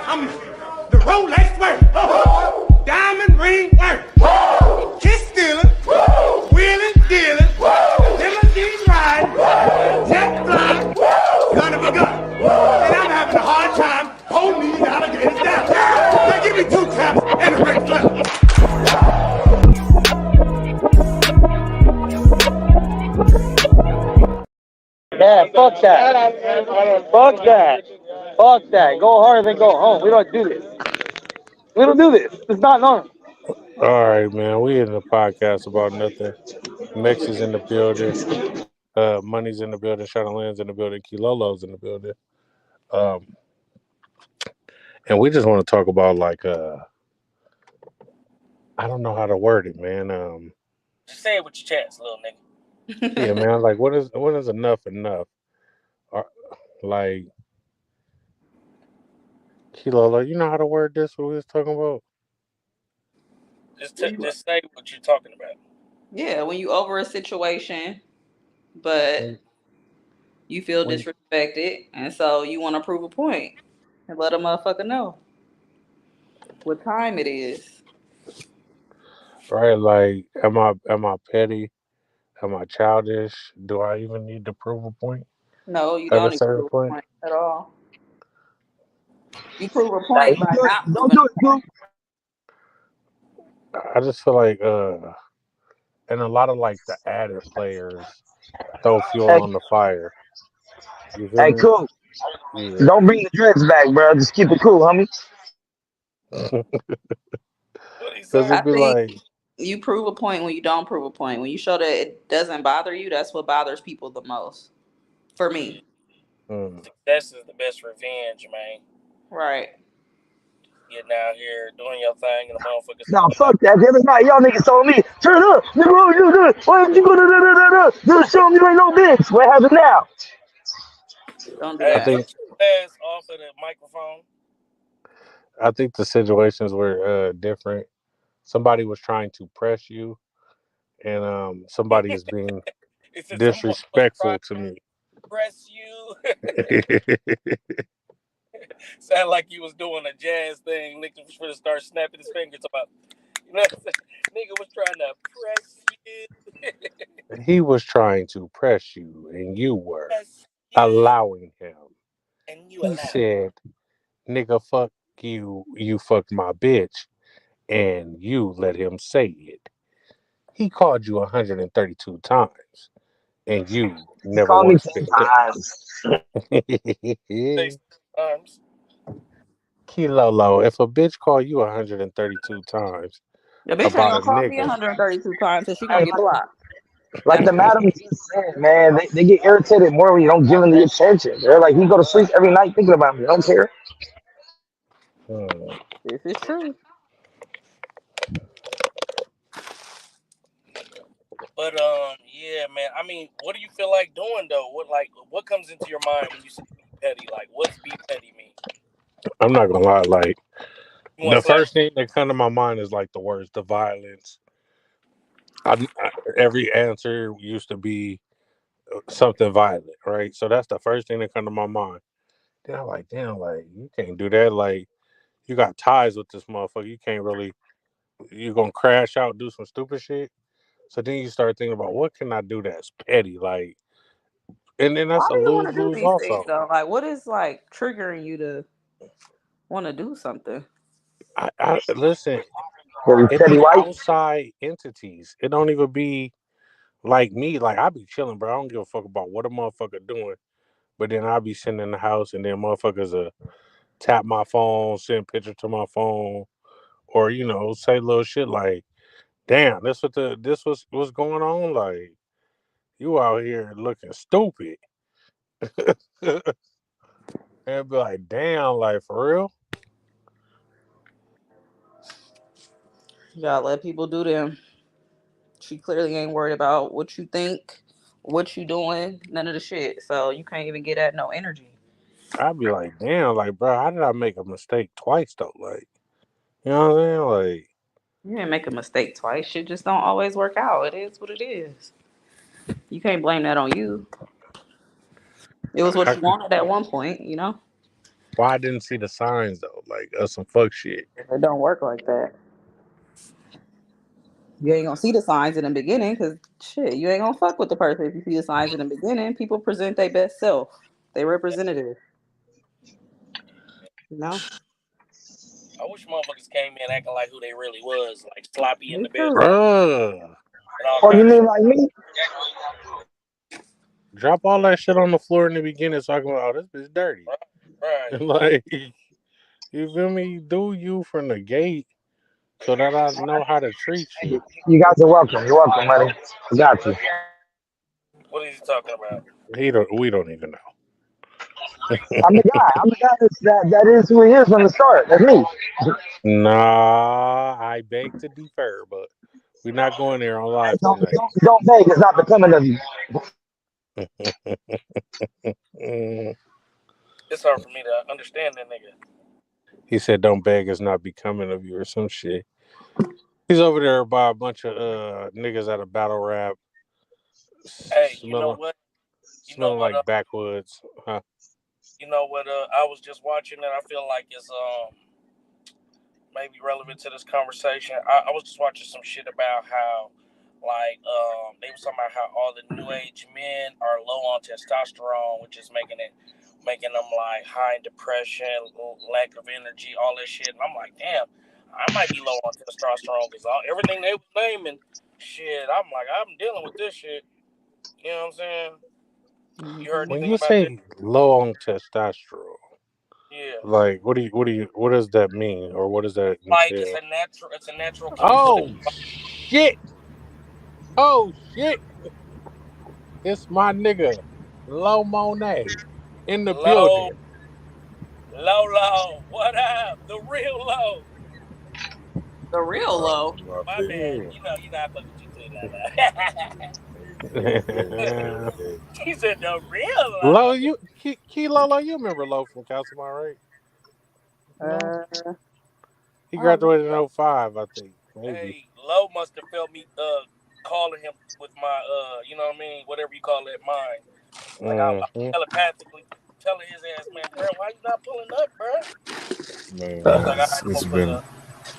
I'm the Rolex worth, diamond ring worth, kiss stealing, wheeling dealing, limousine riding, jet flying, gonna be good. And I'm having a hard time holding these alligators down. Now give me 2 claps and a Ric Flair. Yeah, fuck that. Fuck that. Fuck that. Go hard and then go home. We don't do this. We don't do this. It's not normal. All right, man. We in the podcast about nothing. Mex is in the building. Money's in the building. Shadowland's in the building. Kilolo's in the building. Um, and we just want to talk about I don't know how to word it, man. Just say it with your chest, little nigga. Yeah, man. Like, when is enough enough? Or, like, Kilolo, you know how to word this? What we was talking about? Just say what you're talking about. Yeah, when you over a situation, but you feel disrespected, and so you want to prove a point and let a motherfucker know what time it is. Right? Like, am I petty? Am I childish? Do I even need to prove a point No, you at a don't need to certain prove a point? point at all. You prove a point by not Don't proving do a it, point. I just feel like and a lot of like the added players throw fuel Hey, on the fire. You feel hey, me? cool. Yeah. Don't bring the dreads back, bro. Just keep it cool, homie. What he Cause say? I it'd be think like, you prove a point when you don't prove a point. When you show that it doesn't bother you, that's what bothers people the most. For me. mm, Success is the best revenge, man. Right. Getting out here doing your thing and the motherfuckers Nah, coming out. fuck that. The other night, y'all niggas told me, turn up. Nigga, what you doing? Why did you go to Just show me you ain't no bitch. What happened now? Don't do Hey, I that. get think your ass off of the microphone. the situations were different. Somebody was trying to press you, and somebody is being It said someone was trying disrespectful to me. to press you. Sound like you was doing a jazz thing. Nigga was finna start snapping his fingers about. You know what I'm saying? Nigga was trying to press you. He was trying to press you, and you were Press you. allowing him. And you He allowed. said, "Nigga, fuck you. You fucked my bitch." And you let him say it. He called you 132 times, and you He never called me once 10 picked up. times. They times. Kilolo, if a bitch call you 132 times The bitch ain't about gonna a call me nigga, 132 times, so she Hey, gonna get blocked. like the madam just said, man, they get irritated more when you don't give them the attention. They're like, he go to sleep every night thinking about me. I don't care. hmm, This is true. But yeah, man. I mean, what do you feel like doing though? What comes into your mind when you say be petty? Like, what's be petty mean? I'm not gonna lie. Like, You want the to slap? first thing that come to my mind is like the words, the violence. Every answer used to be something violent, right? So that's the first thing that come to my mind. Then I'm like, damn, like you can't do that. Like, you got ties with this motherfucker. You can't really. You're gonna crash out, do some stupid shit. So then you start thinking about what can I do that's petty, like, and then Why that's a do you want lose to do lose these things also. though? Like, what is like triggering you to want to do something? I listen. Very It petty be white. outside entities. It don't even be like me. Like I be chilling, bro. I don't give a fuck about what a motherfucker doing. But then I be sitting in the house, and then motherfuckers tap my phone, send picture to my phone, or say little shit like, "Damn, this was what's going on." Like you out here looking stupid. And be like, damn, like for real? You gotta let people do them. She clearly ain't worried about what you think, what you doing, none of the shit. So you can't even get at no energy. I'd be like, damn, like, bro, how did I make a mistake twice though? Like, you know what I'm saying? Like, You didn't make a mistake twice. Shit just don't always work out. It is what it is. You can't blame that on you. It was what how, you wanted at one point, you know? why I didn't see the signs though? like some fuck shit. It don't work like that. You ain't gonna see the signs in the beginning because shit, you ain't gonna fuck with the person if you see the signs in the beginning. People present their best self, they representative. You know, I wish motherfuckers came in acting like who they really was, like sloppy in me the bed too. Bruh. and all Oh, you kinds of mean like me? Drop all that shit on the floor in the beginning talking about, oh, this bitch dirty. right. Like, you feel me? Do you from the gate so that I know how to treat you. You guys are welcome. You're welcome, buddy. I got you. What is he talking about? We don't even know. I'm the guy. I'm the guy that is who he is from the start. That's me. Nah, I beg to defer, but we're not going there on live Don't, tonight. don't beg. It's not becoming of you. It's hard for me to understand that nigga. He said, "Don't beg, it's not becoming of you," or some shit. He's over there by a bunch of niggas at a battle rap, Hey, you know smelling what? smelling like backwoods. Huh? You know what? I was just watching it. I feel like it's maybe relevant to this conversation. I was just watching some shit about how, like, they were talking about how all the new age men are low on testosterone, which is making them like high in depression, lack of energy, all this shit. And I'm like, damn, I might be low on testosterone because everything they was naming, shit. I'm like, I'm dealing with this shit. You know what I'm saying? You heard When anything you about that? say low on testosterone, Yeah. like what does that mean, or what does that Like entail? it's a natural chemical. Oh shit! It's my nigga, Low Monet, in the building. Low. What up? The real low. The real low. My man. You know I fuck with you too, nah. He said the real low. Low, Key Lolo, you remember Low from Castlemont, right? No? He graduated in 05, I think. Maybe. Hey, Low must have felt me calling him with my you know what I mean, whatever you call that mind. Like I'm telepathically telling his ass, man, bro, why you not pulling up, bro? Man, Like,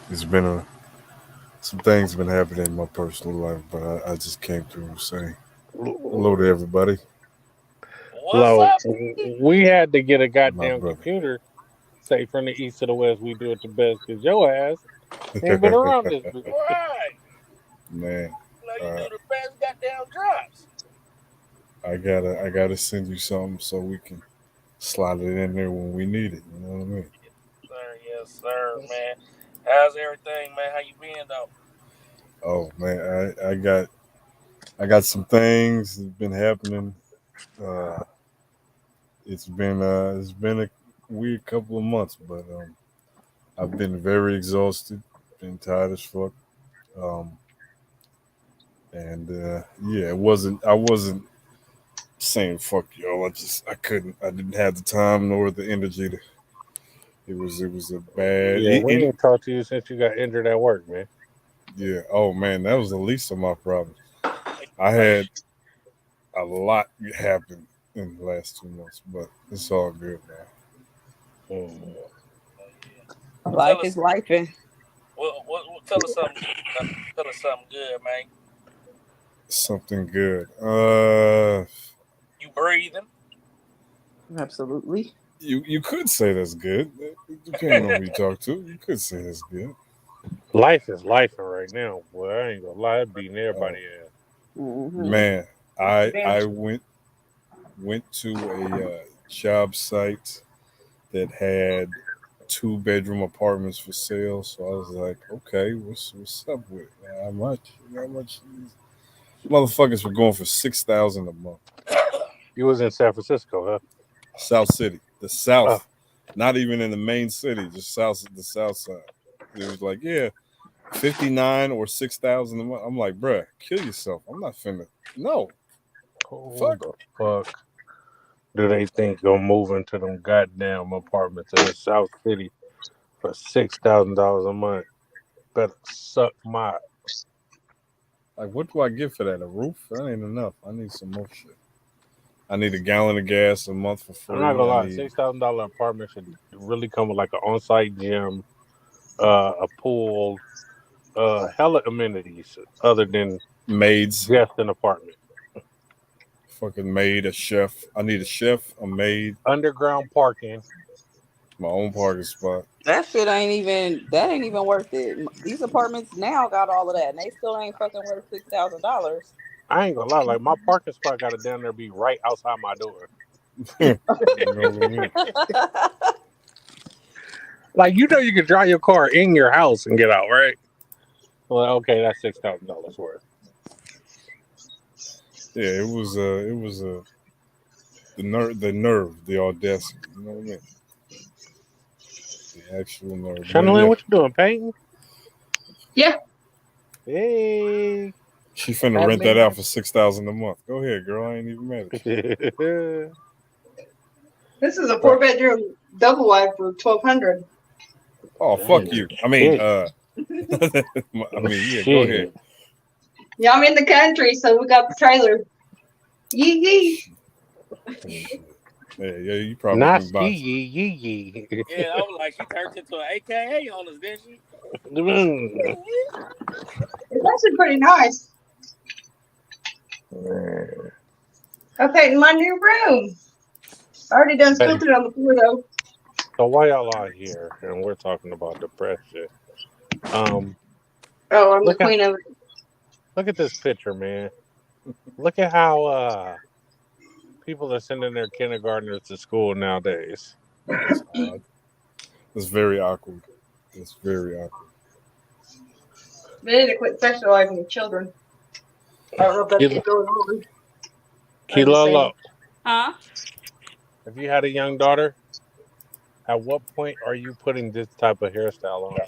it's been some things been happening in my personal life, but I just came through and say hello to everybody. Low, up? we had to get a goddamn computer. Say from the east to the west, we do it the best because your ass ain't been around this bitch. Right. Man. You do the best goddamn drops. I gotta send you something so we can slide it in there when we need it. You know what I mean? Yes, sir, man. How's everything, man? How you been though? Oh man, I got some things that have been happening. It's been a weird couple of months, but I've been very exhausted, been tired as fuck. And I wasn't saying fuck y'all. I didn't have the time nor the energy to. It was a bad. Yeah, we didn't talk to you since you got injured at work, man. Yeah. Oh man, that was the least of my problems. I had a lot happen in the last 2 months, but it's all good now. Life is lifing. Well, tell us something. Tell us something good, man. Something good. You breathing? Absolutely. You could say that's good. Depending on who you talk to, you could say that's good. Life is life right now, boy. I ain't gonna lie, I'm beating everybody ass. Man, I went to a job site that had 2-bedroom apartments for sale. So I was like, okay, what's up with it? How much? Motherfuckers were going for $6,000 a month. You was in San Francisco, huh? South City, the South, not even in the main city, just the South side. It was like, yeah, 59 or 6,000 a month. I'm like, bruh, kill yourself. I'm not finna. No. Fuck. Do they think gonna move into them goddamn apartments in the South City for $6,000 a month? Better suck my. Like, what do I get for that? A roof? That ain't enough. I need some more shit. I need a gallon of gas a month for free. I'm not gonna I lie, need $6,000 apartment should really come with like an on-site gym, a pool, hella amenities other than maids, just an apartment. fucking maid, a chef. I need a chef, a maid, Underground parking. my own parking spot. That shit ain't even worth it. These apartments now got all of that, and they still ain't fucking worth $6,000. I ain't gonna lie, like my parking spot got to down there be right outside my door. You know what I mean? Like you can drive your car in your house and get out, right? Well, okay, that's $6,000 worth. Yeah, it was the nerve, the audacity. You know what I mean? The actual nerve. Channeline, what you doing? Painting? Yeah. Hey. She finna rent that out for $6,000 a month. Go ahead, girl. I ain't even mad at you. This is a 4-bedroom double wide for $1,200. Oh, fuck you. I mean, yeah, go ahead. Yeah, I'm in the country, so we got the trailer. Yee. Yeah, you probably not can buy. yee. Yeah, I was like, she turned into an AKA on us, didn't she? It's actually pretty nice. I painted my new room. I already done filtered on the floor though. So why y'all out here and we're talking about depression? I'm the queen of it. Look at this picture, man. Look at how people are sending their kindergartners to school nowadays. It's very awkward. It's very awkward. They need to quit sexualizing the children. I don't know if that's what's going on. Kilolo. Huh? If you had a young daughter, at what point are you putting this type of hairstyle on?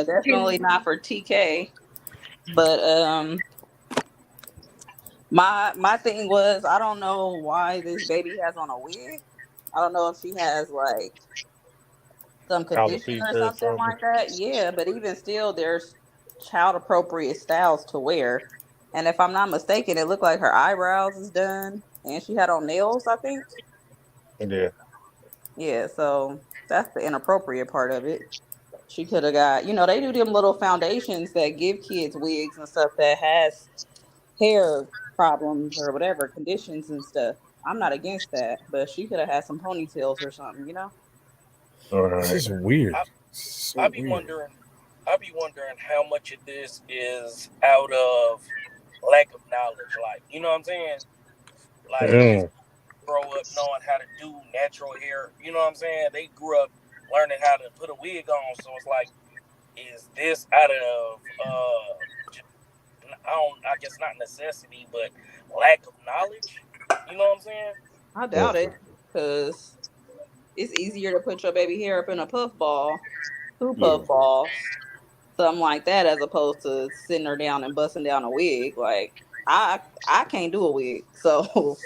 Definitely not for TK. But my thing was, I don't know why this baby has on a wig. I don't know if she has like some condition or something like that. Yeah, but even still, there's child appropriate styles to wear. And if I'm not mistaken, it looked like her eyebrows is done, and she had on nails, I think. Yeah. Yeah, so that's the inappropriate part of it. She could have got, they do them little foundations that give kids wigs and stuff that has hair problems or whatever, conditions and stuff. I'm not against that, but she could have had some ponytails or something, All right. This is weird. I be wondering how much of this is out of lack of knowledge. Like, you know what I'm saying? Like, grow up knowing how to do natural hair. You know what I'm saying? They grew up learning how to put a wig on. So it's like, is this out of, I guess not necessity, but lack of knowledge? You know what I'm saying? I doubt it, because it's easier to put your baby hair up in a puff ball, 2 puff balls, something like that, as opposed to sitting her down and busting down a wig. Like, I can't do a wig, so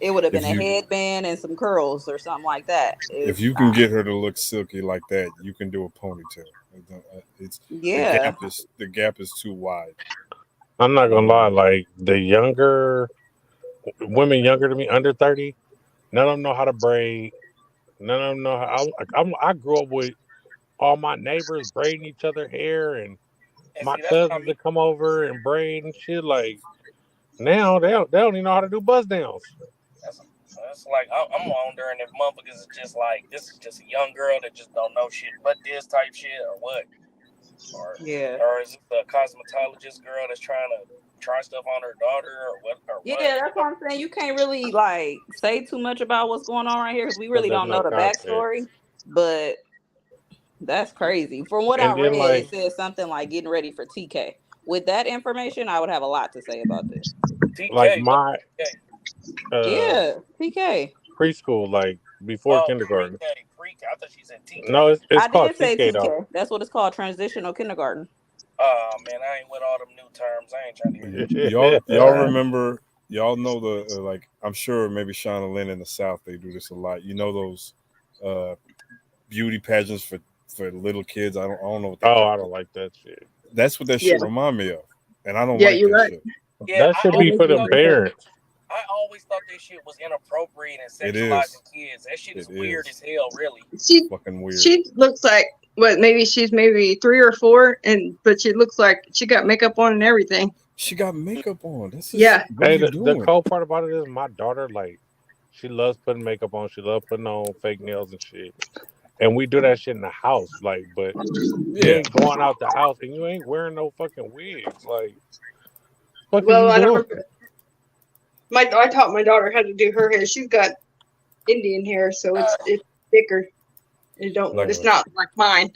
it would have been a headband and some curls or something like that. If you can get her to look silky like that, you can do a ponytail. The gap is too wide. I'm not gonna lie, like the women younger than me, under 30, none of them know how to braid. None of them know how. I grew up with all my neighbors braiding each other hair, and my cousins would come over and braid and shit. Like now, they don't even know how to do buzz downs. That's like, I'm wondering if motherfuckers is just like, this is just a young girl that just don't know shit but this type shit, or what? Or is it a cosmetologist girl that's trying to try stuff on her daughter, or what? Yeah, that's what I'm saying. You can't really like say too much about what's going on right here, because we really don't know the backstory. But that's crazy. From what I read, it says something like getting ready for TK. With that information, I would have a lot to say about this. TK, like my TK preschool, like before kindergarten. Pre-K. I thought she said TK. No, it's called TK. Though. That's what it's called, transitional kindergarten. Oh man, I ain't with all them new terms. I ain't trying to hear y'all remember? Y'all know the like? I'm sure maybe Shauna Lynn in the South, they do this a lot. You know those beauty pageants for little kids. I don't know what I don't like that shit. That's what that shit remind me of, and I don't like that shit. Yeah, that should be for the parents. I always thought this shit was inappropriate and It sexualizing is. kids. That shit is It weird is as hell, really. She fucking weird. she looks like what? Maybe she's maybe 3 or 4, but she looks like she got makeup on and everything. She got makeup on. This is Yeah. what Hey, are you the doing? cool part about it is my daughter, like, she loves putting makeup on. She loves putting on fake nails and shit. And we do that shit in the house, like, but you Yeah. ain't going out the house and you ain't wearing no fucking wigs. Like, what Well, are I you don't. doing? I taught my daughter how to do her hair. She's got Indian hair, so it's thicker. It's not like mine.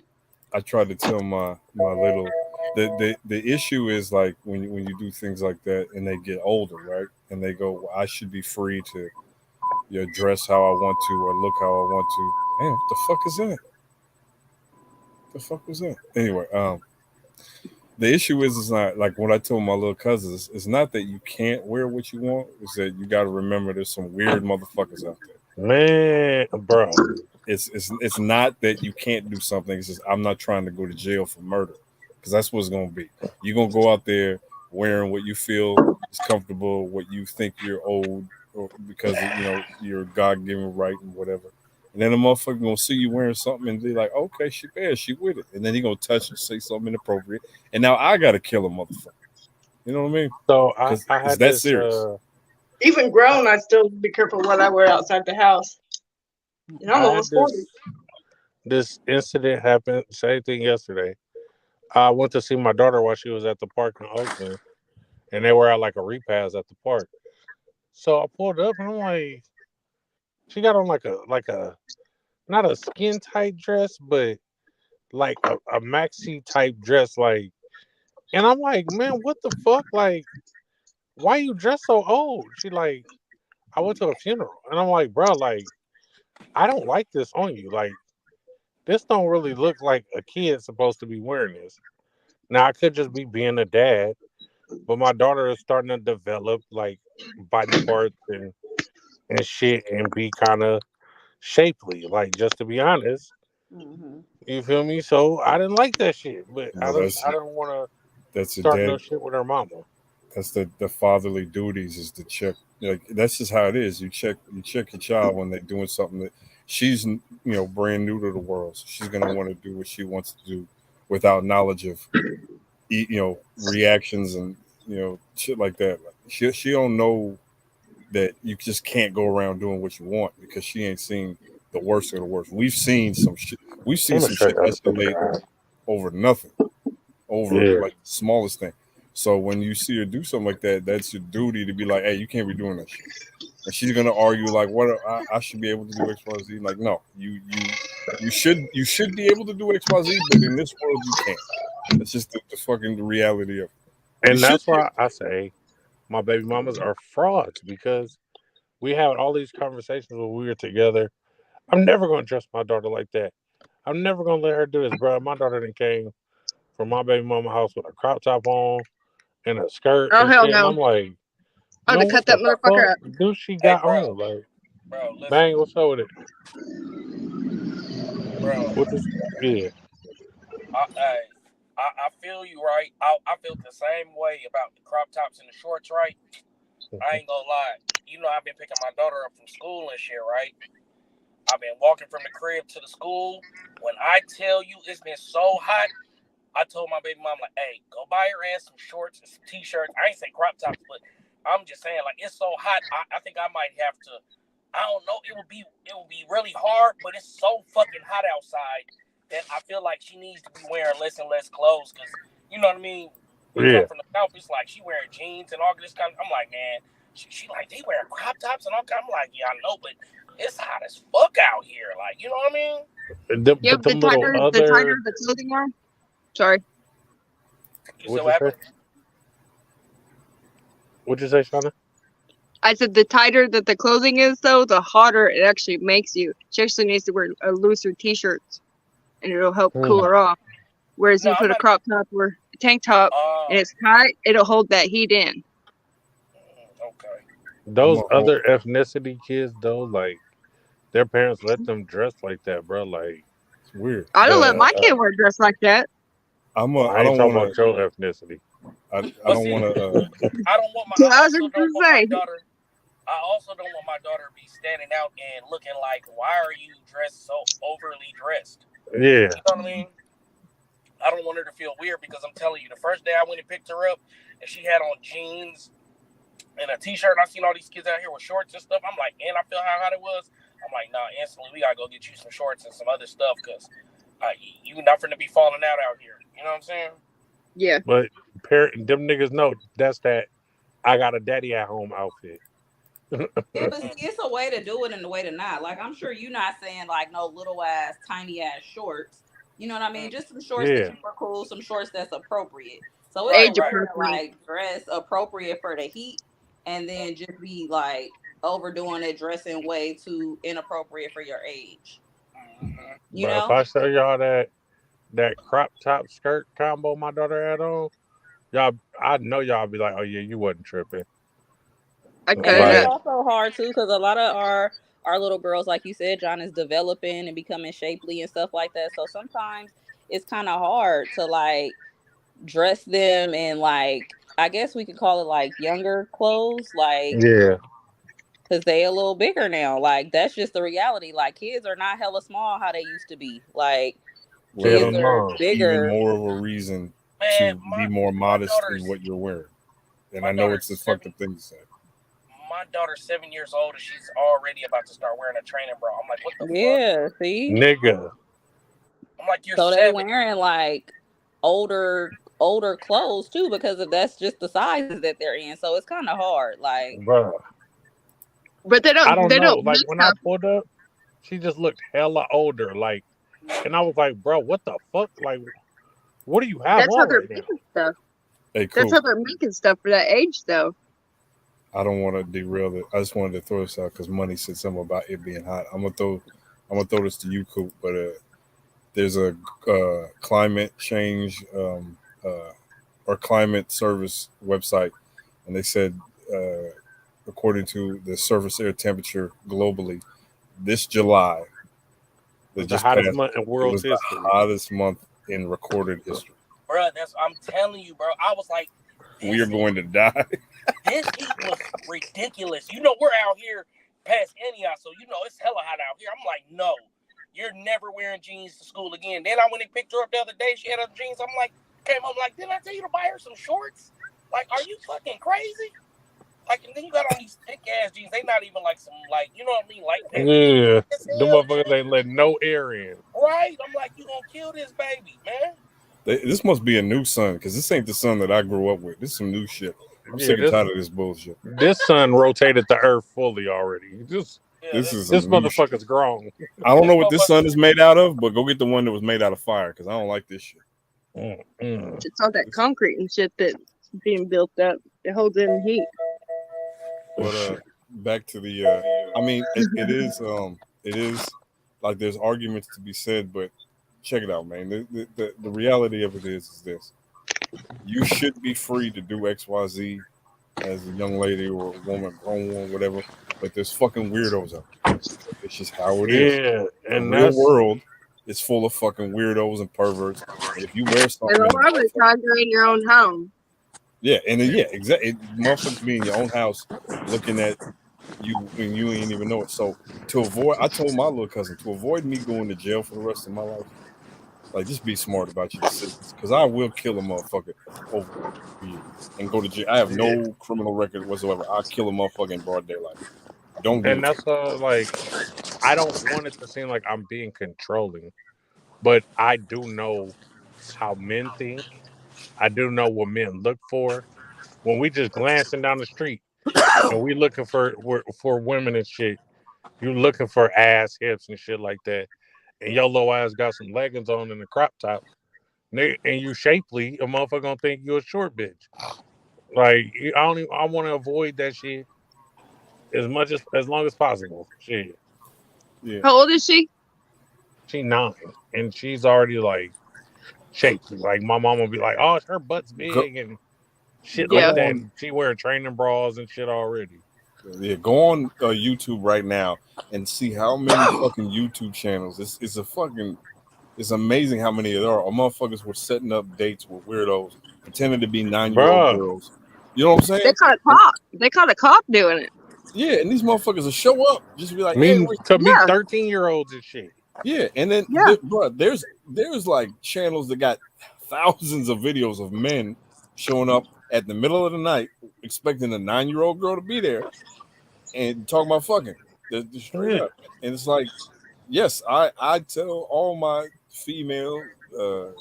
I tried to tell my little the issue is like when you do things like that and they get older, right? And they go, well, I should be free to dress how I want to or look how I want to. Man, what the fuck is that? The fuck was that? Anyway, the issue is not like what I told my little cousins. It's not that you can't wear what you want. It's that you got to remember there's some weird motherfuckers out there. Man, bro. It's not that you can't do something. It's just I'm not trying to go to jail for murder, because that's what it's gonna be. You're gonna go out there wearing what you feel is comfortable, what you think you're owed, or because of, your God-given right and whatever. And then the motherfucker gonna see you wearing something and be like, okay, she bad, she with it. And then he gonna touch and say something inappropriate. And now I gotta kill a motherfucker. You know what I mean? So I had that this. serious. Even grown, I still be careful what I wear outside the house. And I'm almost 40. This incident happened, same thing yesterday. I went to see my daughter while she was at the park in Oakland, and they were at like a repast at the park. So I pulled up and I'm like, she got on like a not a skin tight dress, but like a maxi type dress, like, and I'm like, man, what the fuck? Like, why you dress so old? She like, I went to a funeral, and I'm like, bro, like, I don't like this on you. Like, this don't really look like a kid supposed to be wearing this. Now I could just be being a dad, but my daughter is starting to develop like body parts and shit and be kind of shapely. Like, just to be honest, you feel me? So I didn't like that shit, but I don't want to start no shit with her mama. That's the fatherly duties is to check. Like, that's just how it is. You check your child when they're doing something that she's brand new to the world. So she's gonna want to do what she wants to do without knowledge of reactions and shit like that. Like, she don't know that you just can't go around doing what you want because she ain't seen the worst of the worst. We've seen some shit. We've seen some shit escalate over nothing, over like the smallest thing. So when you see her do something like that, that's your duty to be like, hey, you can't be doing that shit. And she's gonna argue like, what? I should be able to do X, Y, Z. Like, no, you should be able to do X, Y, Z, but in this world you can't. That's just the fucking reality of it. And that's why I say my baby mamas are frauds, because we had all these conversations when we were together. I'm never gonna dress my daughter like that. I'm never gonna let her do this, bro. My daughter then came from my baby mama house with a crop top on and a skirt. Oh, and hell shit. no. And I'm like, I would have cut that motherfucker up. Do she got on? Like, bro, listen. Bang, what's up with it? Bro. What is, yeah. I feel you, right? I felt the same way about the crop tops and the shorts, right? I ain't gonna lie. I've been picking my daughter up from school and shit, right? I've been walking from the crib to the school. When I tell you it's been so hot, I told my baby mom, like, hey, go buy her ass some shorts and some t-shirts. I ain't saying crop tops, but I'm just saying, like, it's so hot. I think I might have to, I don't know, it would be really hard, but it's so fucking hot outside that I feel like she needs to be wearing less and less clothes, because, you know what I mean? We come from the South, it's like she wearing jeans and all this kind of, I'm like, man, she like, they wear crop tops and all kind. I'm like, yeah, I know, but it's hot as fuck out here. Like, you know what I mean? The tighter the clothing are. Sorry. What'd you say, Shauna? I said the tighter that the clothing is, though, the hotter it actually makes you. She actually needs to wear a looser t-shirts, and it'll help cool her off. Whereas you put a crop top or a tank top, and it's tight, it'll hold that heat in. Okay. Those other ethnicity kids, though, like, their parents let them dress like that, bro. Like, it's weird. I don't let my kid wear a dress like that. I don't want your ethnicity. I don't want to. I don't want my daughter I also don't want my daughter to be standing out and looking like, why are you dressed so overly dressed? Yeah. You know what I mean? I don't want her to feel weird because I'm telling you, the first day I went and picked her up and she had on jeans and a t-shirt, and I seen all these kids out here with shorts and stuff. I'm like, and I feel how hot it was. I'm like, nah, instantly we gotta go get you some shorts and some other stuff because you not finna be falling out here. You know what I'm saying? Yeah. But them niggas know that's that I got a daddy at home outfit. Yeah, but see, it's a way to do it and a way to not. Like, I'm sure you're not saying like no little ass, tiny ass shorts. You know what I mean? Just some shorts that are cool, some shorts that's appropriate. So it's a way to like dress appropriate for the heat, and then just be like overdoing it, dressing way too inappropriate for your age. You know? If I show y'all that crop top skirt combo my daughter had on, y'all, I know y'all be like, oh yeah, you wasn't tripping. And it's also hard too because a lot of our little girls, like you said, John, is developing and becoming shapely and stuff like that. So sometimes it's kind of hard to like dress them in like, I guess we could call it like younger clothes, like because they a little bigger now. Like that's just the reality. Like kids are not hella small how they used to be. Like kids are bigger. Even more of a reason to be more modest in what you're wearing. And I know it's a fucked up thing to say. My daughter's 7 years old and she's already about to start wearing a training bra. I'm like, what the fuck? Yeah, see? Nigga. I'm like, you're so 7. they're wearing like older clothes too because that's just the sizes that they're in. So it's kind of hard. Like, bro. But they don't. I don't they know. don't like when I pulled up, she just looked hella older. Like, and I was like, bro, what the fuck? Like, what do you have That's on how they're right making stuff. Hey, cool. That's how they're making stuff for that age, though. I don't want to derail it. I just wanted to throw this out because Money said something about it being hot. I'm gonna throw this to you, Coop. But there's a climate change or climate service website, and they said according to the surface air temperature globally, this July, the hottest month in world history. The hottest month in recorded history. Bro, I'm telling you, bro. I was like, we are going to die. This heat was ridiculous. You know, we're out here past Antioch, so you know it's hella hot out here. I'm like, no, you're never wearing jeans to school again. Then I went and picked her up the other day. She had her jeans. I'm like, came home like, didn't I tell you to buy her some shorts? Like, are you fucking crazy? Like, and then you got all these thick ass jeans. They not even like some, like, you know what I mean? Like, yeah, the motherfuckers ain't letting no air in. Right? I'm like, you gonna kill this baby, man. This must be a new sun because this ain't the sun that I grew up with. This is some new shit. I'm sick and tired of this bullshit. This sun rotated the earth fully already. This motherfucker's grown. I don't know what this sun is made out of, but go get the one that was made out of fire because I don't like this shit. It's all that concrete and shit that's being built up. It holds in heat. But back to the, I mean, it is like there's arguments to be said, but check it out, man. The reality of it is this. You should be free to do XYZ as a young lady or a woman, grown woman, whatever. But there's fucking weirdos out there. It's just how it is. Yeah, and the real world is full of fucking weirdos and perverts. And if you wear something, and a lot of the times you're in your own home. Yeah, and then, exactly. Motherfuckers be in your own house looking at you when you ain't even know it. So to avoid, I told my little cousin to avoid me going to jail for the rest of my life. Like, just be smart about your decisions, because I will kill a motherfucker over you and go to jail. I have no criminal record whatsoever. I'll kill a motherfucker in broad daylight. Don't. And that's like, I don't want it to seem like I'm being controlling, but I do know how men think. I do know what men look for when we just glancing down the street and we looking for women and shit. You looking for ass, hips, and shit like that. And your little ass got some leggings on and a crop top, and you shapely, a motherfucker gonna think you a short bitch. Like, I want to avoid that shit as long as possible. Shit. Yeah. How old is she? She 9, and she's already like shapely. Like, my mom will be like, "Oh, her butt's big and shit like that." And she wear training bras and shit already. Yeah, go on YouTube right now and see how many fucking YouTube channels. It's amazing how many there are. Motherfuckers were setting up dates with weirdos, pretending to be 9-year-old girls. You know what I'm saying? They caught a cop doing it. Yeah, and these motherfuckers will show up, just be like, hey, mean to meet 13-year-olds and shit. yeah, and then Yeah. bro, there's like channels that got thousands of videos of men showing up at the middle of the night expecting a 9-year-old girl to be there and talking about fucking. They're straight up. And it's like, yes, I tell all my female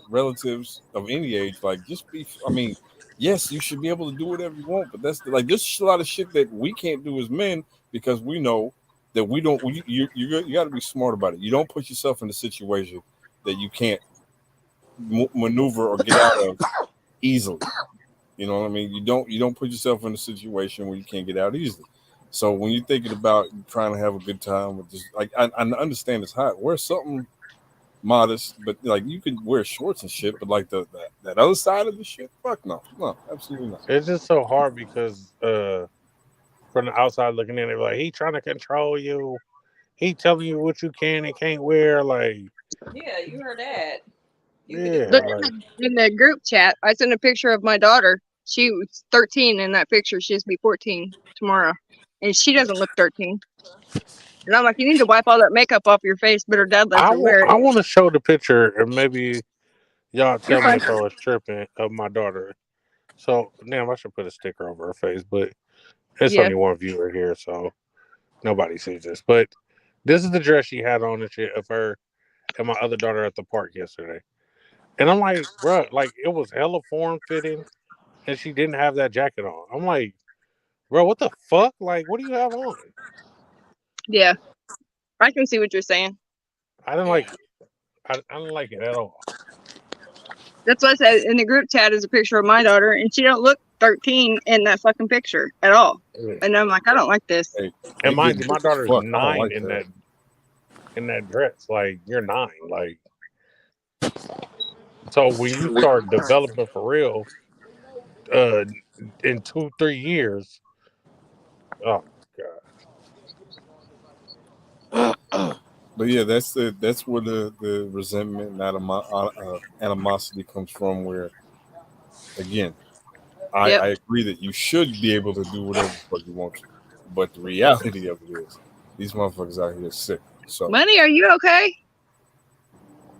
relatives of any age, like, just be, I mean, yes, you should be able to do whatever you want, but that's like, there's a lot of shit that we can't do as men because we know that we don't, you got to be smart about it. You don't put yourself in a situation that you can't maneuver or get out of easily. You know what I mean? You don't put yourself in a situation where you can't get out easily. So when you're thinking about trying to have a good time with this, like, I understand it's hot. Wear something modest, but like, you can wear shorts and shit, but like that other side of the shit, fuck no, absolutely not. It's just so hard because from the outside looking in, they're like, he trying to control you. He telling you what you can and can't wear. Like, Yeah, you heard that. Look, in the group chat, I sent a picture of my daughter. She was 13 in that picture. She's be 14 tomorrow, and she doesn't look 13. And I'm like, you need to wipe all that makeup off your face, but her dad lets her wear it. I want to show the picture, and maybe y'all tell me if I was tripping, of my daughter. So, damn, I should put a sticker over her face, but it's only one viewer here, so nobody sees this. But this is the dress she had on and shit of her and my other daughter at the park yesterday. And I'm like, bro, like, it was hella form fitting, and she didn't have that jacket on. I'm like, bro, what the fuck? Like, what do you have on? Yeah, I can see what you're saying. I didn't like it. I didn't like it at all. That's what I said in the group chat is a picture of my daughter, and she don't look 13 in that fucking picture at all. And I'm like, I don't like this. And mind you, my daughter's 9 in that dress. Like, you're 9. Like, so when you start developing for real, in 2-3 years, oh god. But yeah, that's where the resentment and animosity comes from. Where, again, I agree that you should be able to do whatever the fuck you want to, but the reality of it is, these motherfuckers out here sick. So, Money, are you okay?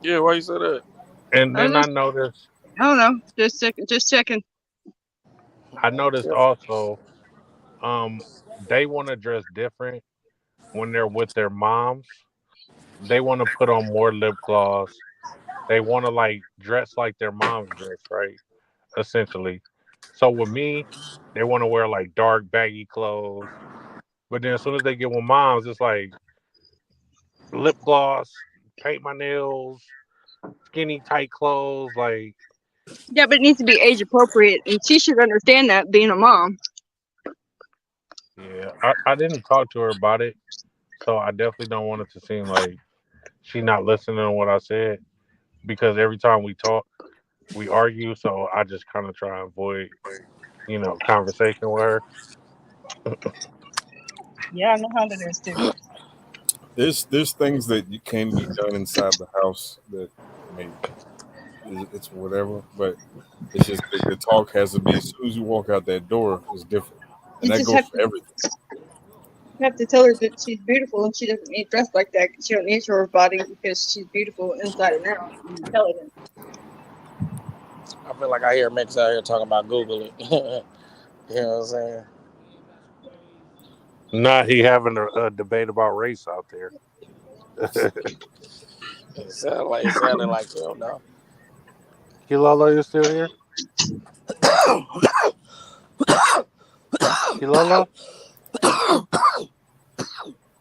Yeah, why you say that? And then I noticed. I don't know. Just checking. I noticed also, they want to dress different when they're with their moms. They want to put on more lip gloss. They want to like dress like their mom's dress, right? Essentially. So with me, they want to wear like dark baggy clothes. But then as soon as they get with moms, it's like lip gloss, paint my nails, skinny tight clothes, like. Yeah, but it needs to be age appropriate, and she should understand that being a mom. Yeah, I didn't talk to her about it, so I definitely don't want it to seem like she's not listening to what I said, because every time we talk, we argue, so I just kind of try and avoid, conversation with her. Yeah, I know how that is too. There's things that you can be done inside the house that, I mean, it's whatever, but it's just the talk has to be as soon as you walk out that door, it's different, and that goes for everything. You have to tell her that she's beautiful and she doesn't need dressed like that. She don't need her body because she's beautiful inside and out. Tell her that. I feel like I hear Max out here talking about Google it. You know what I'm saying? Not he having a debate about race out there. It sounded like you don't know. Kilolo, you still here? Kilolo?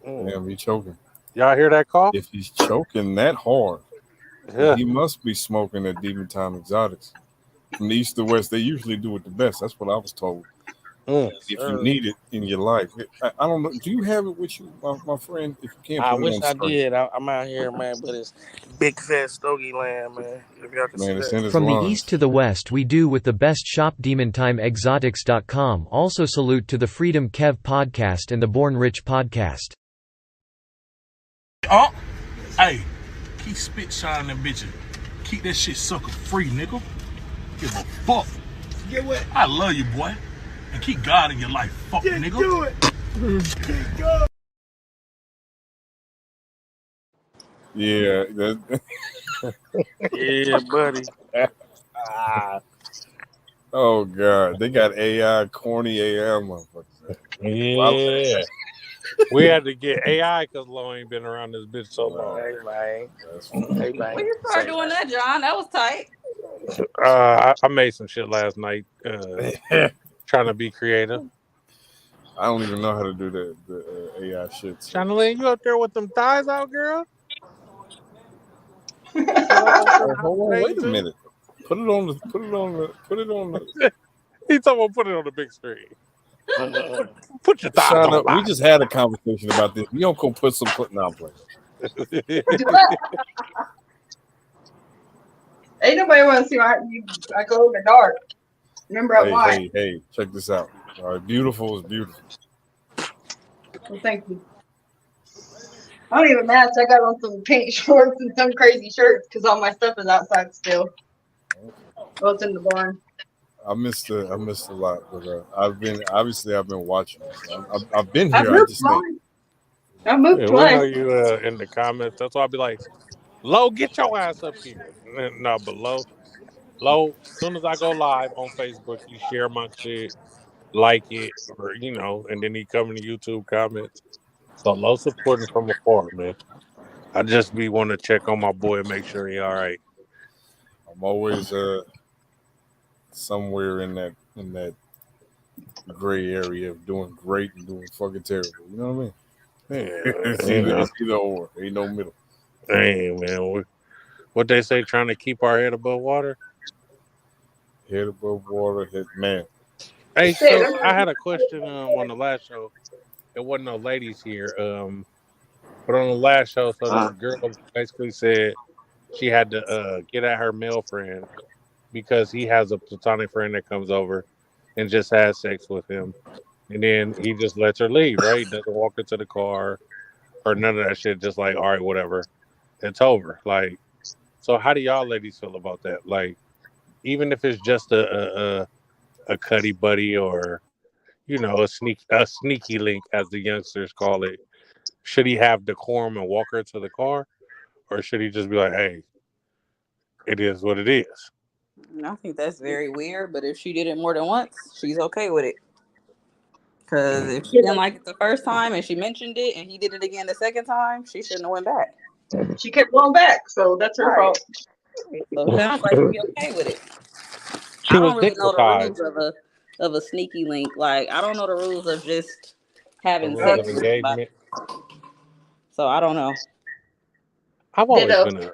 Damn, he choking. Y'all hear that cough? If he's choking that hard, Yeah. he must be smoking at Demon Time Exotics. From the east to west, they usually do it the best. That's what I was told. If you need it in your life, I don't know. Do you have it with you, my friend? If you can't, I put it wish on I screen. did. I'm out here, man, but it's big fat stogie land, man. If y'all can Man, it's see in that. his From the lungs. east to the west, we do with the best shop DemonTimeExotics.com. Also salute to the Freedom Kev podcast and the Born Rich podcast. Oh, hey, keep spit shining that bitch. Keep that shit sucker free, nigga. Give a fuck. Get what? I love you, boy. And keep God in your life, fuck, nigga. Do it. Yeah. Yeah, buddy. Oh God, they got AI, corny AI motherfuckers. Yeah. We had to get AI because Lo ain't been around this bitch so long. Hey, man. That's Hey, When man. you start doing that, John, that was tight. I made some shit last night, trying to be creative. I don't even know how to do the AI shit. So. Channeline, you up there with them thighs out, girl? Oh, hold on, wait a minute. Put it on the. He talking about put it on the big screen. Put your thighs on. We just had a conversation about this. You don't go put some putting on play. Ain't nobody want to see I go in the dark. Remember, I'm white. Hey, check this out. All right, beautiful is beautiful. Well, thank you. I don't even match. I got on some pink shorts and some crazy shirts because all my stuff is outside still. Well, it's in the barn. I missed a lot, but I've been watching. I've been here. I moved We know you in the comments. That's why I'll be like, Lo, get your ass up here. No, but Lo, as soon as I go live on Facebook, he share my shit, like it, or and then he come in the YouTube comments. So Lo supporting from afar, man. I just be want to check on my boy and make sure he all right. I'm always somewhere in that gray area of doing great and doing fucking terrible. You know what I mean? Yeah, it's either or. Ain't no middle. Hey man, what they say, trying to keep our head above water. Head above water, man. Hey, so I had a question on the last show. There wasn't no ladies here. But on the last show, so this girl basically said she had to get at her male friend because he has a platonic friend that comes over and just has sex with him, and then he just lets her leave. Right? Doesn't walk into the car or none of that shit. Just like, all right, whatever, it's over. Like, so how do y'all ladies feel about that? Like, even if it's just a cuddy buddy or a sneaky link, as the youngsters call it. Should he have decorum and walk her to the car, or should he just be like, "Hey, it is what it is"? I think that's very weird. But if she did it more than once, she's okay with it. Because if she didn't like it the first time and she mentioned it and he did it again the second time, she shouldn't have went back. She kept going back, so that's her fault. So it sounds like she'd be okay with it. I don't really know the rules of a sneaky link. Like, I don't know the rules of just having sex with somebody. So I don't know. I've always been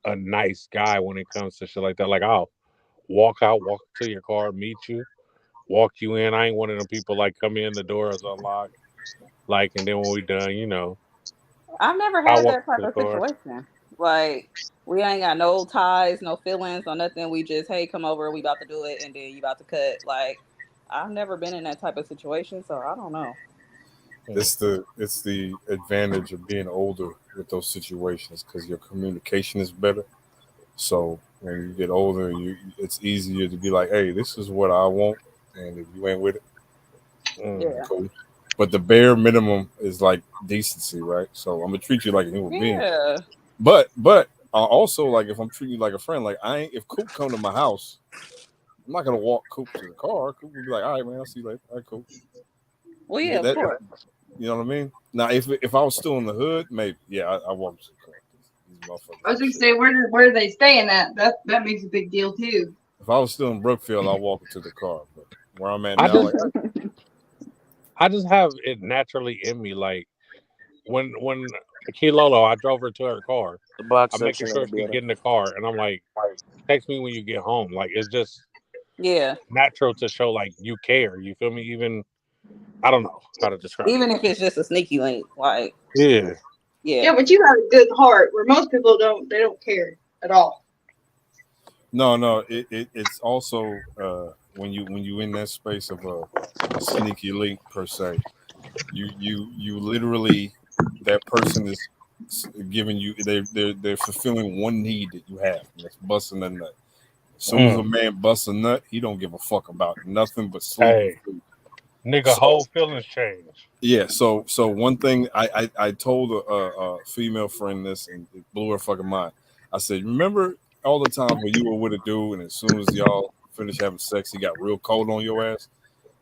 a nice guy when it comes to shit like that. Like, I'll walk to your car, meet you, walk you in. I ain't one of them people like come in, the door is unlocked, like, and then when we done, I've never had that type of situation. Like, we ain't got no ties, no feelings, no nothing. We just, hey, come over, we about to do it, and then you about to cut. Like, I've never been in that type of situation, so I don't know. It's the advantage of being older with those situations because your communication is better. So when you get older, it's easier to be like, hey, this is what I want, and if you ain't with it, cool. But the bare minimum is like decency, right? So I'm gonna treat you like a human being. But also, like, if I'm treating you like a friend, like if Coop come to my house, I'm not gonna walk Coop to the car. Coop will be like, all right, man, I'll see you later. All right, cool. Well, yeah, of course. You know what I mean? Now, if I was still in the hood, maybe, I walk to the car. I was gonna say, where are they staying at? That makes a big deal too. If I was still in Brookfield, I'll walk to the car. But where I'm at now, I just have it naturally in me. Like when Kilolo, I drove her to her car. I'm making sure she get in the car, and I'm like, text me when you get home. Like, it's just natural to show like you care. You feel me? Even I don't know how to describe it. Even if it's just a sneaky link, like yeah, but you have a good heart where most people don't care at all. No, it's also when you in that space of a sneaky link per se, you literally, that person is giving you, they're fulfilling one need that you have, and that's busting a nut. As soon as a man busts a nut, he don't give a fuck about nothing but sleep. Nigga, whole feelings change. Yeah, so one thing I told a female friend this, and it blew her fucking mind. I said, remember all the times when you were with a dude, and as soon as y'all finished having sex, he got real cold on your ass?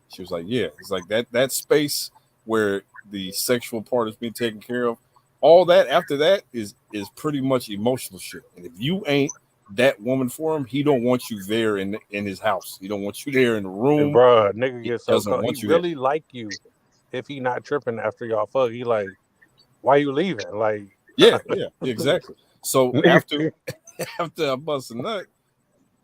She was like, yeah. It's like that space where the sexual part is being taken care of. All that after that is pretty much emotional shit. And if you ain't that woman for him, he don't want you there in his house. He don't want you there in the room. And bruh, nigga He gets so doesn't cold. want He you really like you if he not tripping after y'all fuck. He like, why you leaving? Like, yeah, exactly. So after I bust a nut,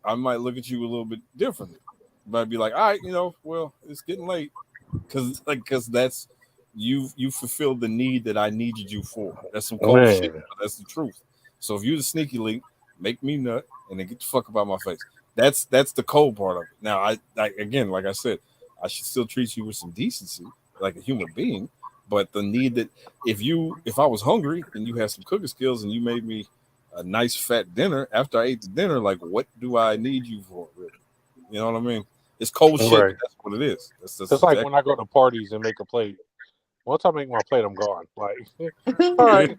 I might look at you a little bit differently. Might be like, all right, well, it's getting late, because that's you fulfilled the need that I needed you for. That's some cold shit, but that's the truth. So if you're the sneaky link, make me nut and then get the fuck about my face. That's the cold part of it. Now, I again, like I said, I should still treat you with some decency, like a human being. But the need that if I was hungry and you had some cooking skills and you made me a nice fat dinner after I ate the dinner, like, what do I need you for? Really? You know what I mean? It's cold shit. Right. But that's what it is. That's it's like when I go to parties and make a plate. Once I make my plate, I'm gone. Like, all right.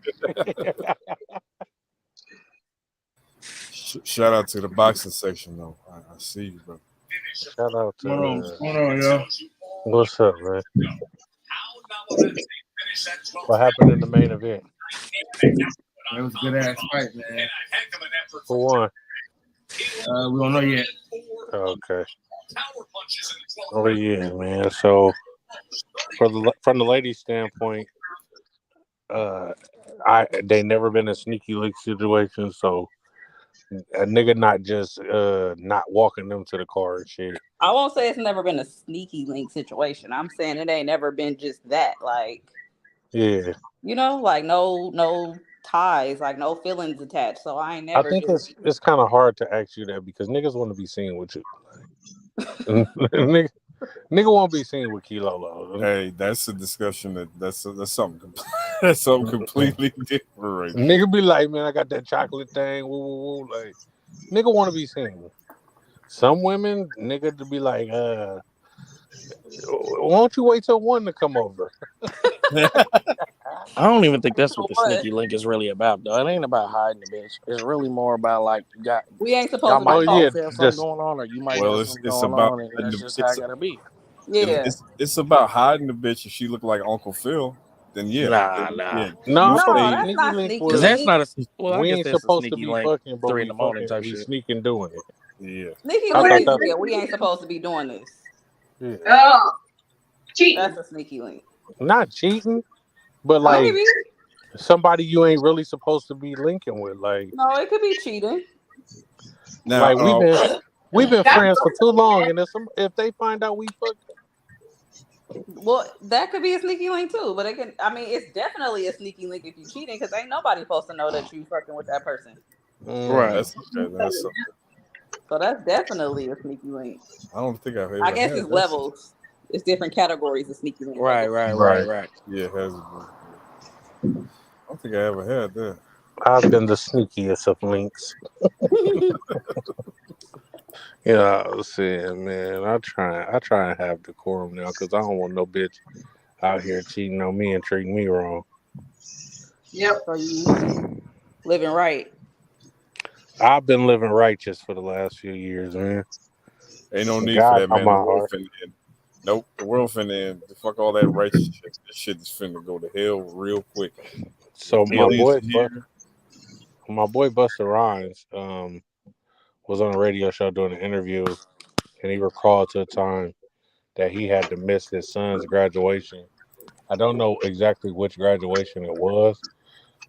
Shout out to the boxing section, though. I see you, bro. Shout out to What's going on, y'all? What's up, man? What happened in the main event? It was a good ass fight, man. Who won? We don't know yet. Okay. Oh yeah, man. So from the ladies' standpoint, they never been a sneaky link situation, so a nigga not just not walking them to the car and shit. I won't say it's never been a sneaky link situation. I'm saying it ain't never been just that. Like, yeah, like no ties, like no feelings attached. So I ain't never. I think it's kind of hard to ask you that because niggas want to be seen with you. Nigga won't be seen with Kilo. Hey, that's a discussion that's something that's something completely different. Right? Nigga be like, man, I got that chocolate thing. Woo, woo, woo. Like, nigga want to be seen. Some women, nigga, to be like, why don't you wait till one to come over? I don't even think that's what the sneaky link is really about, though. It ain't about hiding the bitch. It's really more about like we ain't supposed to might be have something going on, or you might have something going about on, and that's just how it gotta be. Yeah, it's about hiding the bitch. If she look like Uncle Phil, then yeah, Nah. No, that's not sneaky. Because that's not a. Well, we I ain't guess that's supposed a to sneaky be link. fucking, but 3 in the morning type we shit. sneaking doing it. Yeah. Sneaky link is real. We ain't supposed to be doing this. Yeah. Cheating. That's a sneaky link. Not cheating, but like Maybe. somebody you ain't really supposed to be linking with. Like, No, it could be cheating. Now, like we've been friends for too long, and if they find out we fucked. Well, that could be a sneaky link too, but it's definitely a sneaky link if you cheating because ain't nobody supposed to know that you fucking with that person. Right. That's something. So that's definitely a sneaky link. I don't think I've ever. I guess it's levels. It's different categories of sneaky link. Right. Yeah, it has. I don't think I ever had that. I've been the sneakiest of links. Yeah, I was saying, man, I try and have decorum now because I don't want no bitch out here cheating on me and treating me wrong. Yep. So you living right. I've been living righteous for the last few years, man. Ain't no need God for that, man. on The my world heart. finna end. Nope, the world finna end. Fuck all that righteous shit. This shit is finna go to hell real quick. So Aliens my boy Busta Rhymes was on a radio show doing an interview, and he recalled to a time that he had to miss his son's graduation. I don't know exactly which graduation it was,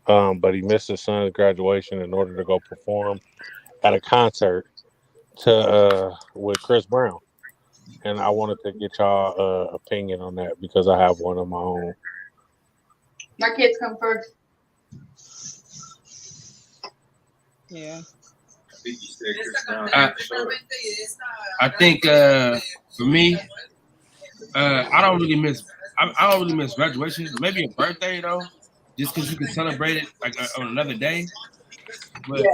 but he missed his son's graduation in order to go perform at a concert with Chris Brown. And I wanted to get y'all opinion on that because I have one of my own. My kids come first. Yeah. I think for me, I don't really miss. I don't really miss graduation. Maybe a birthday though, just because you can celebrate it like on another day. But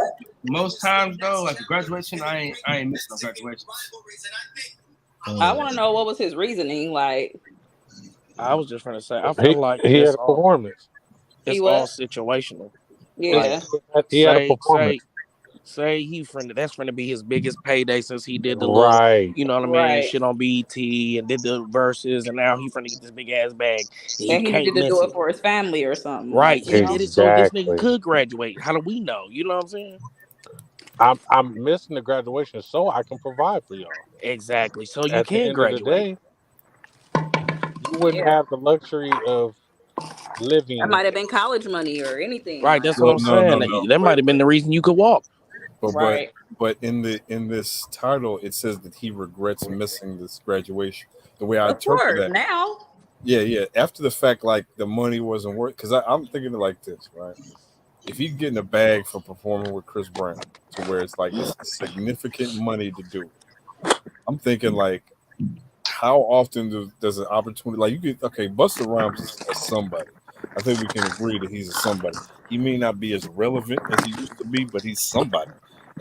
most times though, like a graduation, I ain't missing no graduation. I want to know what was his reasoning. Like, I was just trying to say, I feel like he had it's a performance. all situational. Yeah. Like, he had a performance. Say that's finna be his biggest payday since he did the Right. little, you know what I mean, Right. shit on BET and did the verses, and now he finna get this big ass bag. And he can't needed to miss do it. it for his family or something. Right. Like, He you know? did it so this nigga could graduate. How do we know? You know what I'm saying? I'm missing the graduation so I can provide for y'all. Exactly. So you At the can end graduate. of the day, you wouldn't have the luxury of living. That might have been college money or anything. Right, that's what I'm saying. That might have been the reason you could walk. But in this title, it says that he regrets missing this graduation. The way I interpret that now. Yeah. After the fact, like the money wasn't worth, because I'm thinking it like this, right? If you get in a bag for performing with Chris Brown, to where it's like it's significant money to do, I'm thinking like, how often does an opportunity like you get? Okay, Busta Rhymes is somebody. I think we can agree that he's a somebody. He may not be as relevant as he used to be, but he's somebody,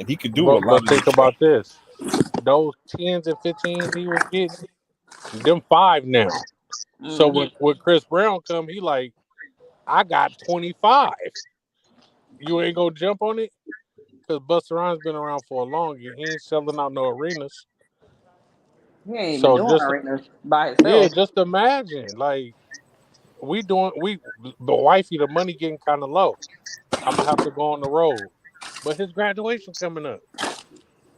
and he could do a lot. But think about this: those 10s and 15s he was getting, them 5 now. Mm-hmm. So when Chris Brown come, he like, I got 25. You ain't gonna jump on it? Because Busta Rhymes been around for a long and he ain't selling out no arenas. He ain't even doing arenas by himself. Yeah, just imagine. Like, the wifey, the money getting kind of low. I'm gonna have to go on the road. But his graduation coming up.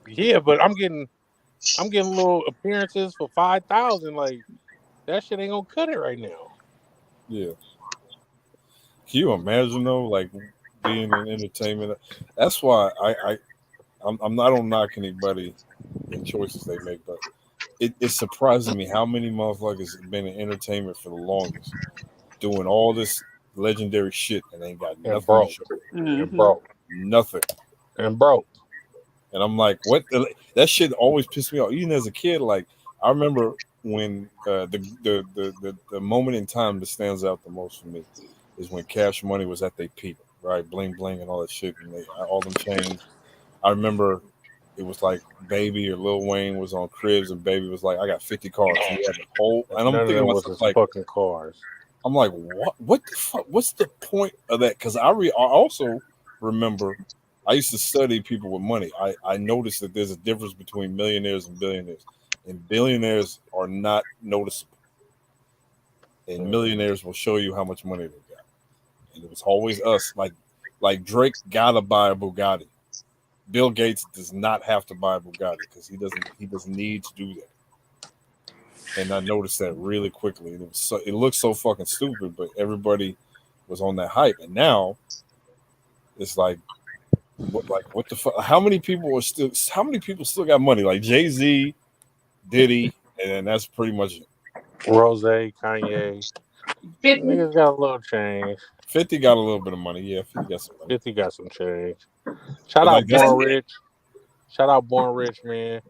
Yeah, but I'm getting little appearances for 5,000. Like, that shit ain't gonna cut it right now. Yeah. Can you imagine though, like being in entertainment? That's why I don't knock anybody in choices they make, but it surprises me how many motherfuckers have been in entertainment for the longest, doing all this legendary shit and ain't got nothing. Broke. And broke. Nothing. And broke. And I'm like, what? That shit always pissed me off. Even as a kid, like I remember when the moment in time that stands out the most for me is when Cash Money was at their peak, right? Bling bling and all that shit, and all them chains. I remember it was like Baby or Lil Wayne was on Cribs, and Baby was like, "I got 50 cars." He had the whole, and I'm thinking myself like, fucking cars. I'm like, what the fuck? What's the point of that? Because I also remember I used to study people with money. I noticed that there's a difference between millionaires and billionaires, and billionaires are not noticeable, and millionaires will show you how much money they got. And it was always us. Like Drake gotta buy a Bugatti. Bill Gates does not have to buy a Bugatti because he doesn't need to do that. And I noticed that really quickly. And it looked so fucking stupid, but everybody was on that hype. And now it's like what the fuck? How many people still got money? Like Jay-Z, Diddy, and that's pretty much it. Rose, Kanye. 50 niggas got a little change. 50 got a little bit of money. Yeah, 50 got some money. 50 got some change. Shout out Born Rich. Shout out Born Rich, man.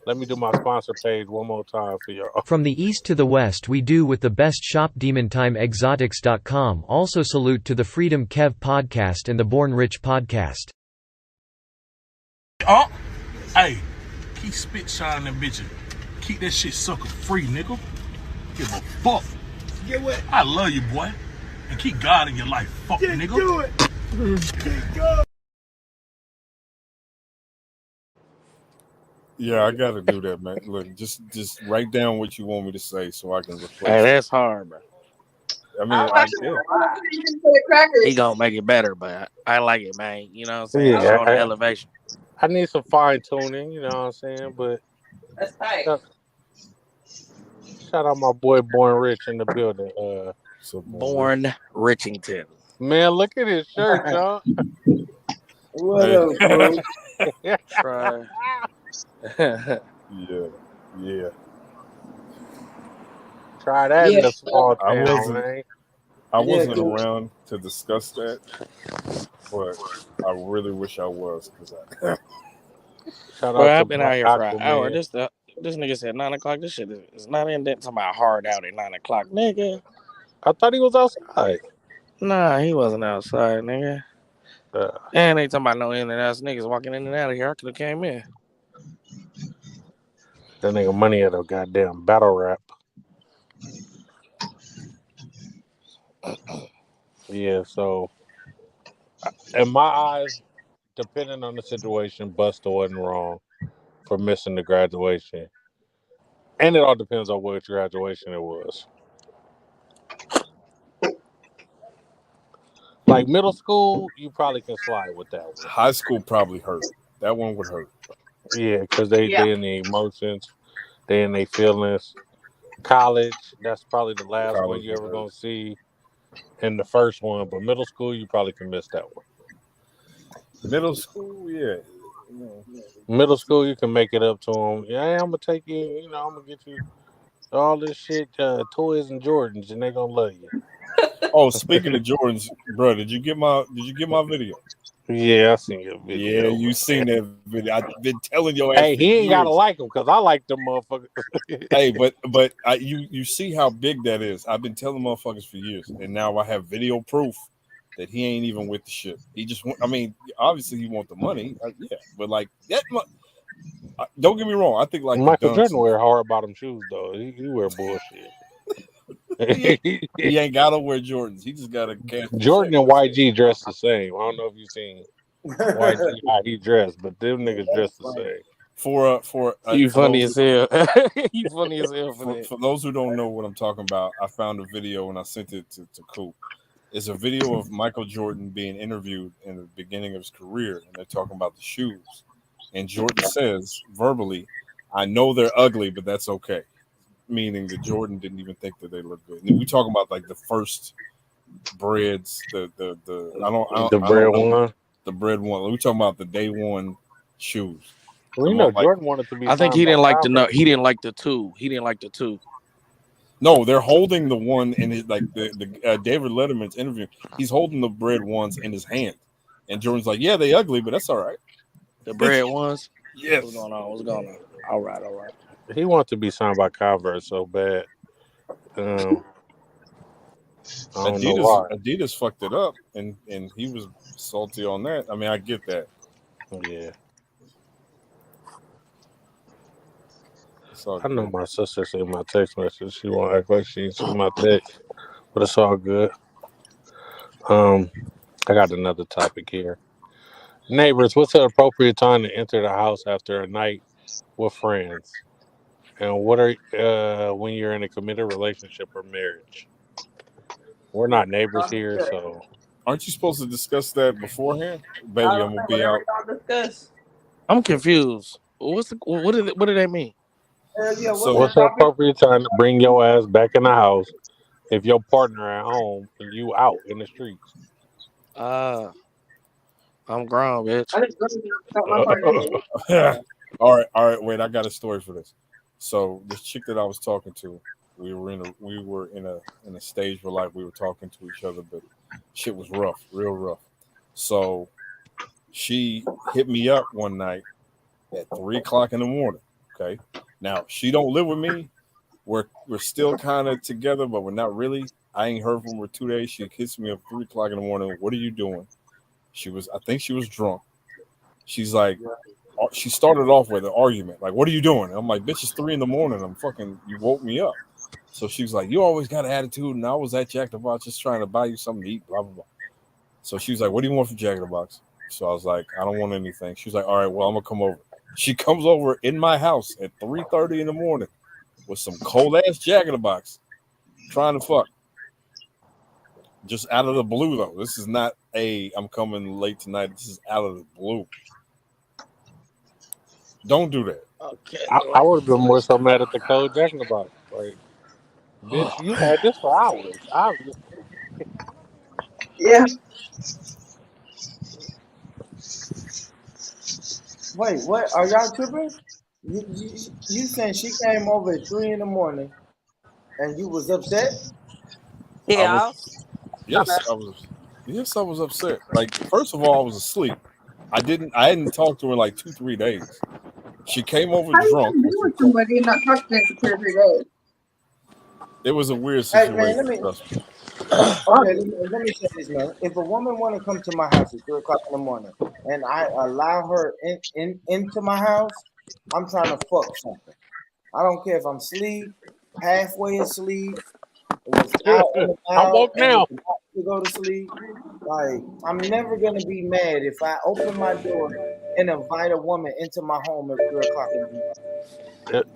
Let me do my sponsor page one more time for y'all. From the east to the west we do with the best shop DemonTimeExotics.com. Also salute to the Freedom Kev podcast and the Born Rich podcast. Oh, hey, keep spit shining that bitch. Keep that shit sucker free, nigga. Give a fuck. Get what? I love you, boy. And keep God in your life, fuck, nigga. Do it. Keep going. Yeah, I gotta do that, man. Look, just write down what you want me to say so I can replace. Hey, that's hard, bro. I mean, he gonna make it better, but I like it, man. You know what I'm saying? Yeah, on the elevation. I need some fine tuning, you know what I'm saying? But that's tight. Shout out my boy Born Rich in the building. Born Richington. Man, look at his shirt, y'all. What up, bro? Try. Yeah. Try that in the small town, man. I wasn't around to discuss that, but I really wish I was because I've been out here for an hour. This nigga said 9 o'clock. This shit is not in that. Talking about hard out at 9 o'clock, nigga. I thought he was outside. Nah, he wasn't outside, nigga. And they talking about no in and out niggas walking in and out of here. I could have came in. That nigga Money at a goddamn battle rap. Yeah, so in my eyes, depending on the situation, Busta wasn't wrong for missing the graduation. And it all depends on what graduation it was. Like middle school, you probably can slide with that one. High school probably hurt. That one would hurt. Yeah, because they in the emotions, they in their feelings. College, that's probably the last one College you would ever hurt. gonna see, and the first one. But middle school, you probably can miss that one. Middle school, yeah. Middle school, you can make it up to them. Yeah, I'm gonna take you. You know, I'm gonna get you all this shit, toys and Jordans, and they gonna love you. Oh, speaking of Jordans, bro, did you get my video? Yeah, I seen your video. Yeah, you seen that video. I've been telling your ass. Hey, he ain't gotta like him because I like them motherfuckers. Hey, but you see how big that is. I've been telling motherfuckers for years, and now I have video proof that he ain't even with the shit. He just, I mean, obviously he want the money, yeah, but like that. Don't get me wrong. I think like Michael Jordan wear hard bottom shoes though. He wear bullshit. He ain't gotta wear Jordans. He just gotta catch Jordan and YG dress the same. I don't know if you seen YG how he dressed, but them niggas dress the same. For you funny as hell. You funny as hell for those who don't know what I'm talking about, I found a video and I sent it to Coop. It's a video of Michael Jordan being interviewed in the beginning of his career, and they're talking about the shoes. And Jordan says verbally, "I know they're ugly, but that's okay." Meaning that Jordan didn't even think that they looked good. And we talking about like the first breads, the bread one. We talking about the day one shoes. Well, you know, Jordan wanted to be. I think he didn't like the He didn't like the two. He didn't like the two. No, they're holding the one in his the David Letterman's interview. He's holding the bread ones in his hand, and Jordan's like, "Yeah, they ugly, but that's all right." The bread ones. Yes. What's going on? What's going on? All right. He wanted to be signed by Converse so bad. I don't know why. Adidas fucked it up, and he was salty on that. I mean, I get that. Yeah. I know my sister sent my text message. She won't act like she seen my text, but it's all good. I got another topic here. Neighbors, what's the appropriate time to enter the house after a night with friends? And what are when you're in a committed relationship or marriage? We're not neighbors here, so aren't you supposed to discuss that beforehand? Baby, I'm gonna be out. I'm confused. What do they mean? So what's the appropriate time to bring your ass back in the house if your partner at home and you out in the streets? I'm grown, bitch. All right. Wait, I got a story for this. So this chick that I was talking to, we were in a stage where like we were talking to each other, but shit was rough, real rough. So she hit me up one night at 3:00 in the morning. Okay. Now she don't live with me. We're still kind of together, but we're not really. I ain't heard from her 2 days. She hits me up 3:00 in the morning. What are you doing? I think she was drunk. She's like, she started off with an argument. Like, what are you doing? And I'm like, bitch, it's 3 a.m. You woke me up. So she was like, you always got an attitude. And I was at Jack in the Box just trying to buy you something to eat, blah, blah, blah. So she was like, what do you want from Jack in the Box? So I was like, I don't want anything. She was like, all right, well, I'm going to come over. She comes over in my house at 3:30 in the morning with some cold ass Jack in the Box, trying to fuck. Just out of the blue, though. This is not I'm coming late tonight. This is out of the blue. Don't do that. Okay. I would have been more so mad at the cold Jack in the Box. Like, bitch, you had this for hours. Yeah. Wait, what? Are y'all tripping? You saying she came over at 3 a.m. and you was upset? Yeah. Yes, I was upset. Like, first of all, I was asleep. I hadn't talked to her in like 2-3 days. She came over drunk. How you with somebody and not talk to them for 2 or 3 days? It was a weird situation. Hey, man, let me say this, man. If a woman want to come to my house at 3:00 in the morning and I allow her into my house, I'm trying to fuck something. I don't care if I'm asleep, halfway asleep, was out and I'm about, woke and now. was about to go to sleep. Like, I'm never gonna be mad if I open my door and invite a woman into my home at 3 o'clock in the morning.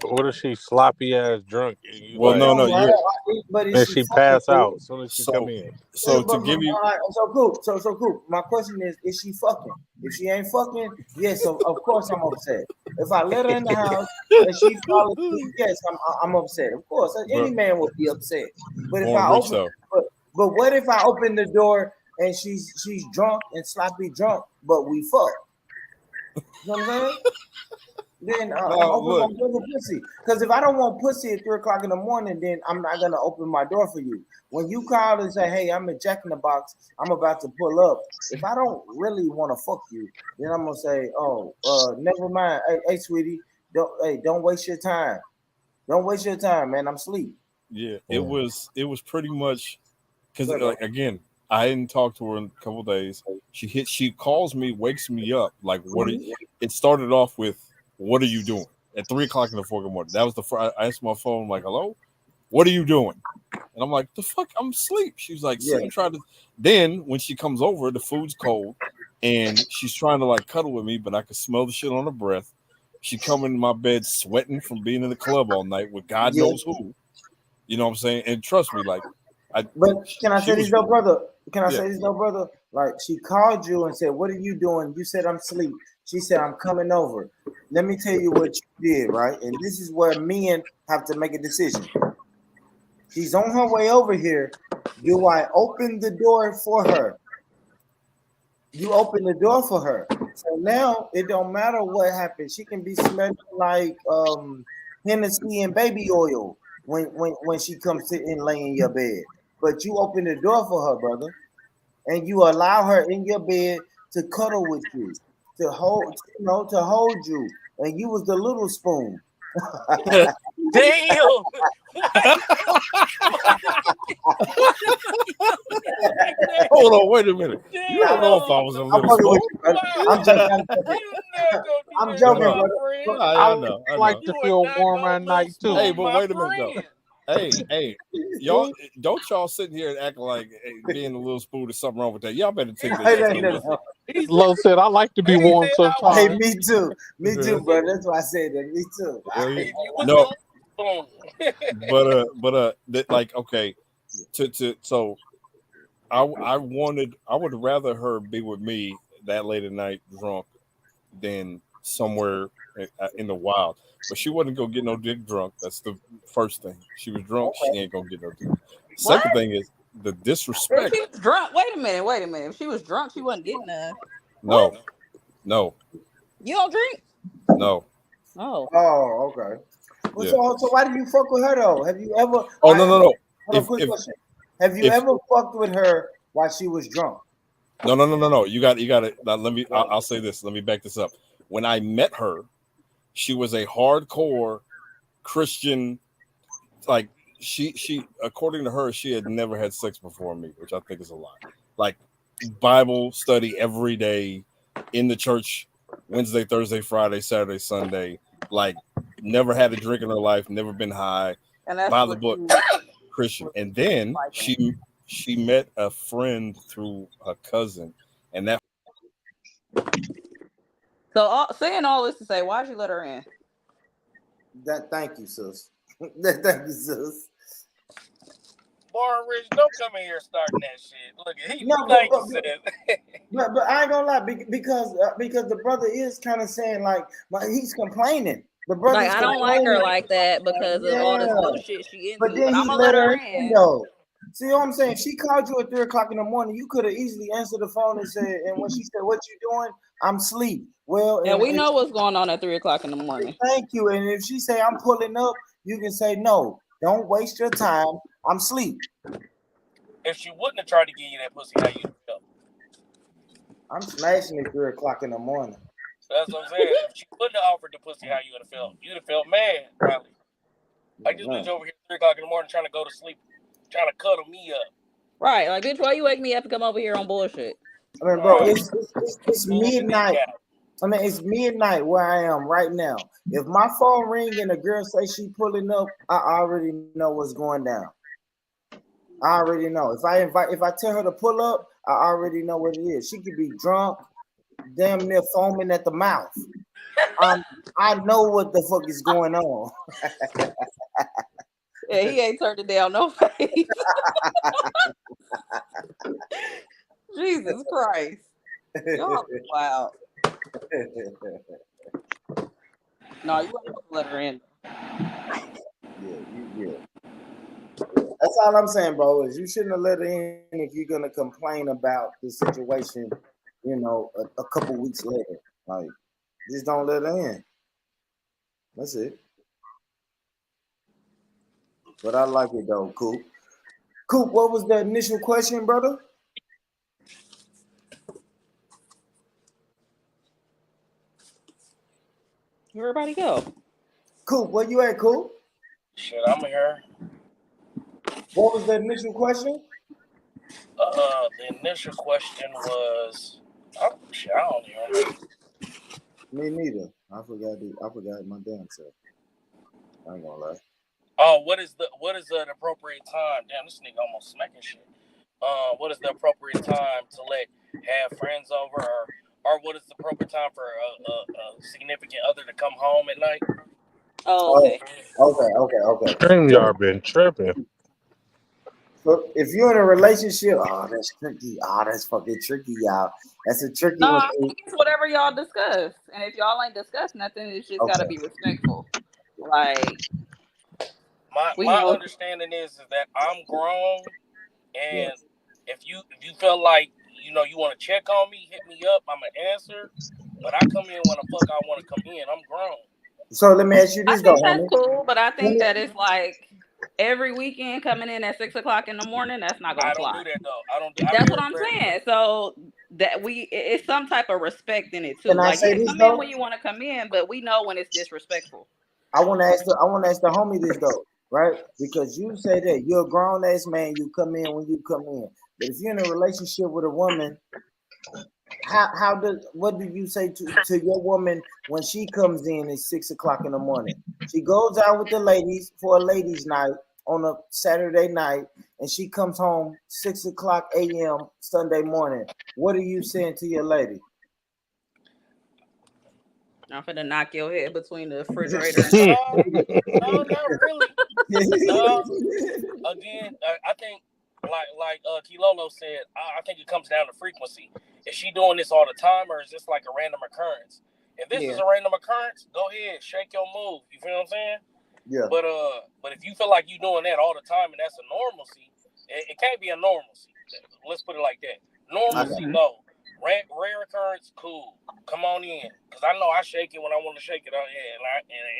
What if she sloppy ass drunk and you Well, like, no, Don't no, matter, you're but if and she she fucking pass for out you, as soon as she come so in? so to give you all right, so cool. So cool. My question is she fucking? If she ain't fucking, yes, of course I'm upset. If I let her in the house and she falls asleep, yes, I'm upset. Of course, any Bro, man would be upset. But if Born I Rich open, though. but what if I open the door and she's drunk and sloppy drunk, but we fuck? You know what I'm saying? Then I'm No, open look, my door for pussy. Because if I don't want pussy at 3 o'clock in the morning, then I'm not gonna open my door for you. When you call and say, "Hey, I'm at Jack in the Box, I'm about to pull up," if I don't really want to fuck you, then I'm gonna say, "Oh, never mind. Hey, sweetie, don't waste your time. Don't waste your time, man. I'm asleep." yeah, it was pretty much because Go, bro. like again, I hadn't talked to her in a couple of days. She calls me, wakes me up. Like, what? It started off with, "What are you doing?" At 3 o'clock in the fucking morning. That was the first. I answered my phone like, "Hello, what are you doing?" And I'm like, "The fuck, I'm asleep." She's like, "See, Yeah. try to." Then when she comes over, the food's cold, and she's trying to like cuddle with me, but I can smell the shit on her breath. She come in my bed sweating from being in the club all night with God Yeah. knows who. You know what I'm saying? And trust me, like, But can I she say this was, though, brother? Can I yeah. say this though, brother? Like, she called you and said, "What are you doing?" You said, "I'm asleep." She said, "I'm coming over." Let me tell you what you did, right? And this is where men have to make a decision. She's on her way over here. Do I open the door for her? You open the door for her. So now it don't matter what happens. She can be smelling like Hennessy and baby oil when she comes to and lay in your bed. But you open the door for her, brother, and you allow her in your bed to cuddle with you, to hold, to hold you, and you was the little spoon. Damn. Hold on, wait a minute. You don't know if I was a I'm little fucking with spoon. you, brother. I'm joking. I'm joking, No, brother. I know. Like to feel warm at night too. Hey, but wait a minute though. Hey, y'all don't y'all sit here and act like being a little spoon is something wrong with that. Y'all better take that shit No. Lo said, "I like to be warm Hey, sometimes." me too. Me too, bro. That's why I said that. Me too. No, but like okay, so I would rather her be with me that late at night drunk than somewhere in the wild. But she wasn't gonna get no dick drunk. That's the first thing. She was drunk. She ain't gonna get no dick. Second thing is the If disrespect. she was drunk, wait a minute. If she was drunk, she wasn't getting none. No. You don't drink? No. Oh. Oh, okay. Well, Yeah. so why did you fuck with her though? Have you ever? Oh no. Hold on, quick question. Have you if- ever fucked with her while she was drunk? No. You got it. Now let me. I'll say this. Let me back this up. When I met her, she was a hardcore Christian. Like she according to her, she had never had sex before me, which I think is a lie. Like Bible study every day in the church, Wednesday, Thursday, Friday, Saturday, Sunday. Like never had a drink in her life, never been high. And that's by the book, Christian. And then she met a friend through her cousin, and that. So saying all this to say, why'd you let her in? Thank you, sis. Thank you, sis. Born Rich, don't come in here starting that shit. Look, but I ain't gonna lie, because the brother is kind of saying like, he's complaining. The brother, Like, I don't like her like that because of all this little shit she into. But then I'm he gonna let let her her in in. though. See what I'm saying? If she called you at 3 o'clock in the morning, you could have easily answered the phone and said, and when she said, "What you doing?" "I'm asleep." Well, and we know what's going on at 3 o'clock in the morning. Thank you. And if she say, "I'm pulling up," you can say, "No, don't waste your time. I'm asleep." If she wouldn't have tried to give you that pussy, how you felt? I'm smashing at 3 o'clock in the morning. That's what I'm saying. If she wouldn't have offered the pussy, how you would have felt? You'd have felt mad, probably. Like this bitch over here 3 o'clock in the morning trying to go to sleep, trying to cuddle me up. Right, like bitch, why you wake me up to come over here on bullshit? I mean, bro, it's midnight. I mean, it's midnight where I am right now. If my phone ring and a girl say she pulling up, I already know what's going down. I already know. If I tell her to pull up, I already know what it is. She could be drunk, damn near foaming at the mouth. I know what the fuck is going on. Yeah, he ain't turned it down no face. Jesus Christ. Y'all wow. No, you want to let her in. Yeah. That's all I'm saying, bro. Is you shouldn't have let her in if you're gonna complain about the situation. A couple weeks later, like just don't let her in. That's it. But I like it though, Coop. Coop, what was the initial question, brother? Where everybody go? Coop, where you at, Coop? Shit, I'm here. What was the initial question? The initial question was, I don't even know. Me neither. I forgot my damn self. I ain't gonna lie. Oh, what is the appropriate time? Damn, this nigga almost smacking shit. What is the appropriate time to have friends over, or what is the appropriate time for a significant other to come home at night? Oh, okay. Stream y'all been tripping. So if you're in a relationship, that's tricky. That's fucking tricky, y'all. That's a tricky No, one. I think it's whatever y'all discuss. And if y'all ain't discussed nothing, it's just gotta be respectful. Like my understanding is that I'm grown, and if you feel like you want to check on me, hit me up. I'm gonna answer, but I come in when the fuck I want to come in. I'm grown. So let me ask you this, I think that's cool, but I think that it's like every weekend coming in at 6:00 in the morning. That's not gonna fly. I don't do that though. I don't. That's what I'm saying. So that it's some type of respect in it too. Can I like say yeah, this, come though? in when you want to come in, but we know when it's disrespectful. I want to ask the homie this though, right? Because you say that you're a grown ass man, you come in when you come in. But if you're in a relationship with a woman, what do you say to your woman when she comes in at 6:00 in the morning? She goes out with the ladies for a ladies' night on a Saturday night, and she comes home 6:00 a.m. Sunday morning. What are you saying to your lady? I'm finna knock your head between the refrigerator and no, not really. No. Again, I think like Kilolo said, I think it comes down to frequency. Is she doing this all the time, or is this like a random occurrence? If this is a random occurrence, go ahead, shake your move. You feel what I'm saying? Yeah. But if you feel like you're doing that all the time and that's a normalcy, it can't be a normalcy. Let's put it like that. Normalcy, no. Rare occurrence, cool. Come on in, cause I know I shake it when I want to shake it. And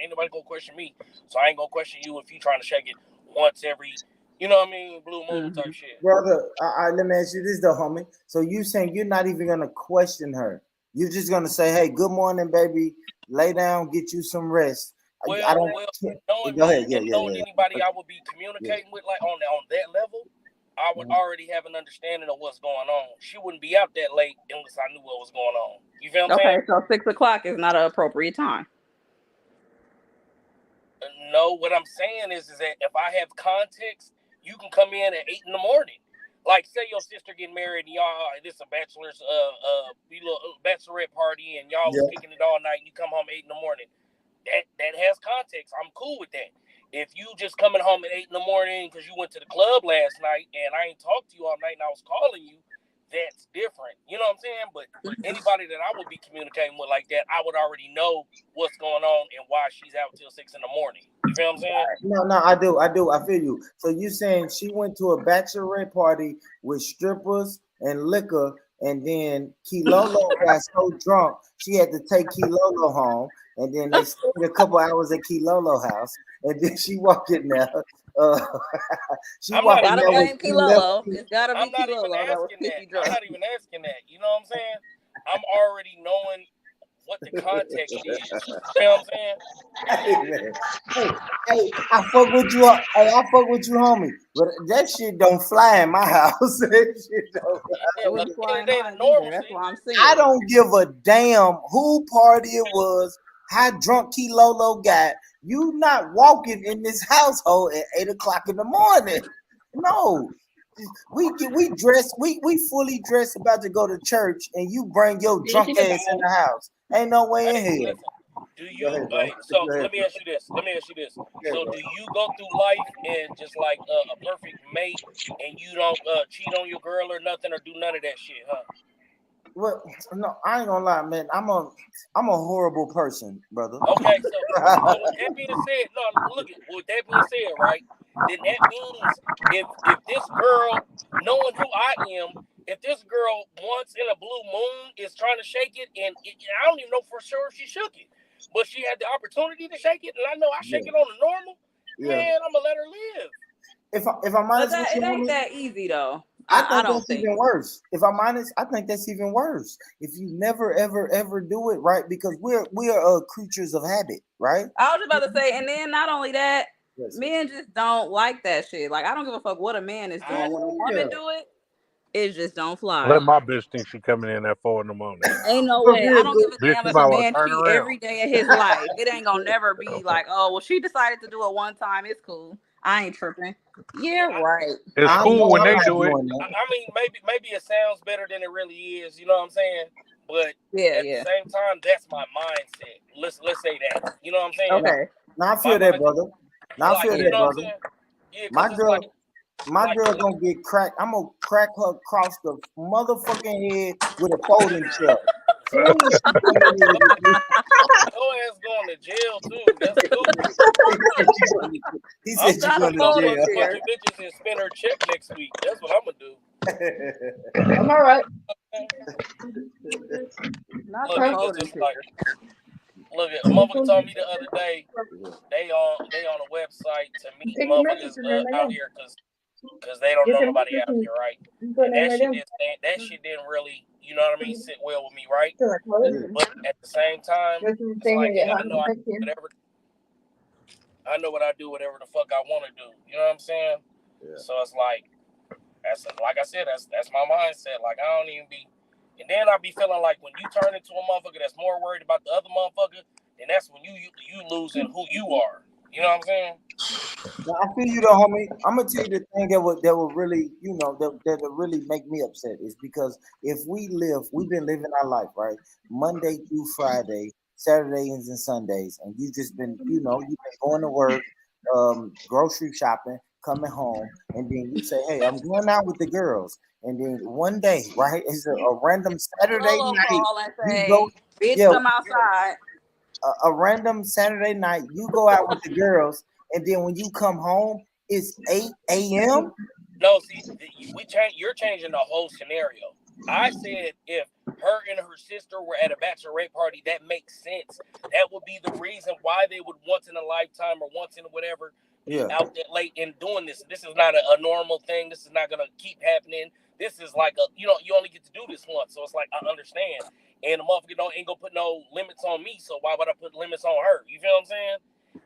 ain't nobody gonna question me, so I ain't gonna question you if you trying to shake it once every, you know what I mean, blue moon type shit. Brother, let me ask you this though, homie. So you saying you're not even gonna question her? You're just gonna say, "Hey, good morning, baby. Lay down, get you some rest." Well, go ahead. Knowing anybody I would be communicating with, like on that level, I would already have an understanding of what's going on. She wouldn't be out that late unless I knew what was going on. You feel what I'm saying? so 6:00 is not an appropriate time. No, what I'm saying is that if I have context, you can come in at 8 in the morning. Like, say your sister getting married, and y'all, this is a bachelorette party, and y'all was kicking it all night, and you come home 8 in the morning. That has context. I'm cool with that. If you just coming home at 8 in the morning because you went to the club last night and I ain't talked to you all night and I was calling you, that's different. You know what I'm saying? But anybody that I would be communicating with like that, I would already know what's going on and why she's out till 6 in the morning. You feel what I'm saying? No, I do. I feel you. So you saying she went to a bachelorette party with strippers and liquor, and then Kilolo got so drunk she had to take Kilolo home, and then they stayed a couple hours at Kilolo house, and then she walked in there. She walked in there with Kilolo. It's gotta be Kilolo. I'm not even asking that. You know what I'm saying? I'm already knowing what the context is. You know what I'm saying? Hey, man. Hey, I fuck with you. Hey, I fuck with you, homie. But that shit don't fly in my house. That shit don't fly. Yeah, Wouldn't fly in it ain't mine normal. either. That's why I'm saying. I don't give a damn who party it was, how drunk Key Lolo got. You not walking in this household at 8 o'clock in the morning. No. We dress, we fully dressed about to go to church, and you bring your drunk ass in the house. Ain't no way in hell. Listen, do you? So let me ask you this. So do you go through life and just like a perfect mate, and you don't cheat on your girl or nothing, or do none of that shit, huh? Well, no, I ain't gonna lie, man. I'm a horrible person, brother. Okay, so with that being said, with that being said, right? Then that means if this girl, knowing who I am, if this girl once in a blue moon is trying to shake it, and I don't even know for sure if she shook it, but she had the opportunity to shake it, and I know I shake it on the normal, man, I'm gonna let her live. If I'm honest with you, it ain't that easy though. I don't think even worse. If I'm honest, I think that's even worse. If you never, ever do it, right? Because we're creatures of habit, right? I was about to say, and then not only that, men just don't like that shit. Like I don't give a fuck what a man is doing. When a woman do it, it just don't fly. Let my bitch think she coming in at 4 a.m. Ain't no way. I don't give a damn if a man turn cheat around. every day of his life. It ain't gonna never be like, oh, well, she decided to do it one time. It's cool. I ain't tripping. Yeah, right. It's cool when they do it. I mean, maybe it sounds better than it really is. You know what I'm saying? But at the same time, that's my mindset. Let's say that. You know what I'm saying? Okay. Now I feel that, brother. Now I feel that, brother. Yeah, my girl gonna get cracked. I'm gonna crack her across the motherfucking head with a folding chair. Your ass going to jail too. That's stupid. He said you going to jail. A bunch of bitches and spend her check next week. That's what I'm gonna do. I'm all right. Look, a motherfucker told me the other day they on a website to meet motherfuckers out here because they don't know nobody out here, right? And that shit didn't really, you know what I mean, sit well with me, right? But at the same time, it's like, I know what I do, whatever the fuck I want to do. You know what I'm saying? Yeah. So it's like, like I said, that's my mindset. Like I don't even be, and then I be feeling like when you turn into a motherfucker that's more worried about the other motherfucker, then that's when you losing who you are. You know what I'm saying? Now, I feel you though, homie. I'm gonna tell you the thing that would really, that would really make me upset is because if we've been living our life, right? Monday through Friday, Saturdays and Sundays, and you just been, you've been going to work, grocery shopping, coming home, and then you say, hey, I'm going out with the girls. And then one day, right, it's a random Saturday night. Come outside. A random Saturday night, you go out with the girls, and then when you come home, it's 8 a.m. No, see, you're changing the whole scenario. I said if her and her sister were at a bachelorette party, that makes sense. That would be the reason why they would once in a lifetime or once in whatever be out that late and doing this. This is not a normal thing. This is not gonna keep happening. This is like you only get to do this once. So it's like I understand. And the motherfucker ain't gonna put no limits on me, so why would I put limits on her? You feel what I'm saying?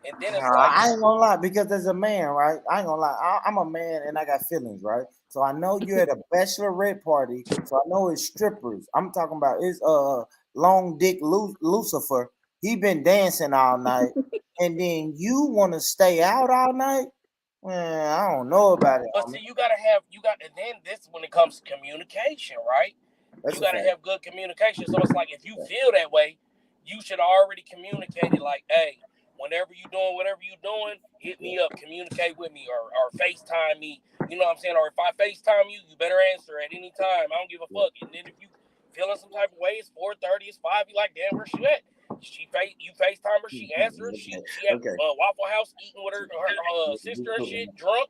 And then it's like I ain't gonna lie, because as a man, right? I ain't gonna lie, I'm a man and I got feelings, right? So I know you're at a bachelorette party, so I know it's strippers. I'm talking about it's long dick Lucifer. He been dancing all night, and then you want to stay out all night? Man, I don't know about it. But see, and then this when it comes to communication, right? You gotta have good communication. So it's like if you feel that way, you should already communicate it like, hey, whenever you doing whatever you doing, hit me up, communicate with me, or FaceTime me. You know what I'm saying? Or if I FaceTime you, you better answer at any time. I don't give a fuck. And then if you feeling some type of way, it's 4:30, it's 5, you like, damn, where she at? You FaceTime her, she answers, she at Waffle House eating with her sister and shit, drunk,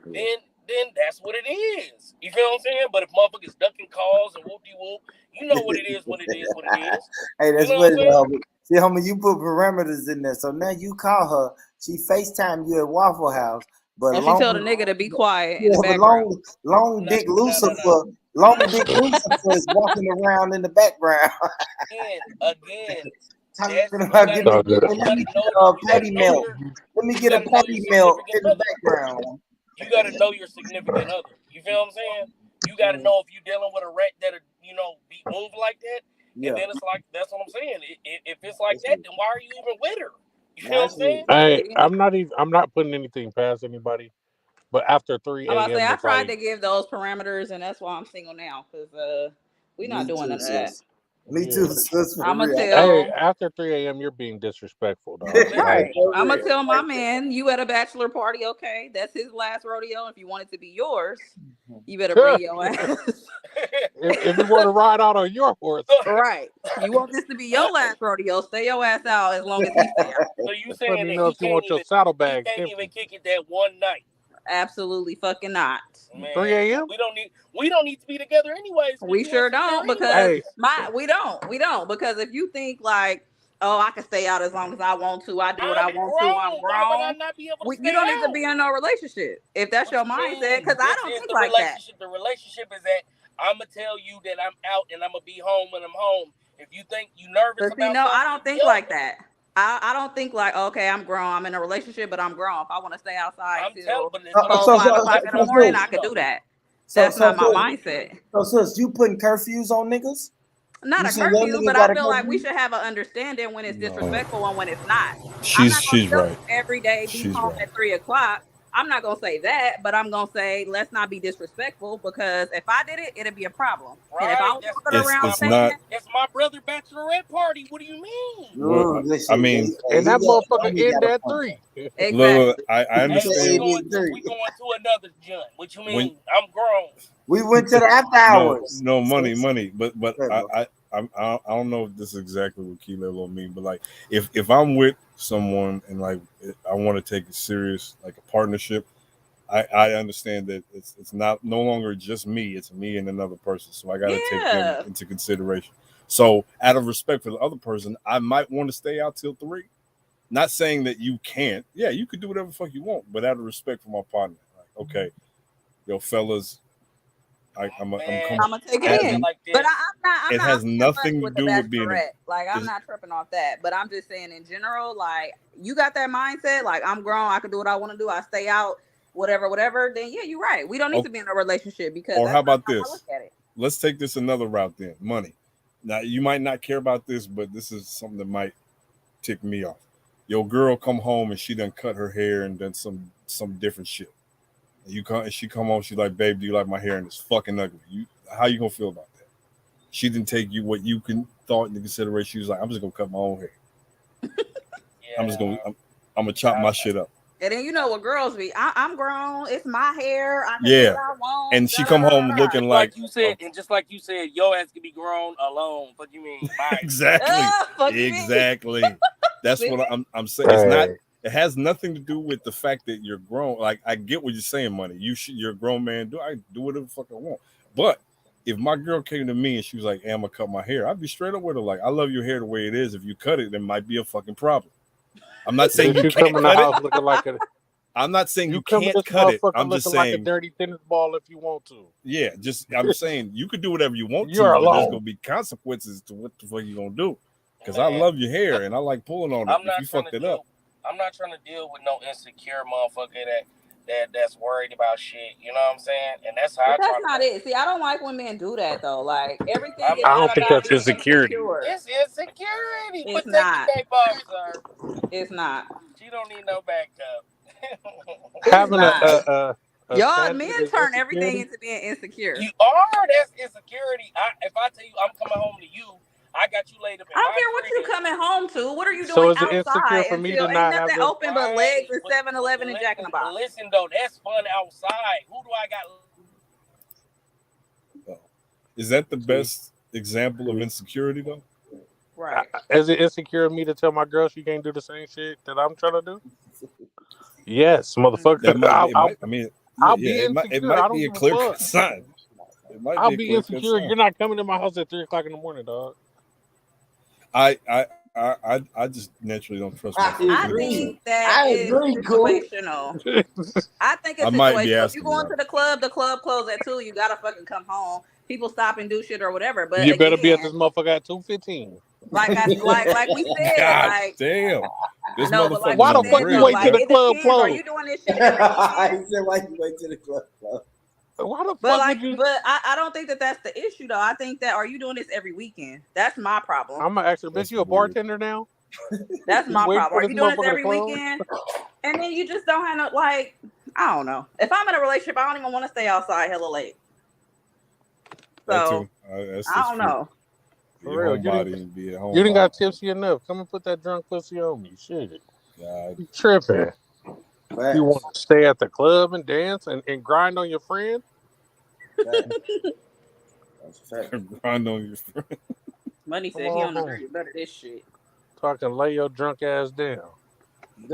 then that's what it is. You feel what I'm saying? But if motherfuckers ducking calls and whoop-de-whoop, you know what it is, what it is. Hey, that's what it is, homie. See, homie, you put parameters in there. So now you call her, she FaceTime you at Waffle House, but and she told the nigga to be quiet. Yeah, but long dick Lucifer Long Dick Lucifer is walking around in the background. Again, Talking that's about It's getting all good. let me get patty melt. Let me get a patty melt in the background. You gotta know your significant other. You feel what I'm saying? You gotta know if you're dealing with a rat that'll, be moved like that. Yeah. And then it's like, that's what I'm saying. If it's like that, then why are you even with her? You feel what I'm saying? Hey, I'm not putting anything past anybody, but after 3 I'm about to say, a.m. I to tried probably to give those parameters, and that's why I'm single now, because we're not doing none of that. Me too, sis. I'm going to Hey, tell. after 3 a.m. you're being disrespectful, dog. Right. I'm going to tell my man, you at a bachelor party, okay? That's his last rodeo. If you want it to be yours, you better bring your ass. if you want to ride out on your horse. Right. You want this to be your last rodeo, stay your ass out as long as he stay out. So you Let saying me that know if you want your saddlebags he can't empty. even kick it that one night? Absolutely fucking not. Man, 3 a.m. We don't need to be together anyways. We sure don't, because we don't because if you think like, oh, I can stay out as long as I want to, I do what I want to, I'm grown. Why would I not be able to stay You don't out? need to be in no relationship if that's your mindset, because I don't think like that. The relationship is that I'm gonna tell you that I'm out and I'm gonna be home when I'm home. If you think you nervous But see, about no, something, I don't think like that. I don't think like, okay, I'm grown, I'm in a relationship, but I'm grown. If I want to stay outside till 4 o'clock in the morning, I could do that. That's not my mindset. So, sis, you putting curfews on niggas? Not a curfew, but I feel like we should have an understanding when it's disrespectful and when it's not. She's right. Every day, be She's home right. at 3 o'clock. I'm not gonna say that, but I'm gonna say let's not be disrespectful, because if I did it, it'd be a problem. Right. And if I was walking around saying that, it's my brother bachelorette party. What do you mean? Well, I mean, and that motherfucker ended at 3. Exactly. Look, I understand. We going to another joint. What you mean? I'm grown. We went to the after hours. No money. But I don't know if this is exactly what Kilo mean, but like if I'm with someone and like I want to take it serious, like a partnership, I understand that it's no longer just me, it's me and another person. So I gotta take them into consideration. So out of respect for the other person, I might want to stay out till 3. Not saying that you can't. Yeah, you could do whatever the fuck you want, but out of respect for my partner, like, okay, yo, fellas, I'm gonna take it in, like but I'm it not has nothing to do with being like, I'm not tripping off that, but I'm just saying in general, like, you got that mindset, like, I'm grown, I can do what I want to do, I stay out, whatever. Then yeah, you're right. We don't need to be in a relationship, because. Or how about this? I look at it. Let's take this another route then. Money. Now you might not care about this, but this is something that might tick me off. Your girl come home and she done cut her hair and done some different shit. And she come home, she's like, babe, do you like my hair? And it's fucking ugly. How you gonna feel about that? She didn't take you what you thought into consideration. She was like, I'm just gonna cut my own hair. I'm gonna chop my shit up. And then you know what girls be. I'm grown. It's my hair. I can Yeah. do what I want. And she come home looking like you said, and just like you said, your ass can be grown alone. What you mean? Exactly. That's what I'm saying. It's not. It has nothing to do with the fact that you're grown. Like, I get what you're saying, money. You're a grown man. I do whatever the fuck I want. But if my girl came to me and she was like, hey, I'm gonna cut my hair, I'd be straight up with her. Like, I love your hair the way it is. If you cut it, there might be a fucking problem. I'm not saying you can't cut it. Looking like I'm not saying you come can't this cut it. motherfucker I'm just looking like saying a dirty tennis ball if you want to. Yeah, I'm saying you could do whatever you want to. You're But alone. there's gonna be consequences to what the fuck you gonna do. Because I love your hair and I like pulling on it. If you fucked it up. I'm not trying to deal with no insecure motherfucker that's worried about shit. You know what I'm saying? And that's how. But that's not it. See, I don't like when men do that though. Like, everything. I don't think that's insecurity. It's insecurity. It's But not. take your back off, sir. It's not. She don't need no backup. Having y'all men turn everything into being insecure. You are. That's insecurity. If I tell you I'm coming home to you, I got you laid up. I don't care what you coming home to. What are you So doing is it insecure outside? for me until to not ain't have nothing this- open but legs and 7-Eleven and Jack in the Box. Listen though, that's fun outside. Who do I got? Is that the best example of insecurity though? Right. Is it insecure of me to tell my girl she can't do the same shit that I'm trying to do? Yes, motherfucker. That might, I'll be it might insecure. I don't be a give a clear fuck. sign. I'll be insecure. You're not coming to my house at 3 o'clock in the morning, dog. I just naturally don't trust my I think that is situational. I think it's I might be situational. If asking you go you into the club closes at 2, you gotta fucking come home. people stop and do shit or whatever. But You better be at again, this motherfucker at 2:15. like we said, God like damn. This no, but like motherfucker's Why the we on fuck said you though, wait like till the it club depends. Are closed? you doing this shit every weekend? He said, "Why you wait to the club?" Why the But fuck like, would you? but I don't think that that's the issue though. I think that are you doing this every weekend? That's my problem. I'm gonna ask her, bitch, That's you a weird. bartender now? That's You my waiting problem. for Are this you doing this motherfucker to every close? weekend? And then you just don't have no like. I don't know. If I'm in a relationship, I don't even want to stay outside hella late. That So too. That's I don't true. know. For Be a real, homebody and be a homebody. you didn't got tipsy enough. Come and put that drunk pussy on me. Shit, God. you tripping? Facts. You want to stay at the club and dance and grind on your friend? Facts. That's a fact. Grind on your friend. Money Come said he on don't home. agree with none of this shit. Talking, lay your drunk ass down.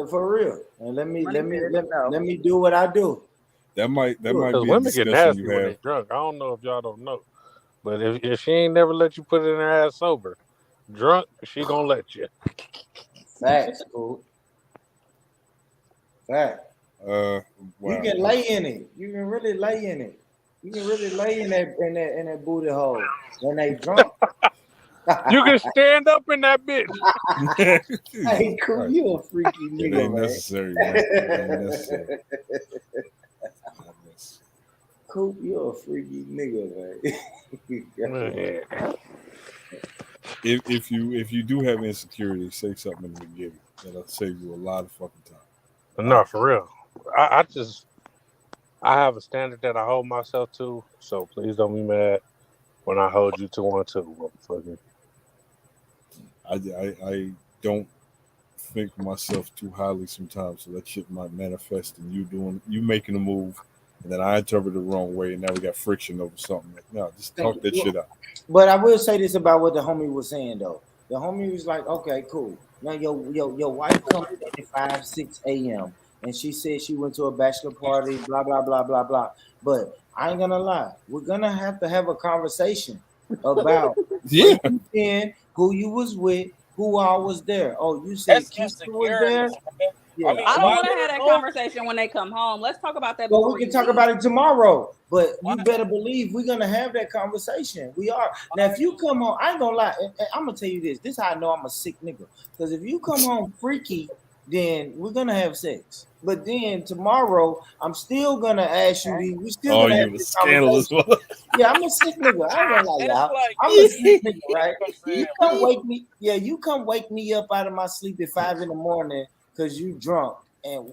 For real. And let Money said no. let me do what I do. That might Because be a women get discussion nasty you when they have. drunk. I don't know if y'all don't know. But if she ain't never let you put it in her ass sober, drunk, she gonna let you. Facts, cool. Fact. Wow. You can lay in it. You can really lay in it. You can really lay in that booty hole when they drunk. You can stand up in that bitch. Hey, cool, Right. you a freaky It nigga, ain't man. necessary, man. It ain't necessary. Coop, you're a freaky nigga, man. Man. If you do have insecurity, say something in the beginning. That'll save you a lot of fucking time. No, for real. I have a standard that I hold myself to, so please don't be mad when I hold you to one too, motherfucker. I don't think myself too highly sometimes, so that shit might manifest in you making a move, and then I interpret it the wrong way, and now we got friction over something. No, just talk that shit out. But I will say this about what the homie was saying though. The homie was like, "Okay, cool. Now your wife comes at 5, 6 a.m. and she said she went to a bachelor party, blah blah blah blah blah." But I ain't gonna lie, we're gonna have to have a conversation about Yeah. who you was with, who all was there. Oh, you said That's Keisha was there. insecurities, man. Yeah. I mean, I don't why want to let have it that go? conversation when they come home. Let's talk about that But before we can you talk leave. about it tomorrow. But Why? you better believe we're gonna have that conversation. We are. Now, if you come home, I ain't gonna lie. I'm gonna tell you this. This is how I know I'm a sick nigga. Because if you come home freaky, then we're gonna have sex. But then tomorrow, I'm still gonna ask you. We still Oh, gonna have you a this scandalous conversation. mother. Yeah, I'm a sick nigga. I ain't gonna lie, And it's y'all. like, I'm a sick nigga, you right? know what I'm You saying, come man? wake me. Yeah, you come wake me up out of my sleep at 5 a.m. because you drunk, and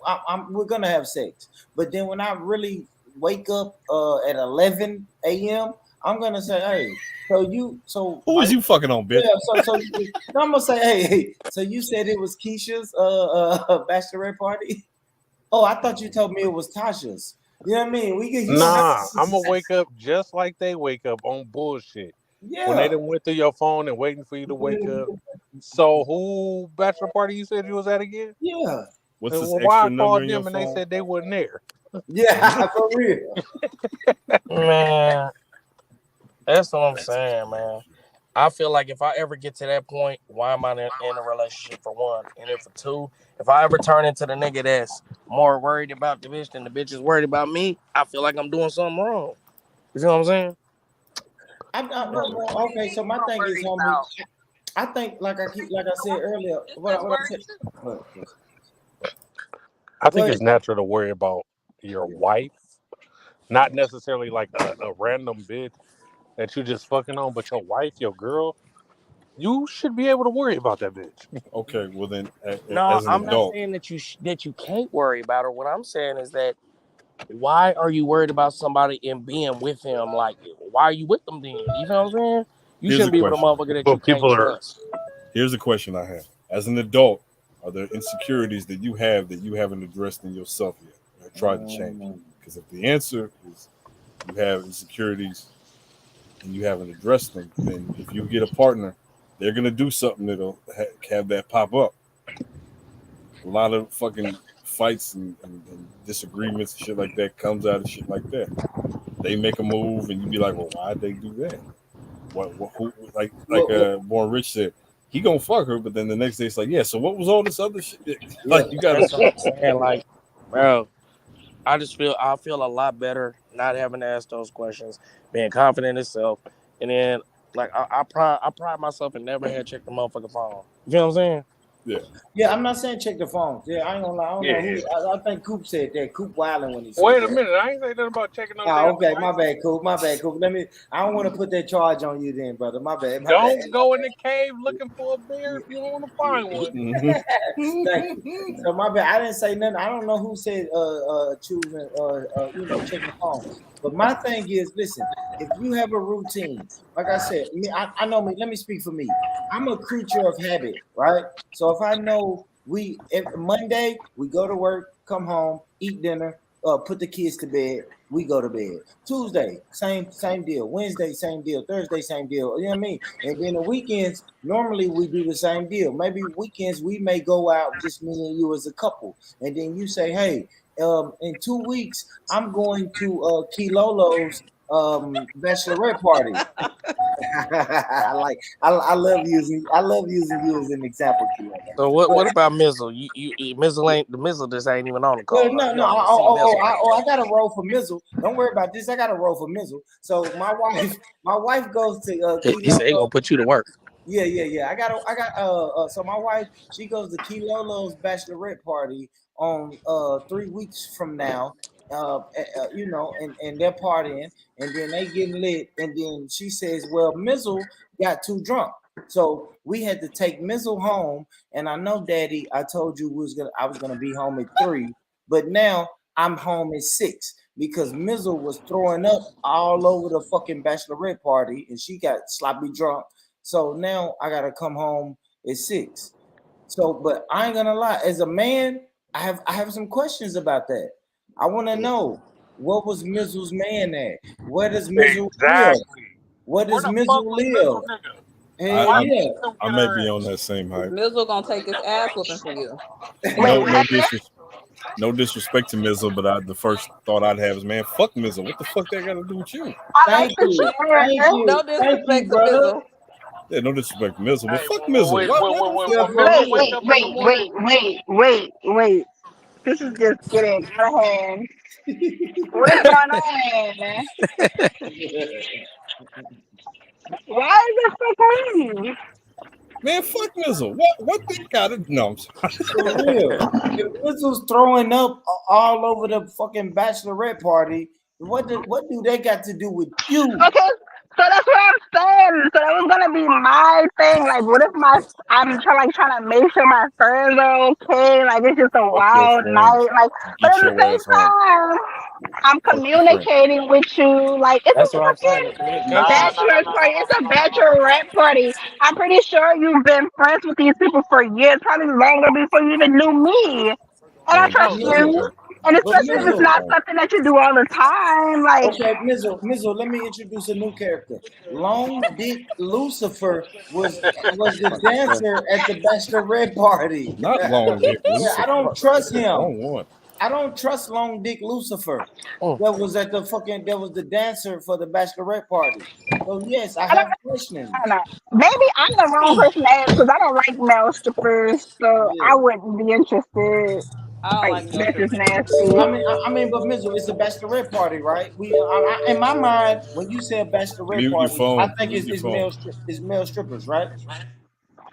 we're gonna have sex. But then when I really wake up at 11 a.m., I'm gonna say, "Hey, so Who is you fucking on, bitch?" yeah, so I'm gonna say, hey, so you said it was Keisha's bachelorette party? Oh, I thought you told me it was Tasha's. You know what I mean? You don't have Nah, to, I'm gonna wake up just like they wake up on bullshit. yeah. When they done went through your phone and waiting for you to wake up. So who bachelor party you said you was at again? Yeah. What's And this why extra I number called in your them and they phone? said they wasn't there. Yeah, for real. Man, that's what I'm saying, man. I feel like if I ever get to that point, why am I in a relationship for one? And then for two, if I ever turn into the nigga that's more worried about the bitch than the bitch is worried about me, I feel like I'm doing something wrong. You see what I'm saying? Okay, so my thing is, homie, I think like I said earlier, what I said. I think it's natural to worry about your wife, not necessarily like a random bitch that you just fucking on, but your wife, your girl. You should be able to worry about that bitch. Okay, well then, No, as an I'm adult, not saying that you can't worry about her. What I'm saying is that why are you worried about somebody and being with him? Like, why are you with them then? You know what I'm saying? You Here's shouldn't a be with a question. motherfucker that But you can't people are- trust. Here's a question I have. As an adult, are there insecurities that you haven't addressed in yourself yet? Or tried to change? Because if the answer is you have insecurities and you haven't addressed them, then if you get a partner, they're gonna do something that'll have that pop up. A lot of fucking fights and disagreements and shit like that comes out of shit like that. They make a move and you be like, well, why'd they do that? Who, like Born Rich said, he gonna fuck her, but then the next day it's like, yeah, so what was all this other shit? Like, you gotta That's what I'm saying. Like, bro, I feel a lot better not having to ask those questions, being confident in itself, and then like I pride myself in never had checked the motherfucking phone. You know what I'm saying? Yeah, I'm not saying check the phones. Yeah, I ain't gonna lie. I don't know who. I think Coop said that. Coop wilding when he said Wait a that. minute, I ain't say nothing about checking on. Oh, okay, my bad, Coop. My bad, Coop. I don't want to put that charge on you, then, brother. My bad. Don't go in the cave looking for a bear if you don't want to find one. Thank you. So my bad. I didn't say nothing. I don't know who said choosing checking the phone. But my thing is, listen, if you have a routine, like I said, I know me. Let me speak for me. I'm a creature of habit, right? So if I know Monday we go to work, come home, eat dinner, put the kids to bed, we go to bed. Tuesday, same deal. Wednesday, same deal. Thursday, same deal. You know what I mean? And then the weekends, normally we do the same deal. Maybe weekends we may go out, just me and you as a couple, and then you say, hey. In 2 weeks, I'm going to Kilolo's bachelorette party. I love using you as an example. So what about Mizzle? You Mizzle just ain't even on the call. No. I got a role for Mizzle. Don't worry about this. I got a role for Mizzle. So my wife goes to. He said he gonna put you to work. Yeah. I got. So my wife, she goes to Kilolo's bachelorette party on 3 weeks from now, and they're partying, and then they getting lit, and then she says, well, Mizzle got too drunk, so we had to take Mizzle home. And I know, Daddy, I told you I was gonna be home at 3, but now I'm home at 6 because Mizzle was throwing up all over the fucking bachelorette party, and she got sloppy drunk. So now I gotta come home at 6. So, but I ain't gonna lie, as a man, I have some questions about that. I want to know, what was Mizzle's man at? Where does Mizzle live? Where does Mizzle live? I may be on that same hype. Mizzle gonna take his ass whooping for you. No disrespect to Mizzle, but the first thought I'd have is, man, fuck Mizzle. What the fuck that got to do with you? Thank you. No disrespect to Mizzle. Yeah, no disrespect to Mizzle, but fuck Mizzle. Wait. This is just getting out of hand. What is going on, man? Why is it so crazy? Man, fuck Mizzle. What they got to... No, I'm sorry. For real. If Mizzle's throwing up all over the fucking bachelorette party, what do they got to do with you? Okay. So that's what I'm saying. So that was gonna be my thing. Like, what if I'm trying to make sure my friends are okay? Like, it's just a wild night. Like, but at the same time, I'm communicating with you. Like, it's a bachelor party. It's a bachelorette party. I'm pretty sure you've been friends with these people for years, probably longer before you even knew me. And I trust you. And especially if it's not something that you do all the time, like. Okay, Mizzle, let me introduce a new character. Long Dick Lucifer was the dancer at the bachelorette party. Not Long Dick Lucifer. I don't trust him. I don't trust Long Dick Lucifer. That was the dancer for the bachelorette party. So yes, I have questions. Maybe I'm the wrong person to ask because I don't like male strippers, so I wouldn't be interested. That's just nasty. I mean, but Mizzle, it's a bachelorette party, right? In my mind, when you say a bachelorette party, I think it's male strippers, right?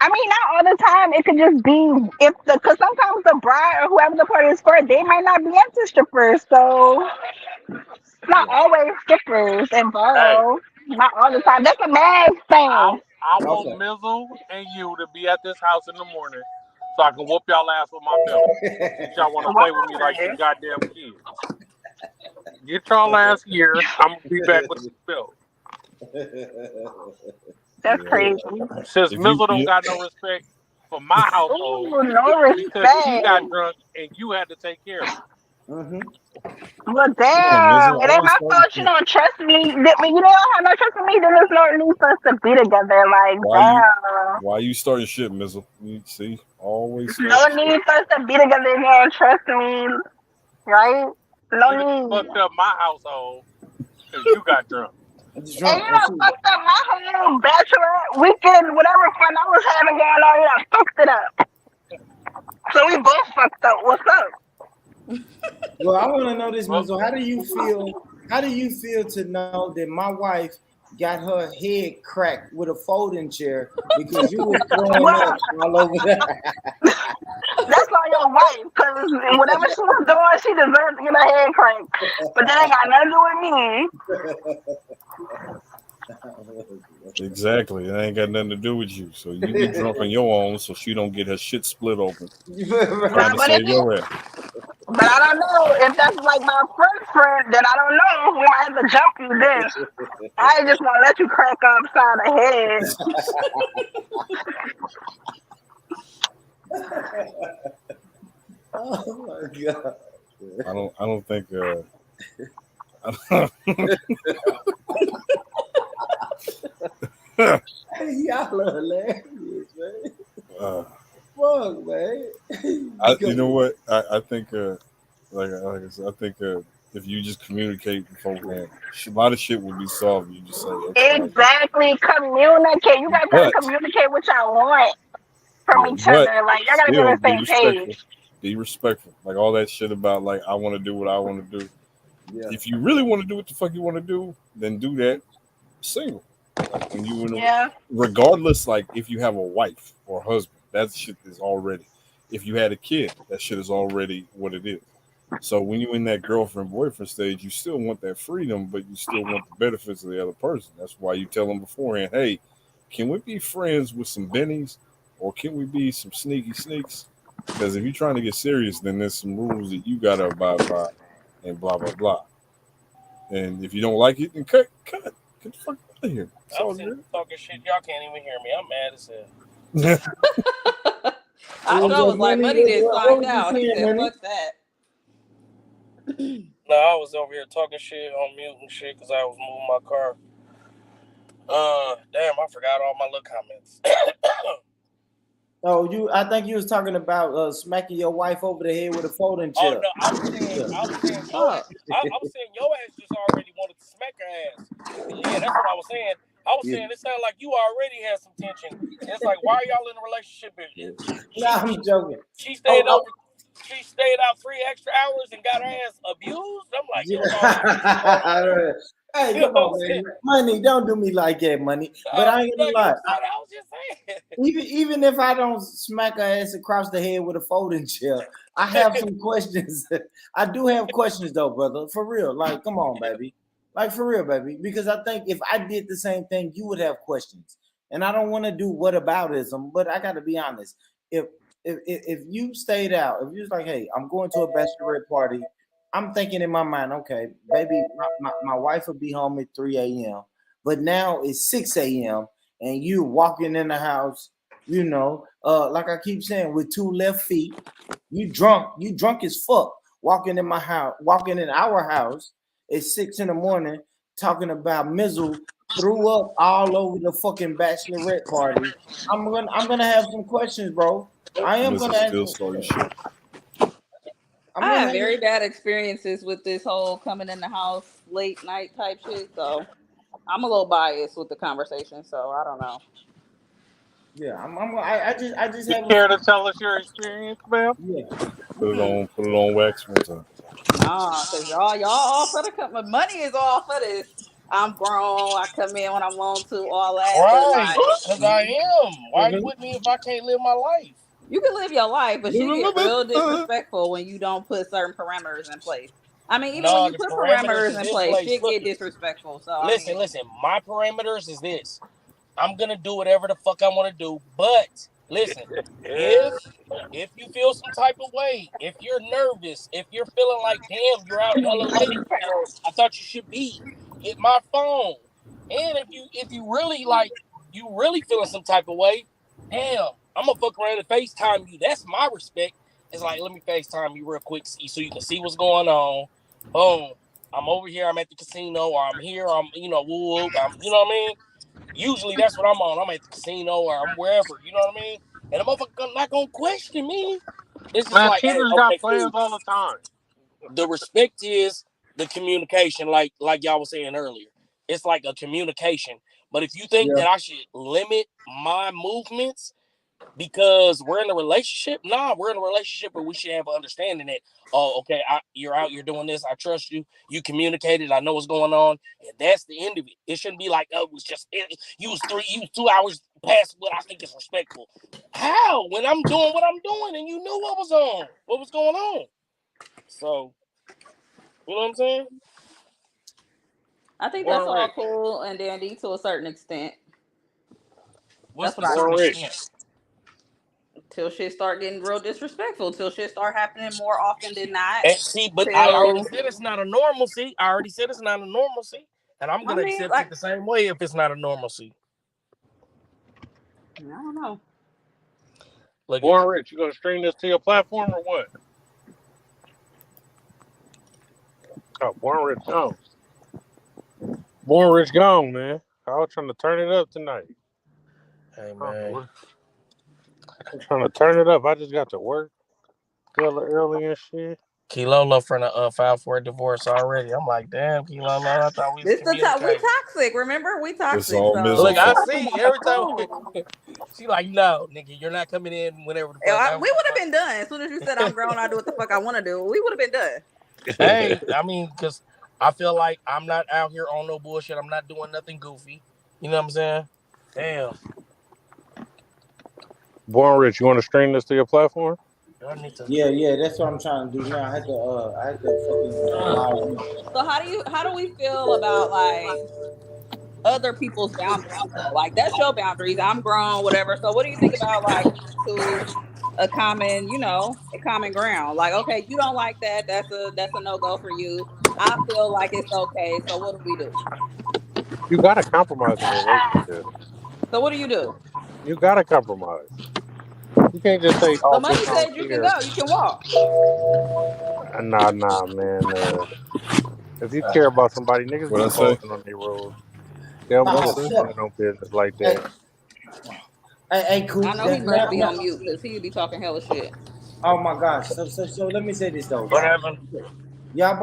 I mean, not all the time. It could just be because sometimes the bride or whoever the party is for, they might not be into strippers, so it's not always strippers involved. Not all the time. That's a mad thing. I want Mizzle and you to be at this house in the morning, so I can whoop y'all ass with my belt. Y'all want to play with me like you goddamn kids. Get y'all ass here. I'm going to be back with the belt. That's crazy. Since Mizzle don't got no respect for my household, no because he got drunk and you had to take care of him. Well, damn, it ain't my fault you don't trust me. You don't have no trust in me, then there's no need for us to be together. Like, why you starting shit, Mizzle? You see, always. No need for us to be together if you don't trust me, right? No need. Fucked up my household because you got drunk. And you done fucked up my whole bachelorette weekend, whatever fun I was having going on, you done fucked it up. So we both fucked up. What's up? Well, I want to know this, Mizzle. How do you feel? How do you feel to know that my wife got her head cracked with a folding chair because you were throwing up all over there? That's on your wife, because whatever she was doing, she deserved to get her head cranked. But that ain't got nothing to do with me. Exactly. It ain't got nothing to do with you. So you get drunk on your own so she don't get her shit split open. Trying to save your ass. But I don't know if that's like my friend, then I don't know. We might have to jump you then. I ain't just gonna let you crack upside the head. Oh my god! I don't think. Y'all are hilarious, man. Fuck, man. You know what? I think, like I said, I think if you just communicate beforehand, a lot of shit will be solved. You just say, okay. Exactly. Communicate. You guys gotta communicate what y'all want from each other. Like, y'all gotta be on the same page. Be respectful. Like all that shit about like I want to do what I want to do. Yeah. If you really want to do what the fuck you want to do, then do that single. Like when you regardless, like if you have a wife or husband, that shit is already. If you had a kid, that shit is already what it is. So when you're in that girlfriend boyfriend stage, you still want that freedom, but you still want the benefits of the other person. That's why you tell them beforehand, hey, can we be friends with some bennies, or can we be some sneaky sneaks? Because if you're trying to get serious, then there's some rules that you gotta abide by, and blah blah blah. And if you don't like it, then cut. Get the fuck out of here. I'm sitting talking shit. Y'all can't even hear me. I'm mad as hell. I was like, money didn't sign out. He said, fuck that. No, I was over here talking shit on mute and shit because I was moving my car. Damn, I forgot all my little comments. Oh, I think you was talking about smacking your wife over the head with a folding chair. Oh no, I was saying your ass just already wanted to smack her ass. Yeah, that's what I was saying. I was saying it sounded like you already had some tension. It's like, why are y'all in a relationship? Nah, I'm joking. She stayed over. She stayed out 3 extra hours and got her ass abused. I'm like, hey, come on, man. Money, don't do me like that, Money. But I ain't gonna lie. I was just saying. Even if I don't smack her ass across the head with a folding chair, I have some questions. I do have questions though, brother. For real. Like, come on, baby. Like for real, baby. Because I think if I did the same thing, you would have questions. And I don't want to do whataboutism, but I gotta be honest. If you stayed out, if you was like, hey, I'm going to a bachelorette party, I'm thinking in my mind, okay, baby, my wife will be home at 3 a.m. But now it's 6 a.m. and you walking in the house, like I keep saying, with 2 left feet, you drunk as fuck, walking in our house at 6 a.m, talking about Mizzle threw up all over the fucking bachelorette party. I'm gonna have some questions, bro. I am gonna ask. I have very bad experiences with this whole coming in the house late night type shit, so I'm a little biased with the conversation. So I don't know. Yeah, I just you care to tell us your experience, man? Yeah. Put it on wax one time. Nah, cause y'all all for the come. Money is all for this. I'm grown. I come in when I want to. All that. Right, because I am. Why you with me if I can't live my life? You can live your life, but she get real disrespectful when you don't put certain parameters in place. I mean, even when you put parameters in place, shit get disrespectful. So listen. My parameters is this: I'm gonna do whatever the fuck I want to do. But listen, if you feel some type of way, if you're nervous, if you're feeling like, damn, you're out hella late, I thought you should be. Get my phone. And if you really feeling some type of way, damn, I'm gonna fuck around and FaceTime you. That's my respect. It's like, let me FaceTime you real quick so you can see what's going on. Boom. I'm over here, I'm at the casino, or I'm here, I'm, you know what I mean? Usually that's what I'm on. I'm at the casino or I'm wherever, you know what I mean? And the motherfucker not gonna question me. It's just like, cheaters got plans all the time. The respect is the communication, like y'all was saying earlier. It's like a communication. But if you think that I should limit my movements, because we're in a relationship. Nah, we're in a relationship where we should have an understanding that, oh, okay, you're out, you're doing this. I trust you. You communicated. I know what's going on, and that's the end of it. It shouldn't be like, oh, it was just you was 2 hours past what I think is respectful. How? When I'm doing what I'm doing, and you knew what was going on. So, you know what I'm saying? I think that's all cool and dandy to a certain extent. What's that's the what certain extent? Till shit start getting real disrespectful. Till shit start happening more often than not. And see, but I already said it's not a normalcy. And I'm gonna accept it the same way if it's not a normalcy. I don't know. Born Rich, you gonna stream this to your platform or what? Oh, Born Rich gone. Born Rich gone, man. I was trying to turn it up tonight. Hey, man. I'm trying to turn it up. I just got to work early and shit. Kilolo finna file for a divorce already. I'm like, damn, Kilolo, I thought we was we toxic. Remember, we toxic. all so. Look, I see every time. She like, no, nigga, you're not coming in whenever the fuck. We would have been done as soon as you said I'm grown. I do what the fuck I want to do. We would have been done. Hey, I mean, because I feel like I'm not out here on no bullshit. I'm not doing nothing goofy. You know what I'm saying? Damn. Born Rich, you want to stream this to your platform? Yeah, that's what I'm trying to do now. I had to fucking. So how do we feel about like other people's boundaries though? Like that's your boundaries. I'm grown, whatever. So what do you think about like to a common ground? Like, okay, you don't like that. That's a no-go for you. I feel like it's okay. So what do we do? You gotta compromise in a relationship. So what do you do? You gotta compromise. You can't just say, "Oh, money said you can go, you can walk." Nah, man. If you care about somebody, niggas be posting on their road. They don't be no business like that. Hey, cool. I know he must be on mute because he be talking hella shit. Oh my gosh. So let me say this though. What happened? Y'all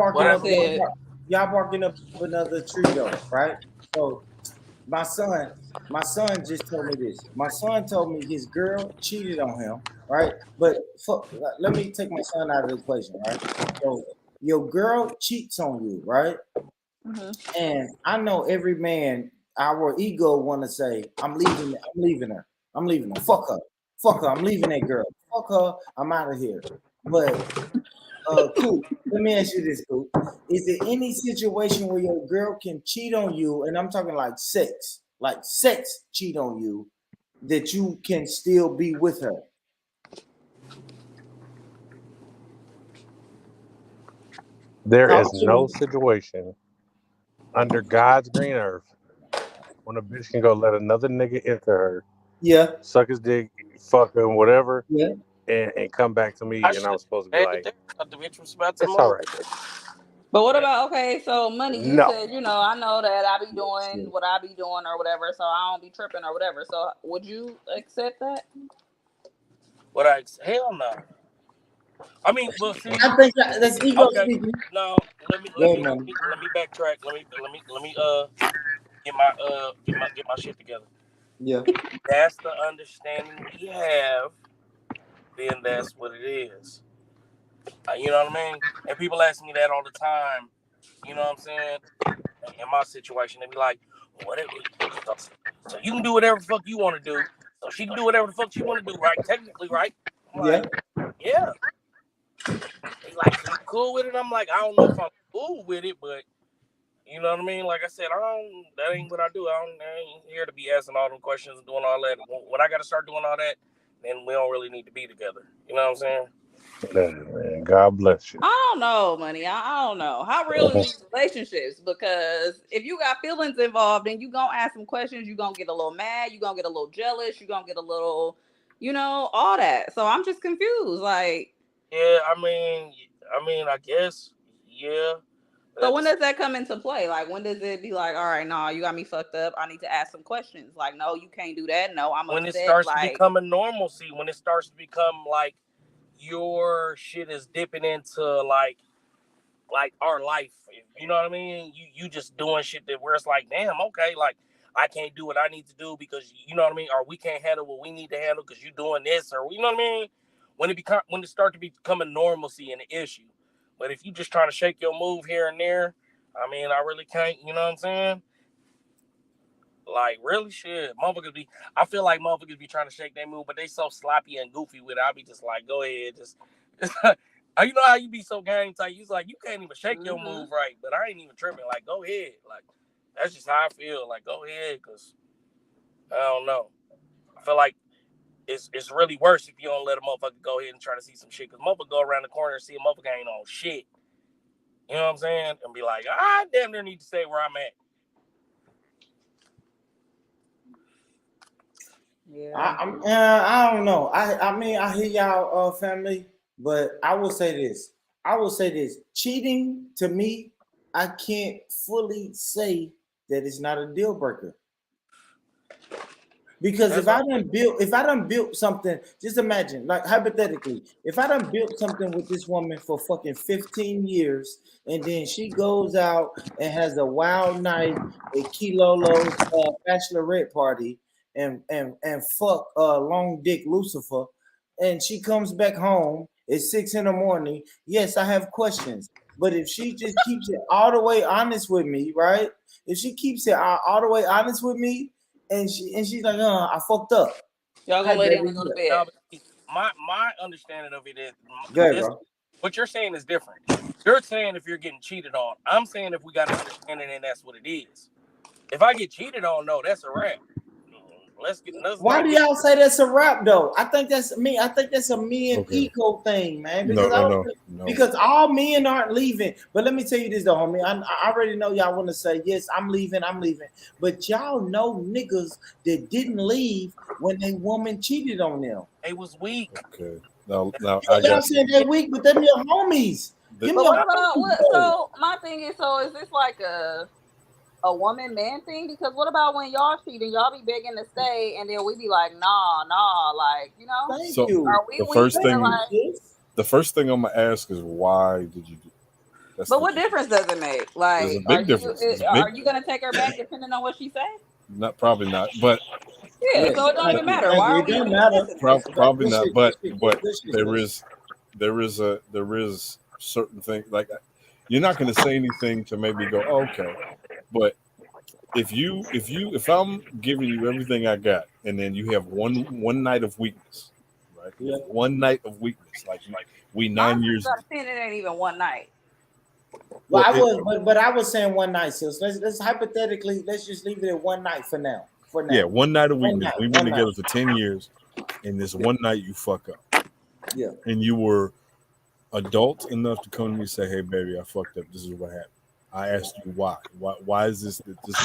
barking up another tree though, right? So my son just told me this. My son told me his girl cheated on him, right? But let me take my son out of the equation, right? So your girl cheats on you, right? Mm-hmm. And I know every man, our ego want to say, I'm leaving her. Fuck her. I'm leaving that girl. Fuck her. I'm out of here. But Coop, let me ask you this, Coop. Is there any situation where your girl can cheat on you, and I'm talking like sex cheat on you, that you can still be with her? There is no situation under God's green earth when a bitch can go let another nigga enter her, suck his dick, fuck him, whatever, and come back to me, and I'm supposed to be like, it's all right. But what about, okay, so money, you said, I know that I be doing what I be doing or whatever, so I don't be tripping or whatever. So would you accept that? Hell no. I mean, well, see, I think that's ego speaking. No, let me backtrack. Let me get my shit together. Yeah. That's the understanding we have, then that's what it is. You know what I mean? And people ask me that all the time. You know what I'm saying? In my situation, they be like, whatever. So you can do whatever the fuck you want to do. So she can do whatever the fuck she want to do, right? Technically, right? I'm like, yeah. They like, you cool with it? I'm like, I don't know if I'm cool with it, but you know what I mean? Like I said, that ain't what I do. I ain't here to be asking all them questions and doing all that. When I got to start doing all that, then we don't really need to be together. You know what I'm saying? Man, God bless you. I don't know, money. I don't know. How real is these relationships? Because if you got feelings involved, then you gonna ask some questions. You gonna get a little mad. You gonna get a little jealous. You gonna get a little, all that. So I'm just confused. Like, yeah, I mean, I guess, yeah. So when does that come into play? Like, when does it be like, all right, no, you got me fucked up. I need to ask some questions. Like, no, you can't do that. No, I'm when upset. It starts to become a normalcy. When it starts to become like your shit is dipping into like our life. You know what I mean? You just doing shit that where it's like, damn, okay, like I can't do what I need to do because you know what I mean, or we can't handle what we need to handle because you're doing this, or you know what I mean. When it start to become a normalcy and an issue, but if you just trying to shake your move here and there, I mean, I really can't. You know what I'm saying? Like really, shit, motherfuckers be. I feel like motherfuckers be trying to shake their move, but they so sloppy and goofy with it. I be just like, go ahead, just. You know how you be so gang tight. You like you can't even shake your move right, but I ain't even tripping. Like, go ahead. Like, that's just how I feel. Like, go ahead, cause I don't know. I feel like it's really worse if you don't let a motherfucker go ahead and try to see some shit. Cause motherfucker go around the corner and see a motherfucker ain't on shit. You know what I'm saying? And be like, I damn near need to stay where I'm at. Yeah. I don't know. I mean, I hear y'all, family, but I will say this. Cheating to me, I can't fully say that it's not a deal breaker. Because if I done built something, just imagine, like hypothetically, if I done built something with this woman for fucking 15 years, and then she goes out and has a wild night at Kilolo's bachelorette party and fuck Long Dick Lucifer, and she comes back home at 6 a.m, yes, I have questions. But if she just keeps it all the way honest with me, right? If she keeps it all the way honest with me, and she's like, I fucked up. Y'all gonna let him go to bed. My understanding of it is bro. What you're saying is different. You're saying if you're getting cheated on. I'm saying if we got an understanding and that's what it is. If I get cheated on, no, that's a wrap. Why do y'all say that's a wrap though? I think that's me. I think that's a men ego thing, man. Because because all men aren't leaving. But let me tell you this though, homie. I already know y'all want to say yes, I'm leaving. But y'all know niggas that didn't leave when a woman cheated on them. They was weak. Okay. Now y'all saying they weak, but them your homies. So my thing is, so is this like a woman man thing? Because what about when y'all cheat and y'all be begging to stay and then we be like, nah, like, you know? So are we the first thing I'm gonna ask is why did you do that? But what difference does it make? Like, there's a big difference. Are you gonna take her back depending on what she say? Probably not, but yeah, so it don't even matter. Why are we probably not, but there is certain things like you're not going to say anything to maybe go, okay, but if I'm giving you everything I got and then you have one night of weakness, right? Yeah. One night of weakness, like we 9 years. It ain't even one night. Well, I was saying one night, so let's hypothetically let's just leave it at one night for now. Yeah, one night of weakness. We've been together for 10 years, and this one night you fuck up. Yeah, and you were adult enough to come to me and say, "Hey, baby, I fucked up. This is what happened." I asked you why. Why is this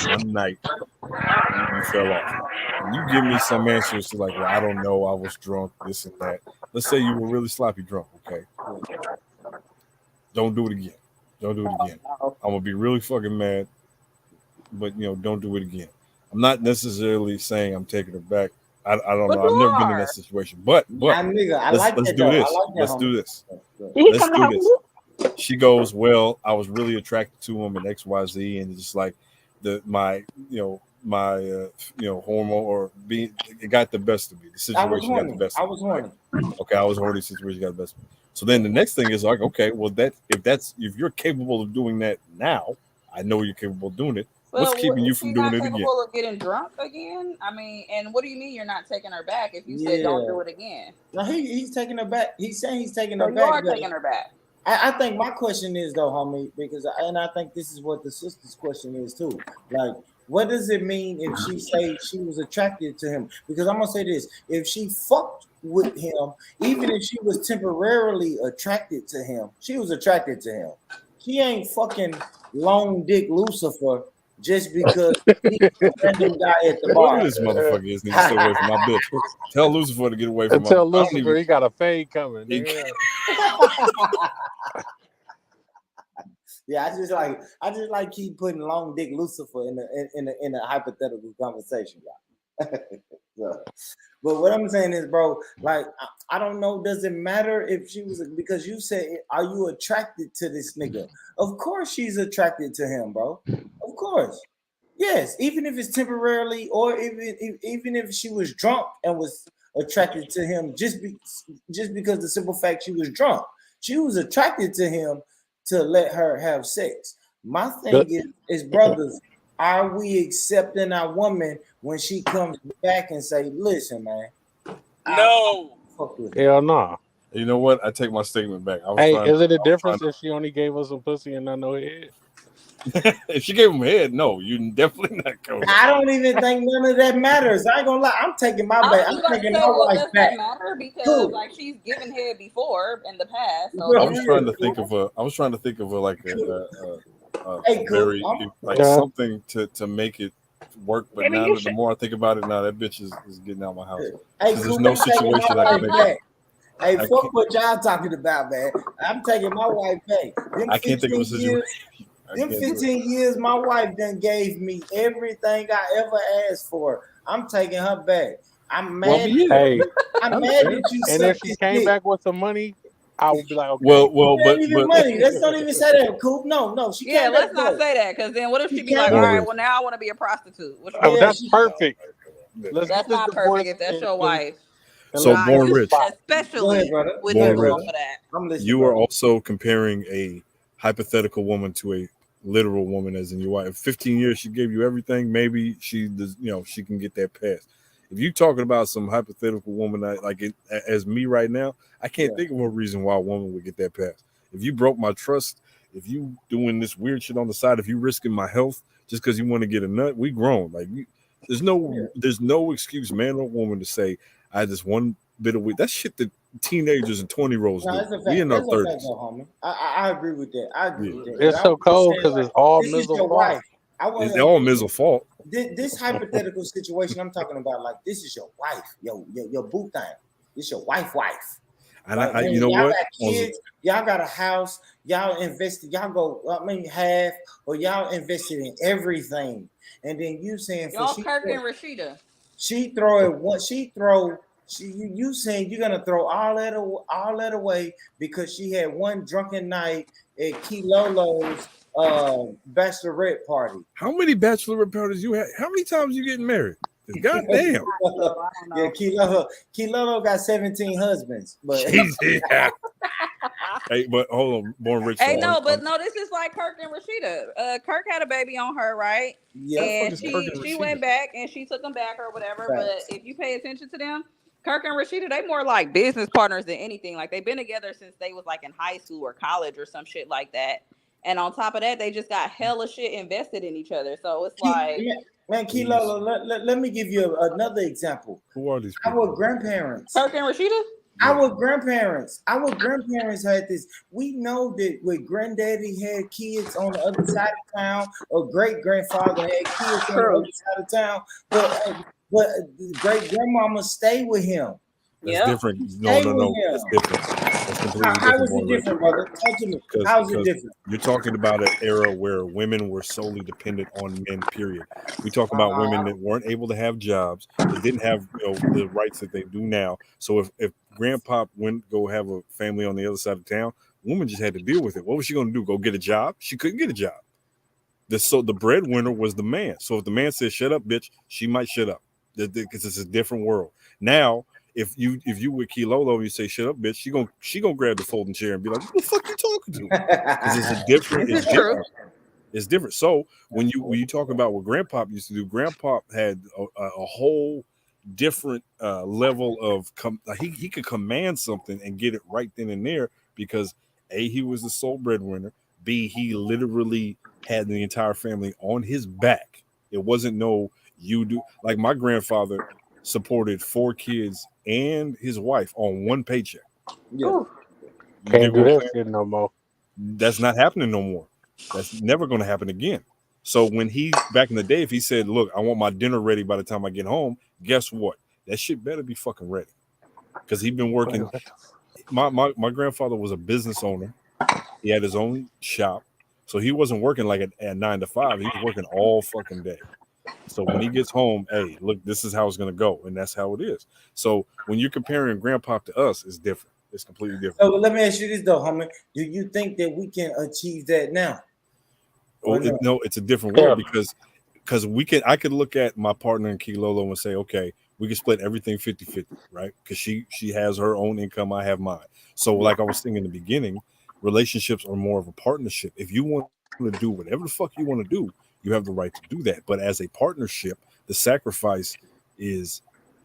one night you fell off? And you give me some answers to like, well, I don't know. I was drunk, this and that. Let's say you were really sloppy drunk. Okay, don't do it again. Don't do it again. I'm gonna be really fucking mad, but don't do it again. I'm not necessarily saying I'm taking her back. I don't know. I've never been in that situation. But let's do this. Let's do this. Let's do this. She goes, well, I was really attracted to him and XYZ, and just like my hormone or being, it got the best of me. The situation got the best. I was horny. Okay, I was horny. Situation got the best of me. So then the next thing is like, okay, well, if you're capable of doing that now, I know you're capable of doing it. What's keeping you from doing it again? Capable of getting drunk again? I mean, and what do you mean you're not taking her back if you said don't do it again? No, he's taking her back. He's saying he's taking her back. You are taking her back. I think my question is though, homie, because I think this is what the sister's question is too. Like, what does it mean if she say she was attracted to him? Because I'm gonna say this: if she fucked with him, even if she was temporarily attracted to him, she was attracted to him. She ain't fucking Long Dick Lucifer just because he's a random guy at the bar. This motherfucker is need to stay away from my bitch. Tell Lucifer to get away from my. Tell Lucifer he got a fade coming. Yeah, I just like keep putting Long Dick Lucifer in a hypothetical conversation, y'all. But what I'm saying is, bro, like I don't know. Does it matter if she was because you said, are you attracted to this nigga? Of course she's attracted to him, bro. Of course. Yes, even if it's temporarily, or even if she was drunk and was attracted to him just because the simple fact she was drunk, she was attracted to him to let her have sex. My thing is brothers, are we accepting our woman when she comes back and say, "Listen, man, No, fuck with Hell no. You know what? I take my statement back. Hey, is it a difference if she only gave us some pussy and not no head? If she gave him head, no, you definitely not going. I don't even think none of that matters. I ain't gonna lie. I'm taking my back. I'm taking my wife back. Does that matter? Because Cool. like she's given head before in the past. So I was trying to think of like a Hey, cool. very like something to make it work. But now the more I think about it, now that bitch is getting out of my house. Hey, There's cool. no I'm taking situation my I can wife make. back. Hey, fuck what y'all talking about, man. I'm taking my wife back. Them I can't think of a 15 situation. Them 15 years, my wife done gave me everything I ever asked for. I'm taking her back. I'm mad. Hey, I'm mad that you and suck if she this came dick. back with some money, I would be like, okay. Well, That ain't even money. Let's don't even say that, Coop. No, she yeah, can't. let's not say that because then what if she be like, can't- all right, well now I want to be a prostitute. Which Oh, that's perfect. Let's that's get this not perfect divorce if that's and- your wife. So Guys, Born Rich, especially brother. with Born the Rich. girl for that. I'm listening. You are also comparing a hypothetical woman to a literal woman, as in your wife. 15 years, she gave you everything. Maybe she does, she can get that past. If you're talking about some hypothetical woman as me right now, I can't think of a reason why a woman would get that past. If you broke my trust, if you doing this weird shit on the side, if you risking my health just because you want to get a nut, we grown. Like there's no excuse, man or woman, to say I had this one bit of weed. That shit that teenagers and 20-year-olds No, do. that's a fact. We in our That's a fact, 30s. though, homie. I agree with that. I agree with that. It's But so I was just cold saying, because like, it's all this is Mizzle's your fault. wife. I want It's all Mizzle's fault. This hypothetical situation I'm talking about, like this is your wife, your boo thing. This your wife. And Like, I man, you know y'all what? got kids, y'all got a house, y'all invested, y'all go, half, or y'all invested in everything. And then you saying Y'all Kirk and Rashida. she throw it what you saying you're gonna throw all that away because she had one drunken night at Key Lolo's bachelorette party. How many bachelorette parties you had? How many times you getting married? God damn. Yeah, Key Lolo got 17 husbands, but Yeah. Hey, but hold on, Born Rich. Hey, though, this is like Kirk and Rashida. Kirk had a baby on her, right? Yeah, and fuck is Kirk and she Rashida? went back and she took him back or whatever. Facts. But if you pay attention to them, Kirk and Rashida, they more like business partners than anything. Like they've been together since they was like in high school or college or some shit like that. And on top of that, they just got hella shit invested in each other. So it's like, man, Key Lolo, let me give you another example. Who are these people? Our grandparents. Kirk and Rashida? Our grandparents had this. We know that when granddaddy had kids on the other side of town, or great grandfather had kids on the other side of town, but great grandmama stayed with him. That's different. No. That's different. That's completely different. How is it different, brother? Talk to me. How is it different? You're talking about an era where women were solely dependent on men, period. We talk about women that weren't able to have jobs, that didn't have the rights that they do now. So if grandpa went go have a family on the other side of town, woman just had to deal with it. What was she going to do? Go get a job? She couldn't get a job. So the breadwinner was the man. So if the man says shut up, bitch, she might shut up because it's a different world. Now, if you with Key Lolo and you say shut up, bitch, she gonna grab the folding chair and be like, what the fuck you talking to? Because it's different. It's different. So when you talk about what Grandpa used to do, Grandpa had a whole different level of he could command something and get it right then and there because A, he was the sole breadwinner. B, he literally had the entire family on his back. It wasn't like my grandfather supported 4 kids and his wife on one paycheck. Yeah. Can't do that shit no more. That's not happening no more. That's never going to happen again. So when back in the day, if he said, look, I want my dinner ready by the time I get home, guess what? That shit better be fucking ready. Because he'd been working. My grandfather was a business owner. He had his own shop. So he wasn't working like at 9 to 5. He was working all fucking day. So when he gets home, hey, look, this is how it's going to go. And that's how it is. So when you're comparing grandpa to us, it's different. It's completely different. So let me ask you this though, homie. Do you think that we can achieve that now? No, it's a different world because because I could look at my partner in Kilolo and say, okay, we can split everything 50-50, right? Because she has her own income, I have mine. So like I was saying in the beginning, relationships are more of a partnership. If you want to do whatever the fuck you want to do, you have the right to do that. But as a partnership, the sacrifice is,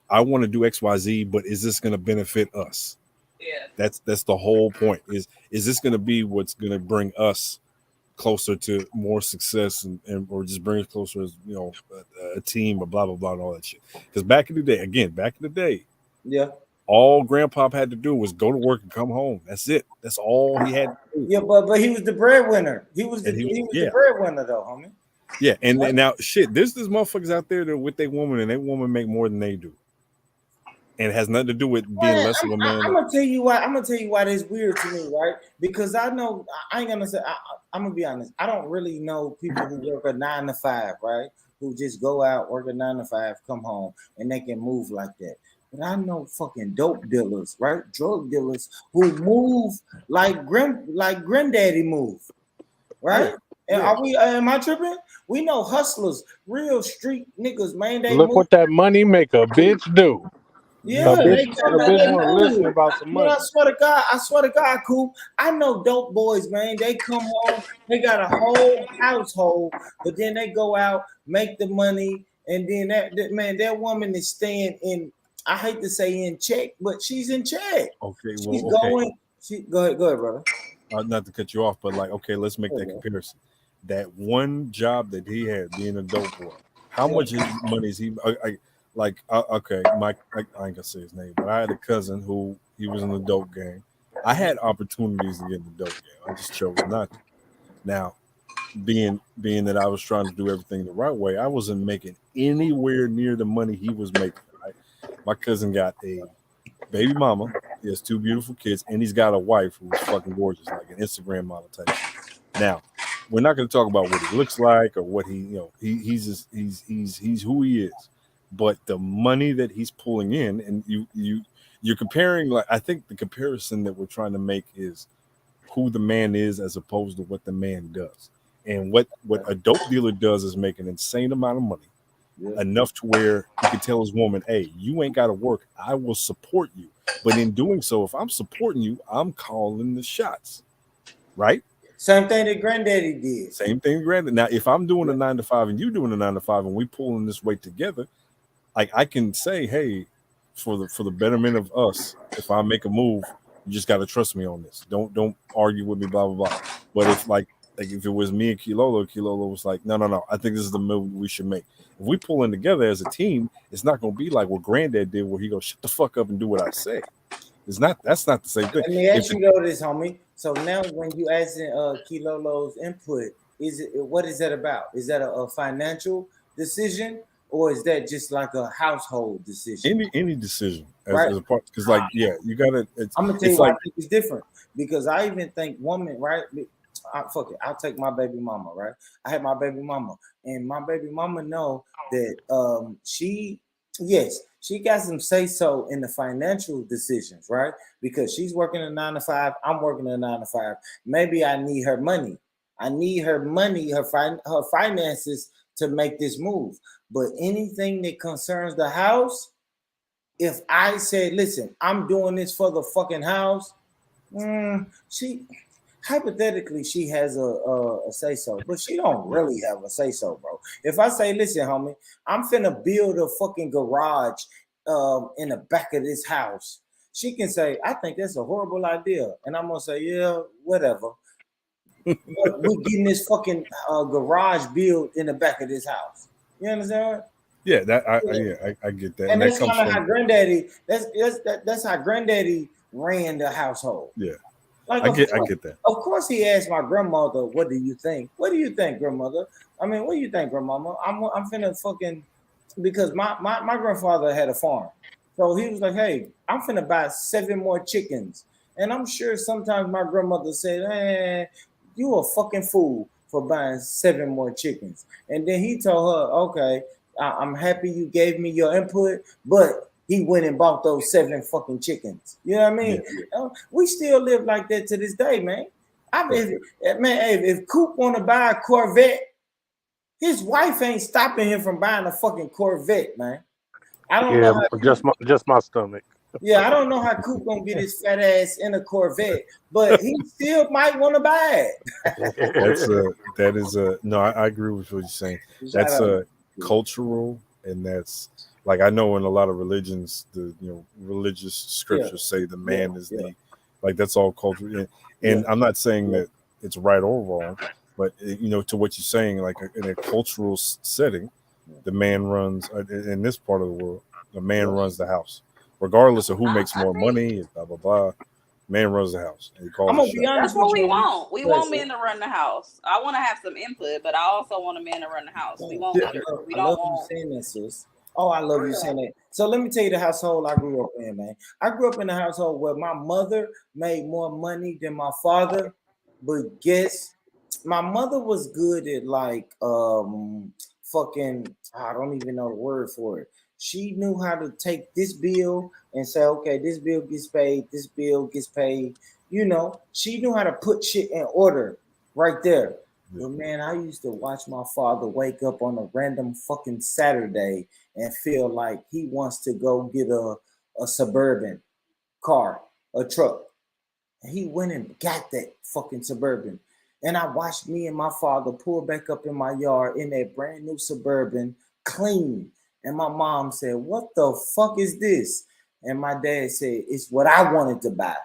I want to do XYZ, but is this going to benefit us? Yeah. That's the whole point. Is this going to be what's going to bring us closer to more success and or just bring us closer as, you know, a team or blah blah blah and all that shit? Because back in the day, yeah, all Grandpa had to do was go to work and come home. That's it. That's all he had to do. Yeah, but he was the breadwinner. He was the breadwinner though, homie. Yeah, and now shit, there's motherfuckers out there that with their woman and that woman make more than they do. And it has nothing to do with being less of a man. I'm gonna tell you why. I'm gonna tell you why that's weird to me, right? Because I know I ain't gonna say. I'm gonna be honest. I don't really know people who work a 9 to 5, right? Who just go out, work a 9 to 5, come home, and they can move like that. But I know fucking dope dealers, right? Drug dealers who move like granddaddy move, right? Yeah. And am I tripping? We know hustlers, real street niggas, man. They Look move. what that money make a bitch do. Yeah, they want to listen about some money. I swear to God, Coop. I know dope boys, man. They come home, they got a whole household, but then they go out, make the money, and then that woman is staying in. I hate to say in check, but she's in check. Okay, she's well, going. Go ahead, brother. Not to cut you off, but like, okay, let's make that comparison. That one job that he had, being a dope boy, how much money is he? Okay, Mike. I ain't gonna say his name, but I had a cousin who he was in the dope game. I had opportunities to get in the dope game. I just chose not to. Now, being that I was trying to do everything the right way, I wasn't making anywhere near the money he was making. Right? My cousin got a baby mama. He has 2 beautiful kids, and he's got a wife who's fucking gorgeous, like an Instagram model type. Now, we're not going to talk about what he looks like or what he, you know, he's who he is. But the money that he's pulling in, and you're comparing, like, I think the comparison that we're trying to make is who the man is as opposed to what the man does. And what a dope dealer does is make an insane amount of money, enough to where he can tell his woman, hey, you ain't got to work. I will support you. But in doing so, if I'm supporting you, I'm calling the shots, right? Same thing that Granddaddy did. Same thing, Granddaddy. Now, if I'm doing a 9 to 5 and you doing a 9 to 5 and we pulling this weight together, like I can say, hey, for the betterment of us, if I make a move, you just got to trust me on this. Don't argue with me, blah blah blah. But if like if it was me and Kilolo was like, no, I think this is the move we should make. If we pull in together as a team, it's not gonna be like what Granddad did, where he goes, shut the fuck up and do what I say. That's not the same thing. Let me ask you though this, homie. So now when you asking Kilolo's input, what is that about? Is that a financial decision, or is that just like a household decision? Any decision as a part, because like you gotta. I'm gonna tell you why I think it's different, because I even think woman, right? Fuck it, I'll take my baby mama, right? I had my baby mama, and my baby mama know that she got some say so in the financial decisions, right? Because she's working a 9 to 5, I'm working a 9 to 5. Maybe I need her money. I need her money, her finances to make this move. But anything that concerns the house, if I said, listen, I'm doing this for the fucking house, she hypothetically she has a say so, but she don't really have a say so, bro. If I say, listen, homie, I'm finna build a fucking garage in the back of this house, she can say, I think that's a horrible idea, and I'm gonna say, yeah, whatever. We're getting this fucking garage built in the back of this house. You understand? Yeah, I get that. And that's that kind of how Granddaddy. That's how Granddaddy ran the household. Yeah, like, I get that. Of course, he asked my grandmother, "What do you think? What do you think, grandmother? I mean, what do you think, grandmama? I'm finna fucking," because my grandfather had a farm, so he was like, "Hey, I'm finna buy 7 more chickens," and I'm sure sometimes my grandmother said, "Hey, you a fucking fool for buying 7 more chickens." And then he told her, okay, I'm happy you gave me your input, but he went and bought those 7 fucking chickens. You know what I mean? Yeah. We still live like that to this day, man. I mean, if Coop want to buy a Corvette, His wife ain't stopping him from buying a fucking Corvette, man. I don't know. Yeah, just my stomach. Yeah, I don't know how Coop gonna get his fat ass in a Corvette, but he still might want to buy it. I agree with what you're saying. That's cultural, and that's like I know in a lot of religions, the religious scriptures say the man is the like that's all cultural. And I'm not saying that it's right or wrong, but to what you're saying, like in a cultural setting, the man runs in this part of the world. The man runs the house. Regardless of who makes more money, and blah blah blah, man runs the house. And he calls I'm gonna be honest. That's what we want. We want men to run the house. I want to have some input, but I also want a man to run the house. We want leaders. We don't want. You saying that, sis. Oh, I love you saying that. So let me tell you the household I grew up in, man. I grew up in a household where my mother made more money than my father, but guess my mother was good at like fucking. I don't even know the word for it. She knew how to take this bill and say, okay, this bill gets paid, this bill gets paid. She knew how to put shit in order right there. But man, I used to watch my father wake up on a random fucking Saturday and feel like he wants to go get a Suburban car, a truck. And he went and got that fucking Suburban. And I watched me and my father pull back up in my yard in that brand new Suburban, clean. And my mom said, "What the fuck is this?" And my dad said, "It's what I wanted to buy."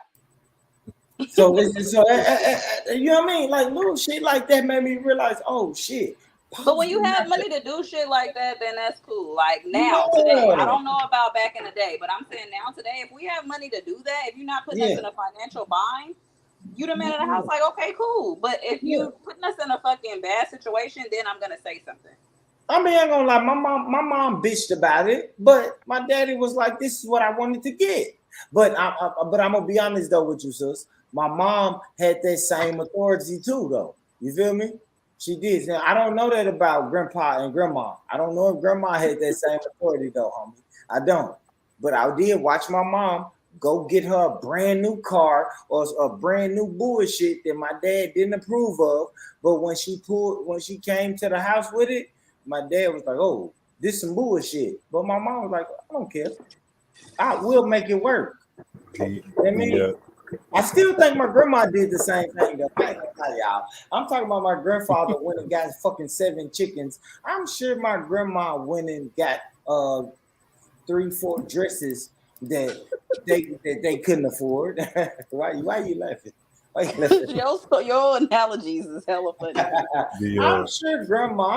So you know what I mean? Like little shit like that made me realize, oh shit. But when you have money to do shit like that, then that's cool. Like now, today, I don't know about back in the day, but I'm saying now today, if we have money to do that, if you're not putting us in a financial bind, you the man of the house, like, okay, cool. But if you putting us in a fucking bad situation, then I'm gonna say something. I mean, I ain't gonna lie, my mom bitched about it, but my daddy was like, "This is what I wanted to get." But I'm gonna be honest though with you, sis. My mom had that same authority too, though. You feel me? She did. Now, I don't know that about grandpa and grandma. I don't know if grandma had that same authority though, homie. I don't. But I did watch my mom go get her a brand new car or a brand new bullshit that my dad didn't approve of. But when she came to the house with it, my dad was like, "Oh, this some bullshit." But my mom was like, "I don't care. I will make it work." I still think my grandma did the same thing. Though. I ain't gonna lie, y'all. I'm talking about my grandfather went and got fucking 7 chickens. I'm sure my grandma went and got 3-4 dresses that they couldn't afford. Why you laughing? Your analogies is hella funny. I'm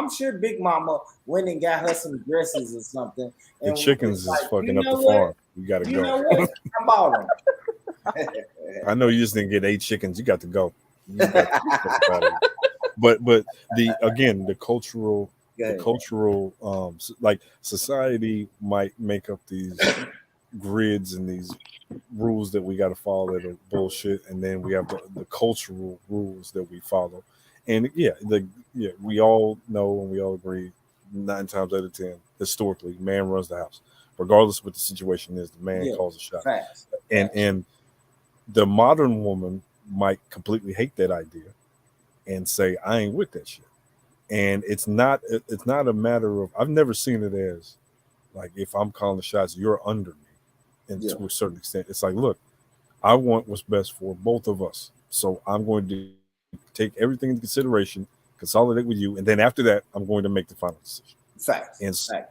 sure Big Mama went and got her some dresses or something. The chickens is fucking up the farm. You gotta go. You know what? I bought them. I know you just didn't get 8 chickens. You got to go. But the cultural like society might make up these grids and these rules that we got to follow that are bullshit, and then we have the cultural rules that we follow. And we all know and we all agree 9 times out of 10 historically man runs the house, regardless of what the situation is. The man calls the shot. And the modern woman might completely hate that idea and say, "I ain't with that shit." And it's not a matter of, I've never seen it as like, if I'm calling the shots, you're under me. And to a certain extent, it's like, look, I want what's best for both of us. So I'm going to take everything into consideration, consolidate with you, and then after that, I'm going to make the final decision. Facts.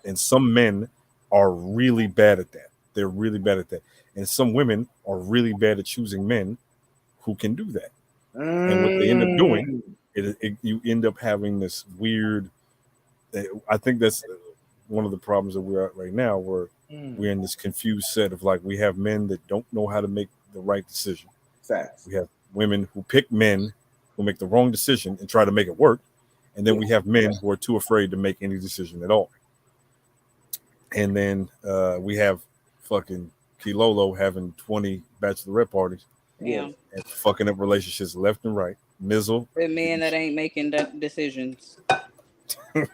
And some men are really bad at that. They're really bad at that. And some women are really bad at choosing men who can do that. And what they end up doing, you end up having this weird, I think that's one of the problems that we're at right now, where we're in this confused set of like, we have men that don't know how to make the right decision. Facts. We have women who pick men who make the wrong decision and try to make it work. And then we have men who are too afraid to make any decision at all. And then we have fucking Kilolo having 20 bachelorette parties. Yeah. And fucking up relationships left and right. Mizzle. With men that ain't making decisions. So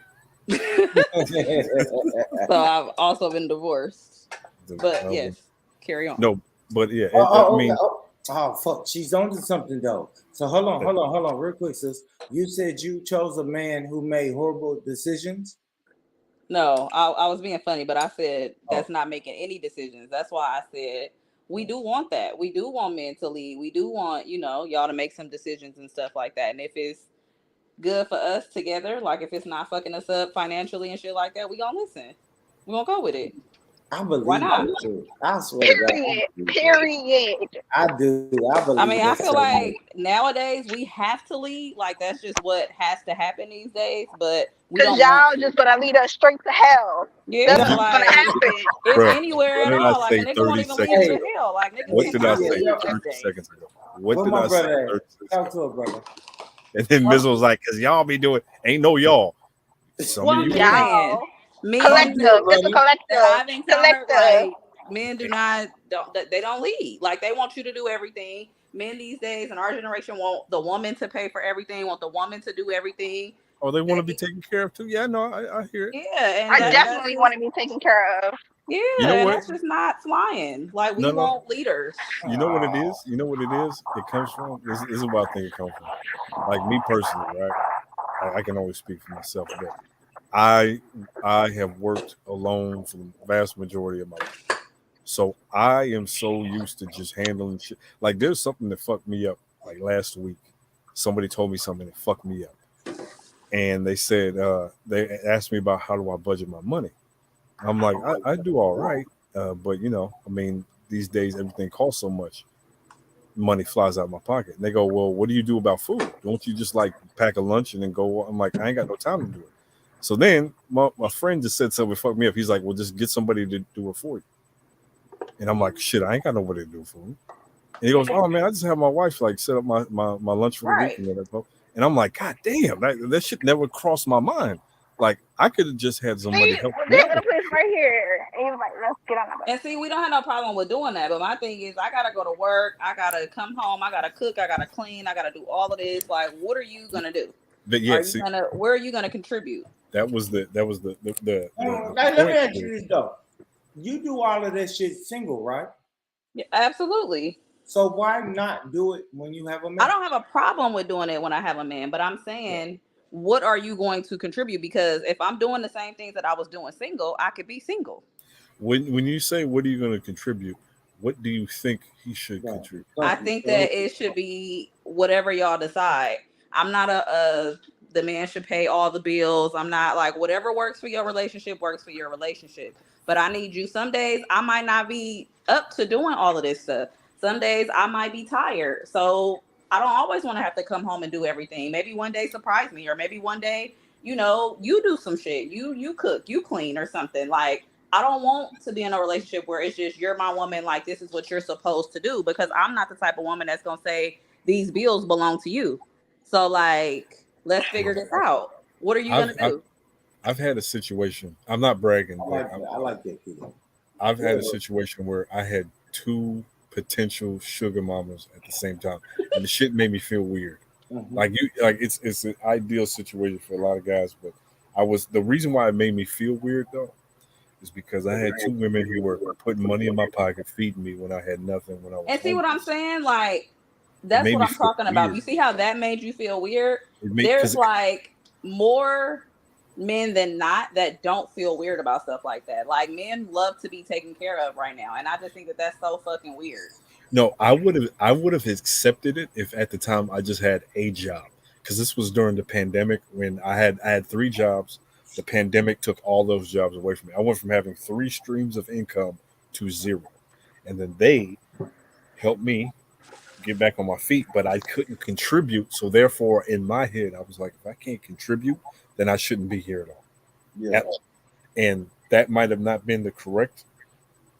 I've also been divorced. But yes, carry on. No, but yeah, Oh fuck, she's onto something though. So hold on, real quick, sis. You said you chose a man who made horrible decisions. No, I was being funny, but I said that's Oh, not making any decisions. That's why I said we do want that. We do want men to lead. We do want, y'all to make some decisions and stuff like that. And if it's good for us together, like if it's not fucking us up financially and shit like that, we gonna listen. We gonna go with it. I Why believe not? that shit. I swear to God, Period. I do. I I believe mean, I that feel so much. like nowadays we have to lead. Like that's just what has to happen these days. But we Cause don't want y'all to. just gonna lead us straight to hell. That's Yeah, what's gonna like happen. it's Bro, anywhere what at did I all. Like a say nigga 30 won't even lead you seconds Hey, to ago? hell. Like niggas What can did I finally say yeah, lead 30 these days. seconds ago? What where did my I say brother 30 at? seconds Talk ago? to her, brother. And then Mizzle was like, because y'all be doing, ain't no y'all. Some Well, of I'm you just do. saying, Y'all. men Talk to her, Collective. It's a brother. that collective. I've encountered, Collective. like men they don't lead. Like they want you to do everything. Men these days in our generation want the woman to pay for everything, want the woman to do everything. Oh, they want to be They, taken care of too? Yeah, no, I hear it. yeah, and I I hear it. that's definitely just want to be taken care of. yeah, You know and what? that's just not flying. Like we No. want leaders. You know what it is? You know what it is? It comes from, this is what I think it comes from. Like me personally, right? I can only speak for myself, but I have worked alone for the vast majority of my life. So I am so used to just handling shit. Like there's something that fucked me up like last week. Somebody told me something that fucked me up. And they said, they asked me about how do I budget my money. I'm like, I do all right. But I mean, these days everything costs so much. Money flies out of my pocket. And they go, well, what do you do about food? Don't you just like pack a lunch and then go? I'm like, I ain't got no time to do it. So then my friend just said something fucked me up. He's like, well, just get somebody to do it for you. And I'm like, shit, I ain't got nobody to do it for me. And he goes, oh man, I just have my wife like set up my lunch for the Right. weekend. And I'm like, God damn, that shit never crossed my mind. Like I could have just had somebody See, help me there's out. a place right here. And he was like, let's get on the bus. And see, we don't have no problem with doing that. But my thing is, I gotta go to work. I gotta come home. I gotta cook. I gotta clean. I gotta do all of this. Like, what are you gonna do? But yeah, Where are you gonna contribute? that was the Let me ask you this though. You do all of that shit single, right? Yeah, absolutely. So why not do it when you have a man? I don't have a problem with doing it when I have a man, but I'm saying, what are you going to contribute? Because if I'm doing the same things that I was doing single, I could be single. When you say what are you going to contribute, what do you think he should contribute? I think that it should be whatever y'all decide. I'm not the man should pay all the bills. I'm not like whatever works for your relationship works for your relationship. But I need you. Some days I might not be up to doing all of this stuff. Some days I might be tired. So I don't always want to have to come home and do everything. Maybe one day surprise me, or maybe one day, you do some shit. You cook, you clean or something. Like I don't want to be in a relationship where it's just you're my woman, like this is what you're supposed to do, because I'm not the type of woman that's gonna say these bills belong to you. So like, let's figure this out. What are you gonna do? I've had a situation. I'm not bragging, but I like that. I've had a situation where I had two potential sugar mamas at the same time, and the shit made me feel weird. Like it's an ideal situation for a lot of guys, but the reason why it made me feel weird though is because I had two women who were putting money in my pocket, feeding me when I had nothing. When I was and see hungry. what I'm saying? Like that's made what me I'm feel talking about. weird. You see how that made you feel weird? Made- There's 'cause- like more men than not that don't feel weird about stuff like that. Like men love to be taken care of right now, and I just think that that's so fucking weird. No, I would have accepted it if at the time I just had a job, because this was during the pandemic when I had three jobs. The pandemic took all those jobs away from me. I went from having 3 streams of income to 0, and then they helped me get back on my feet, but I couldn't contribute. So therefore, in my head, I was like, if I can't contribute, then I shouldn't be here at all. Yeah. At all. And that might have not been the correct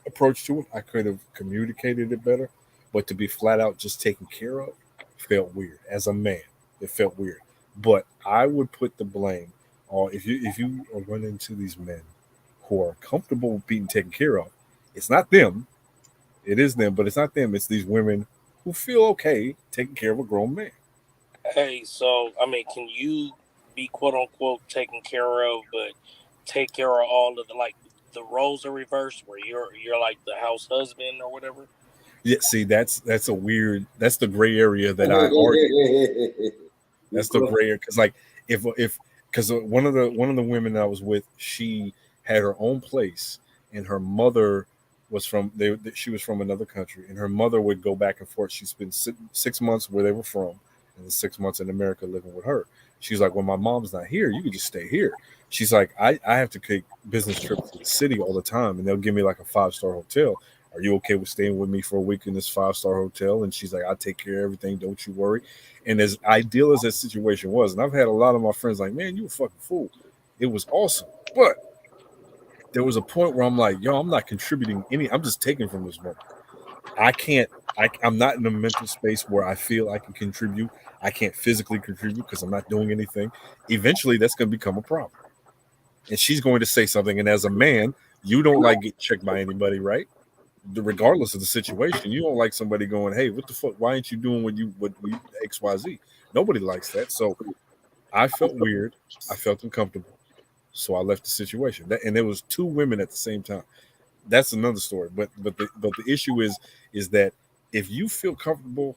approach to it. I could have communicated it better, but to be flat out just taken care of felt weird. As a man, it felt weird. But I would put the blame on if you are running into these men who are comfortable with being taken care of. It's not them. It is them, but it's not them. It's these women who feel okay taking care of a grown man. Hey, so I mean, can you be quote unquote taken care of, but take care of all of the roles are reversed, where you're like the house husband or whatever? Yeah, see, that's a weird. That's the gray area that I argue. That's the gray area because, like, if because one of the women that I was with, she had her own place, and her mother was from she was from another country, and her mother would go back and forth. She spent 6 months where they were from, and then 6 months in America living with her. She's like, when my mom's not here, you can just stay here. She's like, I have to take business trips to the city all the time, and they'll give me like a 5-star hotel. Are you okay with staying with me for a week in this 5-star hotel? And she's like, I'll take care of everything. Don't you worry. And as ideal as that situation was, and I've had a lot of my friends like, man, you a fucking fool. It was awesome. But there was a point where I'm like, yo, I'm not contributing I'm just taking from this moment. I'm not in a mental space where I feel I can contribute. I can't physically contribute because I'm not doing anything. Eventually, that's going to become a problem. And she's going to say something. And as a man, you don't like get checked by anybody, right? Regardless of the situation, you don't like somebody going, hey, what the fuck? Why ain't you doing what XYZ? Nobody likes that. So I felt weird. I felt uncomfortable. So I left the situation. And there was 2 women at the same time. That's another story. But the issue is that if you feel comfortable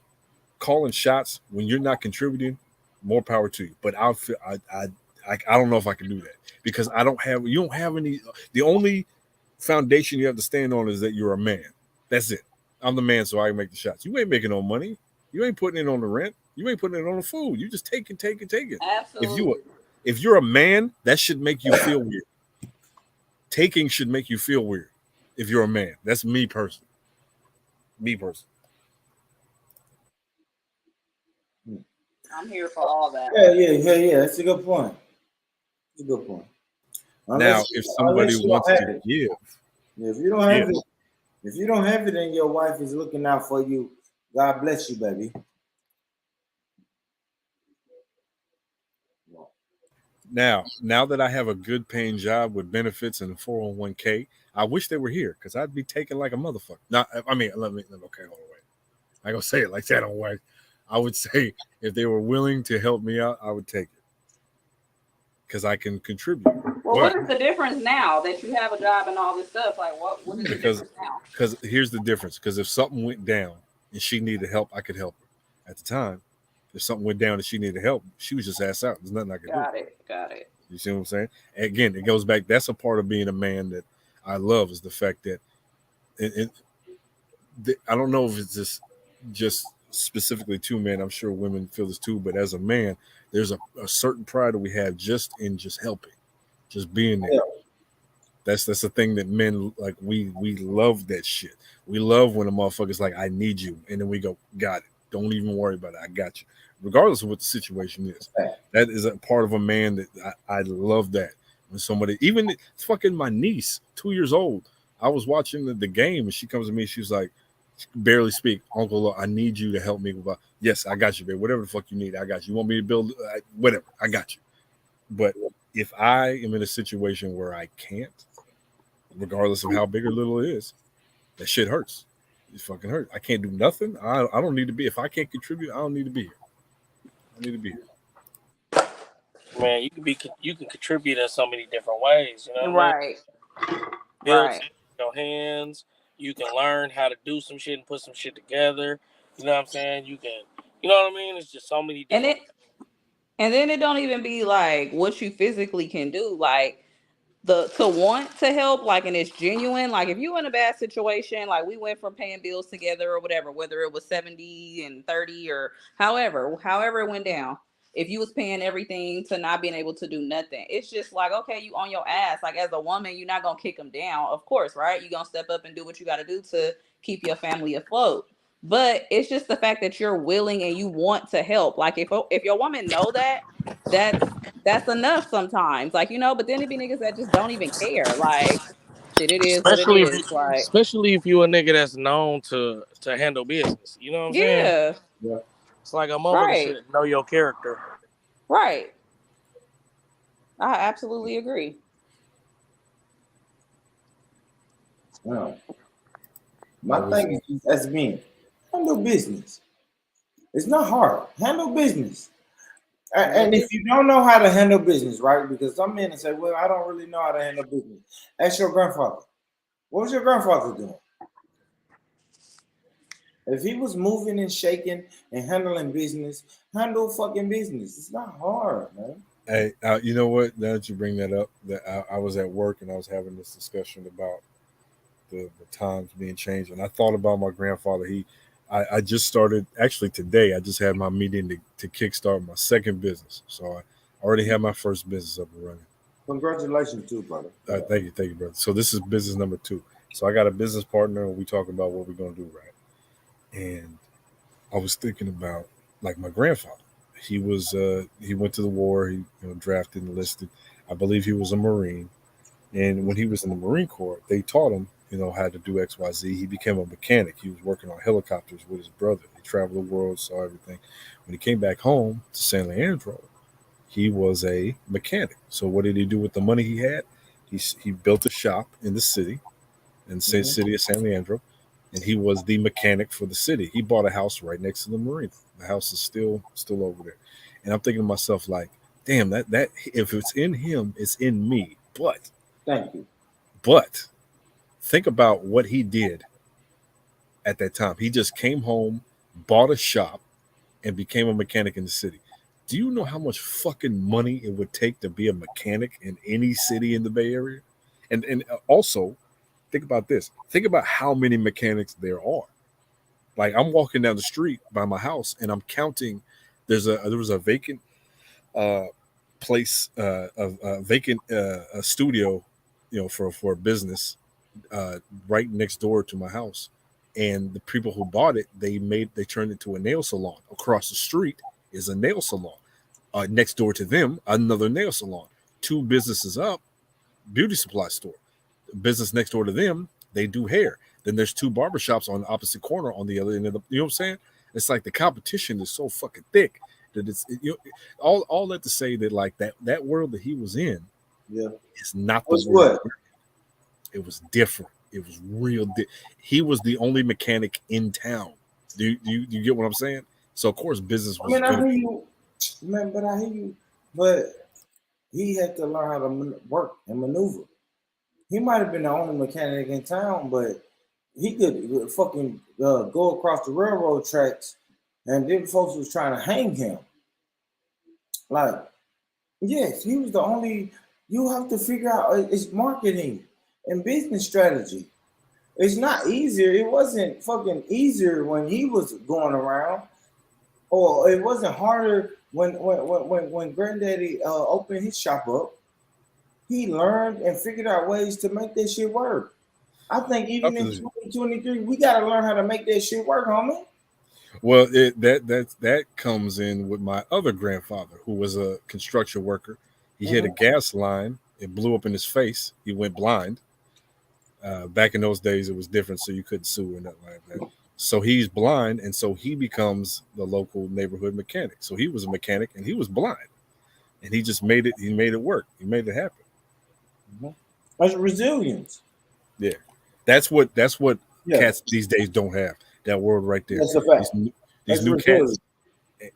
calling shots when you're not contributing, more power to you. But I don't know if I can do that because you don't have any. The only foundation you have to stand on is that you're a man. That's it. I'm the man, so I can make the shots. You ain't making no money. You ain't putting it on the rent. You ain't putting it on the food. You just take it. Absolutely. If you're a man, that should make you feel weird. Taking should make you feel weird. If you're a man, that's me personally. I'm here for all that. Yeah. That's a good point. Now, if somebody wants to give, if you don't have it, and your wife is looking out for you, God bless you, baby. Now that I have a good paying job with benefits and a 401k, I wish they were here because I'd be taken like a motherfucker. Now, I mean, hold on, wait. I gonna say it like that on way. I would say if they were willing to help me out, I would take it because I can contribute. Well, what is the difference now that you have a job and all this stuff? Like, what is the difference now? Because here's the difference. Because if something went down and she needed help, I could help her. At the time, if something went down and she needed help, she was just ass out. There's nothing I could do. Got it. You see what I'm saying? Again, it goes back. That's a part of being a man that I love is the fact that I don't know if it's just specifically to men. I'm sure women feel this too. But as a man, there's a certain pride that we have just in just helping, just being there. Yeah. That's the thing that men like. We love that shit. We love when a motherfucker's like, I need you. And then we go, got it. Don't even worry about it. I got you. Regardless of what the situation is. That is a part of a man that I love that. When somebody, even fucking my niece, 2 years old, I was watching the game and she comes to me, she's like, she can barely speak. Uncle, look, I need you to help me with yes, I got you, babe. Whatever the fuck you need, I got you. You want me to build whatever, I got you. But if I am in a situation where I can't, regardless of how big or little it is, that shit hurts. It fucking hurts. I can't do nothing. I don't need to be. If I can't contribute, I don't need to be here. I need to be here. Man, you can contribute in so many different ways. You know what I mean? Right. Your hands. You can learn how to do some shit and put some shit together. You know what I'm saying? You can. You know what I mean? It's just so many different. And then it don't even be like what you physically can do. Like to want to help, like, and it's genuine. Like if you in a bad situation, like we went from paying bills together or whatever, whether it was 70 and 30 or however it went down. If you was paying everything to not being able to do nothing, it's just like, okay, you on your ass. Like as a woman, you're not gonna kick them down, of course, right? You're gonna step up and do what you got to do to keep your family afloat. But it's just the fact that you're willing and you want to help. Like if your woman know that, that's enough sometimes. Like, you know, but then it be niggas that just don't even care. Like shit, it is what it is. Like especially if you a nigga that's known to handle business. You know what I'm saying? Yeah. It's like a motherfucker should know your character. Right. I absolutely agree. Wow. My thing is, as men, handle business. It's not hard. Handle business. And if you don't know how to handle business, right? Because some men say, well, I don't really know how to handle business. Ask your grandfather. What was your grandfather doing? If he was moving and shaking and handling business, handle fucking business. It's not hard, man. Hey, you know what? Now that you bring that up, that I was at work and I was having this discussion about the times being changed, and I thought about my grandfather. I just started actually today. I just had my meeting to kickstart my second business, so I already have my first business up and running. Congratulations, too, brother. Thank you, brother. So this is business number 2. So I got a business partner, and we talk about what we're gonna do, right? And I was thinking about like my grandfather. He was he went to the war. He drafted, enlisted. I believe he was a Marine, and when he was in the Marine Corps, they taught him how to do XYZ. He became a mechanic. He was working on helicopters with his brother. He traveled the world, saw everything. When he came back home to San Leandro, he was a mechanic. So what did he do with the money he had? He built a shop in the city, in the city of San Leandro, and he was the mechanic for the city. He bought a house right next to the Marine. The house is still over there. And I'm thinking to myself, like, damn, that if it's in him, it's in me. But thank you. But think about what he did at that time. He just came home, bought a shop, and became a mechanic in the city. Do you know how much fucking money it would take to be a mechanic in any city in the Bay Area? And also, think about this. Think about how many mechanics there are. Like, I'm walking down the street by my house, and I'm counting. There was a vacant place, a vacant studio, for a business right next door to my house. And the people who bought it, they turned it to a nail salon. Across the street is a nail salon. Next door to them, another nail salon. 2 businesses up, beauty supply store. Business next door to them, they do hair. Then there's 2 barbershops on the opposite corner on the other end of the, you know what I'm saying? It's like the competition is so fucking thick that it's all that to say that like that world that he was in, is not the world. It was different. It was real. He was the only mechanic in town. Do you get what I'm saying? So of course business was. I hear you, man. But I hear you. But he had to learn how to work and maneuver. He might have been the only mechanic in town, but he could fucking go across the railroad tracks, and then folks was trying to hang him. Like, yes, he was the only. You have to figure out it's marketing and business strategy. It's not easier. It wasn't fucking easier when he was going around, or it wasn't harder when Granddaddy opened his shop up. He learned and figured out ways to make that shit work. I think even in 2023, we gotta learn how to make that shit work, homie. Well, that comes in with my other grandfather, who was a construction worker. He hit a gas line. It blew up in his face. He went blind. Back in those days, it was different, so you couldn't sue or nothing like that. So he's blind, and so he becomes the local neighborhood mechanic. So he was a mechanic, and he was blind, and he just made it. He made it work. He made it happen. That's resilience. Yeah, that's what cats these days don't have. That word right there. That's a fact. These new cats.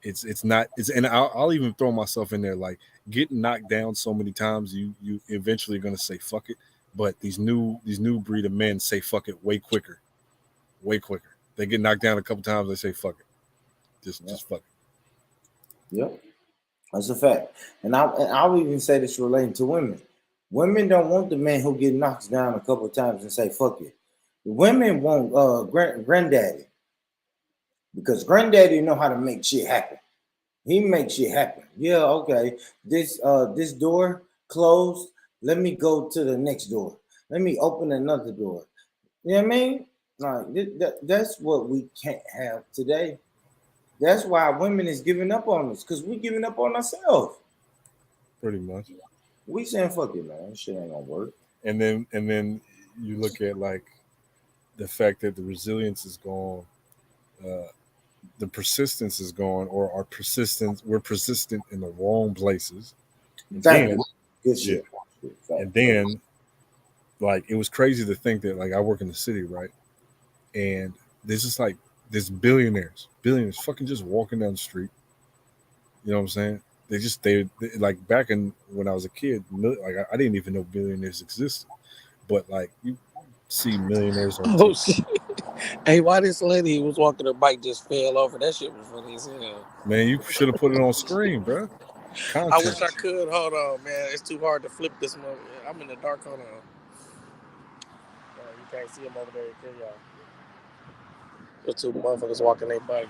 It's not. And I'll even throw myself in there. Like, getting knocked down so many times, you eventually going to say fuck it. But these new breed of men say fuck it way quicker. They get knocked down a couple times, they say fuck it. Just fuck it. Yep, that's a fact. And I'll even say this relating to women. Women don't want the man who get knocked down a couple of times and say fuck it. Women want granddaddy, because granddaddy know how to make shit happen. He makes shit happen. Yeah, okay. This door closed. Let me go to the next door. Let me open another door. You know what I mean? Like, that's what we can't have today. That's why women is giving up on us, because we giving up on ourselves. Pretty much. We saying fuck it, man. This shit ain't gonna work. And then you look at like the fact that the resilience is gone, the persistence is gone, or we're persistent in the wrong places. Good shit. And then, like, it was crazy to think that, like, I work in the city, right? And there's just like there's billionaires fucking just walking down the street. You know what I'm saying? They like, back in when I was a kid, like, I didn't even know billionaires existed. But like, you see millionaires on oh shit. Hey, why this lady who was walking her bike just fell over? That shit was funny as hell. Man, you should have put it on screen, bro. I wish I could. Hold on, man. It's too hard to flip this one. I'm in the dark. Hold on. You can't see him over there, can y'all? There's two motherfuckers walking their bike.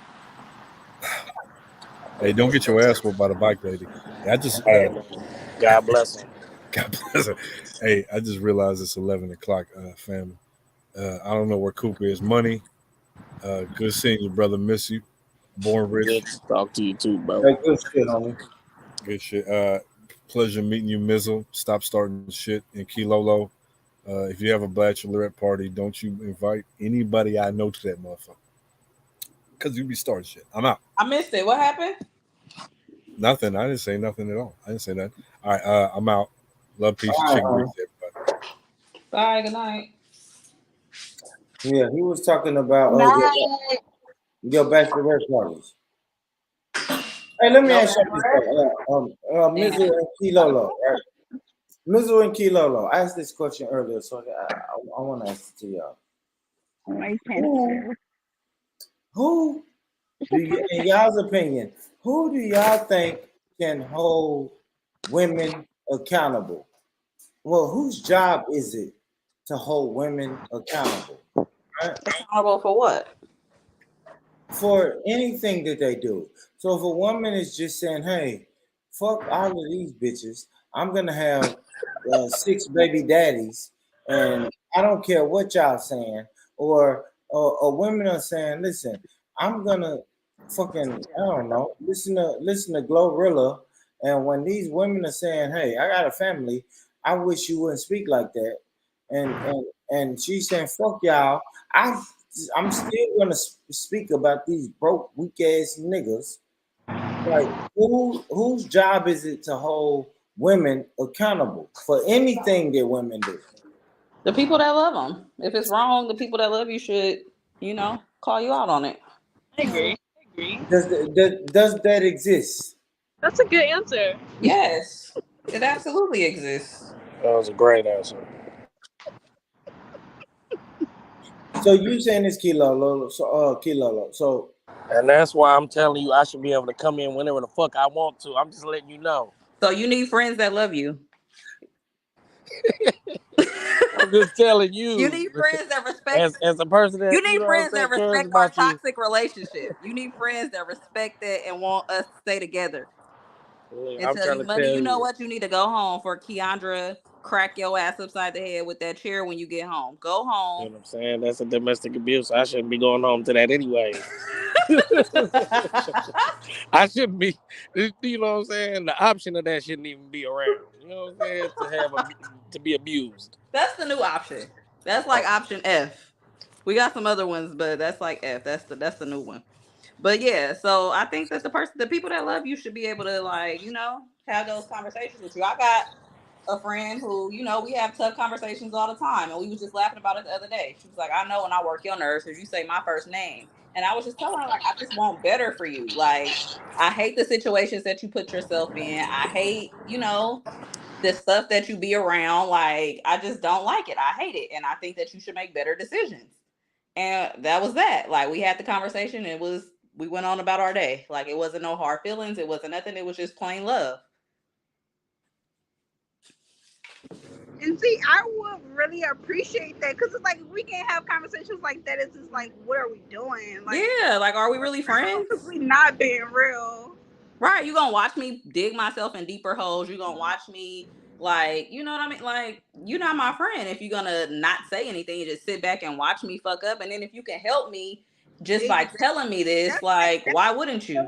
Hey, don't get your ass whooped by the bike lady. I just God bless him. God bless her. Hey, I just realized it's 11 o'clock, family. I don't know where Cooper is. Money. Good seeing you, brother. Miss you. Born rich. Good to talk to you too, bro. Hey, good shit, homie. Good shit. Pleasure meeting you, Mizzle. Stop starting shit. And Kilolo. If you have a bachelorette party, don't you invite anybody I know to that motherfucker. Because you be starting shit. I'm out. I missed it. What happened? Nothing. I didn't say nothing at all. I didn't say nothing. All right. I'm out. Love, peace, and chicken wings, everybody. Bye. Good night. Yeah, he was talking about your bachelorette parties. Hey, let me ask you something. Mizzle and Kilolo, right? Mizzle and Kilolo. I asked this question earlier, so I want to ask it to y'all. Who do you, in y'all's opinion, who do y'all think can hold women accountable? Well, whose job is it to hold women accountable? Right? Accountable for what? For anything that they do. So if a woman is just saying, hey, fuck all of these bitches, I'm gonna have 6 baby daddies, and I don't care what y'all saying, or women are saying, listen, I'm gonna fucking, I don't know, listen to Glorilla, and when these women are saying, hey, I got a family, I wish you wouldn't speak like that, and she's saying, fuck y'all, I'm still gonna speak about these broke, weak ass niggas. Like, whose job is it to hold women accountable for anything that women do? The people that love them. If it's wrong, the people that love you should, call you out on it. I agree. Does that exist? That's a good answer. Yes, it absolutely exists. That was a great answer. So you saying it's Kilolo? Kilolo. So, and that's why I'm telling you, I should be able to come in whenever the fuck I want to. I'm just letting you know. So you need friends that love you. I'm just telling you. You need friends that respect. As a person that you need friends that respect our toxic relationship. You need friends that respect it and want us to stay together. Yeah, and tell you, money, you know what? You need to go home for Keandra. Crack your ass upside the head with that chair when you get home. Go home. You know what I'm saying? That's a domestic abuse. I shouldn't be going home to that anyway. I shouldn't be. You know what I'm saying? The option of that shouldn't even be around. You know what I'm saying? To be abused. That's the new option. That's like option F. We got some other ones, but that's like F. That's the new one. But yeah, so I think that the people that love you should be able to have those conversations with you. I got a friend who, we have tough conversations all the time, and we was just laughing about it the other day. She was like, I know when I work your nerves because you say my first name. And I was just telling her, like, I just want better for you. Like, I hate the situations that you put yourself in. I hate, the stuff that you be around. Like, I just don't like it. I hate it. And I think that you should make better decisions. And that was that. Like, we had the conversation. We went on about our day. Like, it wasn't no hard feelings. It wasn't nothing. It was just plain love. And see, I would really appreciate that because it's like if we can't have conversations like that, it's just like, what are we doing? Like, yeah, like, are we really friends? We not being real. Right, you gonna watch me dig myself in deeper holes. You gonna watch me, like, you know what I mean? Like, you're not my friend if you're gonna not say anything. You just sit back and watch me fuck up. And then if you can help me just by telling me this, why wouldn't you?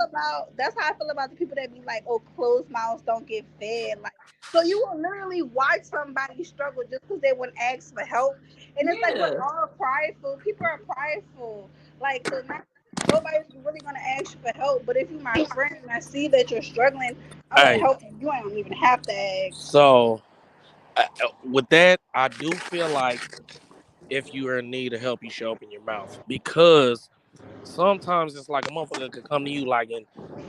That's how I feel about the people that be like, oh, closed mouths don't get fed. Like, so you will literally watch somebody struggle just because they wouldn't ask for help. And it's like, we're all prideful. People are prideful. Like, so nobody's really going to ask you for help. But if you're my friend and I see that you're struggling, I'm going to help you. You don't even have to ask. So, with that, I do feel like if you are in need of help, you should open your mouth. Because sometimes it's like a motherfucker could come to you like, and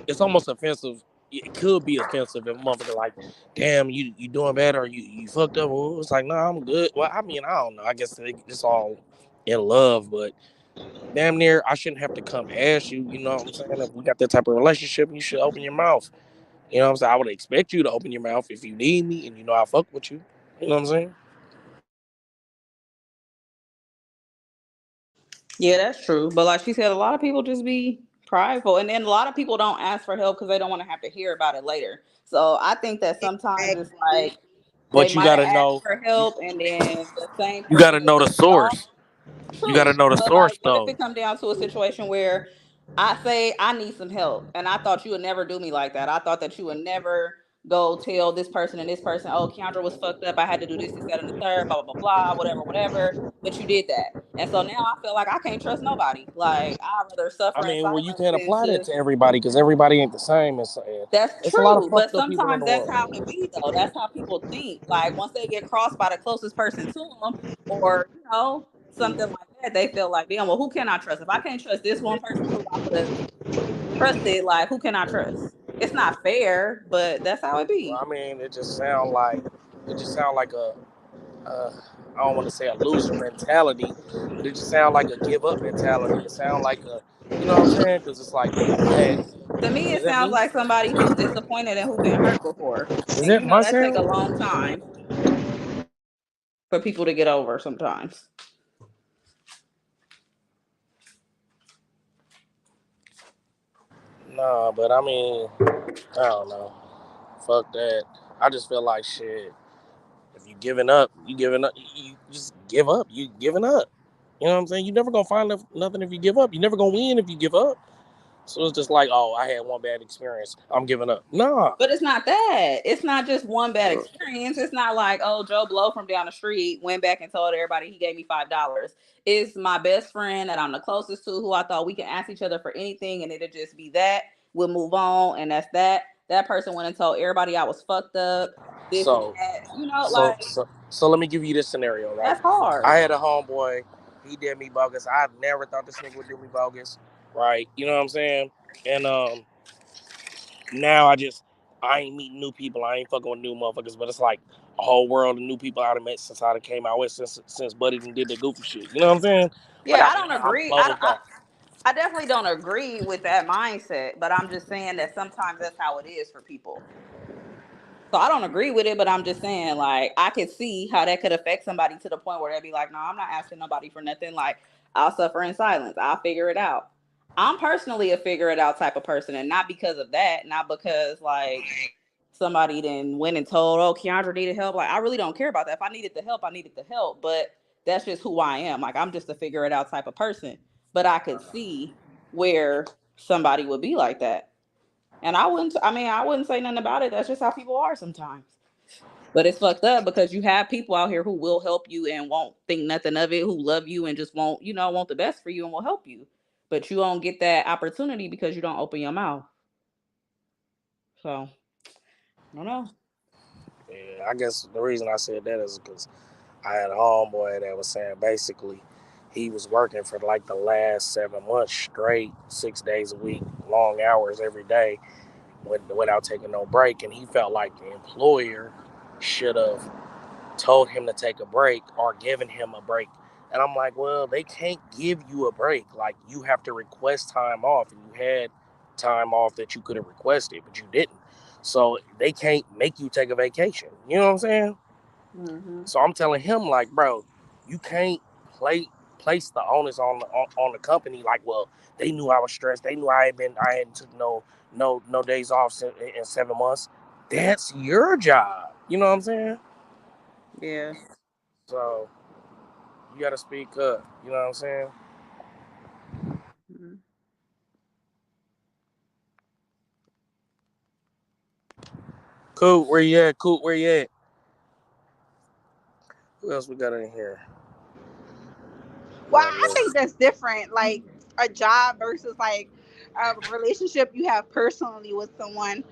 it's almost offensive. It could be offensive if a motherfucker like, damn, you doing bad or you fucked up. It's like, no, I'm good. Well, I mean, I don't know. I guess it's all in love, but damn near I shouldn't have to come ask you. You know what I'm saying? If we got that type of relationship, you should open your mouth. You know what I'm saying? I would expect you to open your mouth if you need me and you know I fuck with you. You know what I'm saying? Yeah, that's true. But like she said, a lot of people just be prideful, and then a lot of people don't ask for help because they don't want to have to hear about it later. So I think that sometimes it's like they But you might have gotta asked know for help, and then the same you person gotta will know the cut you off. source. You gotta True. know the But like, source what if it though. come down to a situation where I say I need some help and I thought you would never do me like that. I thought that you would never go tell this person and this person, oh, Keandra was fucked up. I had to do this, that, and the third, blah, blah, blah, blah, whatever, whatever. But you did that. And so now I feel like I can't trust nobody. Like, I'd rather I suffer in mean, well, you silence can't than apply that to. to everybody because everybody ain't the same. That's It's a lot of true, but fucked up people in sometimes the that's world. how it be though. That's how people think. Like once they get crossed by the closest person to them, or something like that, they feel like, damn, well, who can I trust? If I can't trust this one person who I would have trusted, like who can I trust? It's not fair, but that's how it Well, be. I mean, it just sound like I don't want to say a loser mentality, but it just sound like a give up mentality. It sound like you know what I'm saying? Because it's like, hey, To me, is it that sounds me? like somebody who's disappointed and who been hurt before, Is and that my that take a sound? long time for people to get over. Sometimes. Nah, but I mean, I don't know. Fuck that. I just feel like shit. If you giving up, you giving up. You just give up. You giving up. You know what I'm saying? You never gonna find nothing if you give up. You never gonna win if you give up. So it's just like, oh, I had one bad experience. I'm giving up. Nah. But it's not that. It's not just one bad experience. It's not like, oh, Joe Blow from down the street went back and told everybody he gave me $5. It's my best friend that I'm the closest to, who I thought we can ask each other for anything, and it'll just be that. We'll move on, and that's that. That person went and told everybody I was fucked up, this and So, that. so, so, so let me give you this scenario, right? That's hard. I had a homeboy. He did me bogus. I never thought this nigga would do me bogus, right? You know what I'm saying? And now I ain't meeting new people. I ain't fucking with new motherfuckers. But it's like a whole world of new people I done met since I done came out with since Buddy done did that goofy shit. You know what I'm saying? Like Yeah, I don't I'm agree. closed off. I definitely don't agree with that mindset, but I'm just saying that sometimes that's how it is for people. So I don't agree with it, but I'm just saying, like, I could see how that could affect somebody to the point where they'd be like, no, I'm not asking nobody for nothing. Like, I'll suffer in silence. I'll figure it out. I'm personally a figure it out type of person, and not because of that, not because, like, somebody then went and told, oh, Keandra needed help. Like, I really don't care about that. If I needed the help, I needed the help. But that's just who I am. Like, I'm just a figure it out type of person. But I could see where somebody would be like that. And I wouldn't say nothing about it. That's just how people are sometimes. But it's fucked up because you have people out here who will help you and won't think nothing of it, who love you and just want the best for you and will help you. But you don't get that opportunity because you don't open your mouth. So, I don't know. Yeah, I guess the reason I said that is because I had a homeboy that was saying basically he was working for like the last 7 months straight, 6 days a week, long hours every day, without taking no break, and he felt like the employer should have told him to take a break or given him a break. And I'm like, well, they can't give you a break. Like, you have to request time off, and you had time off that you could have requested, but you didn't. So they can't make you take a vacation. You know what I'm saying? Mm-hmm. So I'm telling him, like, bro, you can't place the onus on the company. Like, well, they knew I was stressed. They knew I hadn't took no days off in 7 months. That's your job. You know what I'm saying? Yeah. So you got to speak up. You know what I'm saying? Mm-hmm. Cool. Where you at? Cool. Where you at? Who else we got in here? Well, I think that's different. Like a job versus like a relationship you have personally with someone.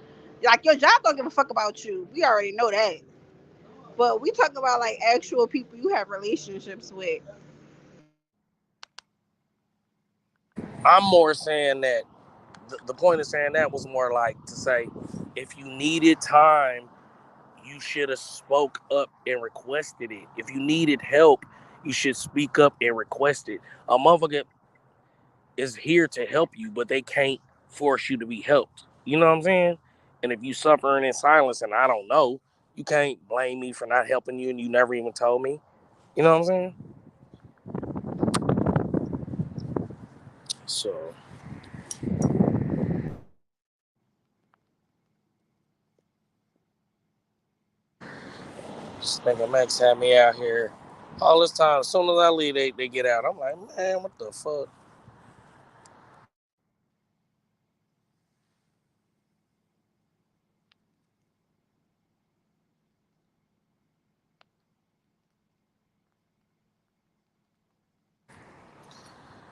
Like your job don't give a fuck about you. We already know that. But we talk about like actual people you have relationships with. I'm more saying that the point of saying that was more like to say, if you needed time, you should have spoke up and requested it. If you needed help, you should speak up and request it. A motherfucker, is here to help you, but they can't force you to be helped. You know what I'm saying? And if you suffering in silence and I don't know, you can't blame me for not helping you and you never even told me. You know what I'm saying? So this nigga Max had me out here all this time. As soon as I leave, they get out. I'm like, man, what the fuck?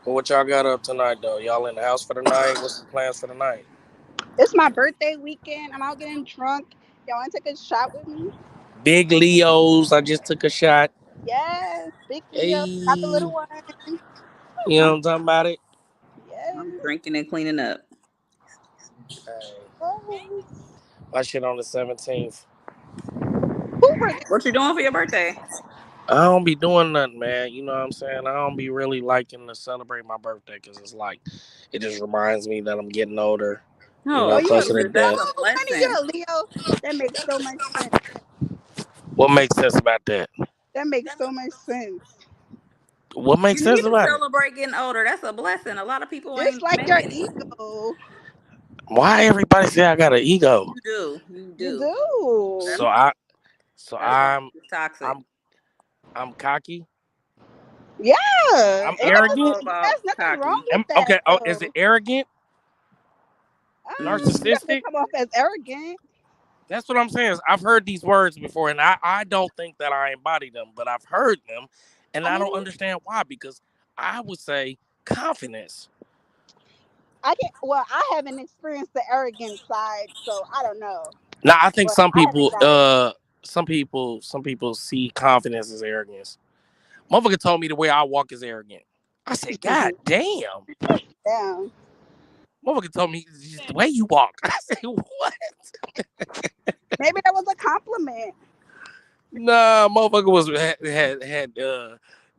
Well, what y'all got up tonight, though? Y'all in the house for the night? What's the plans for the night? It's my birthday weekend. I'm out getting drunk. Y'all want to take a shot with me? Big Leos. I just took a shot. Yes, big Hey, Leo, not the little one. you know what I'm talking about? It. Yes. I'm drinking and cleaning up. Hey. My shit on the 17th. What you doing for your birthday? I don't be doing nothing, man. You know what I'm saying? I don't be really liking to celebrate my birthday because it's like, it just reminds me that I'm getting older. No, you know, closer to death. Oh, honey, you're a Leo. That makes so much sense. What makes sense about that? That makes so much sense. What makes you sense need to about it? celebrate getting older. That's a blessing. A lot of people Just ain't like your making it. ego. Why everybody say I got an ego? You do. You do. So I'm toxic. I'm cocky. Yeah. I'm arrogant. There's nothing wrong with that. Okay. Oh, is it arrogant? Narcissistic? Come off as arrogant. That's what I'm saying. I've heard these words before, and I don't think that I embody them, but I've heard them, and I don't understand why. Because I would say confidence. I haven't experienced the arrogant side, so I don't know. Now I think But some I haven't people, some people see confidence as arrogance. Motherfucker told me the way I walk is arrogant. I said, God damn. Damn. Motherfucker told me just the way you walk. I said, what? Maybe that was a compliment. Nah, motherfucker was had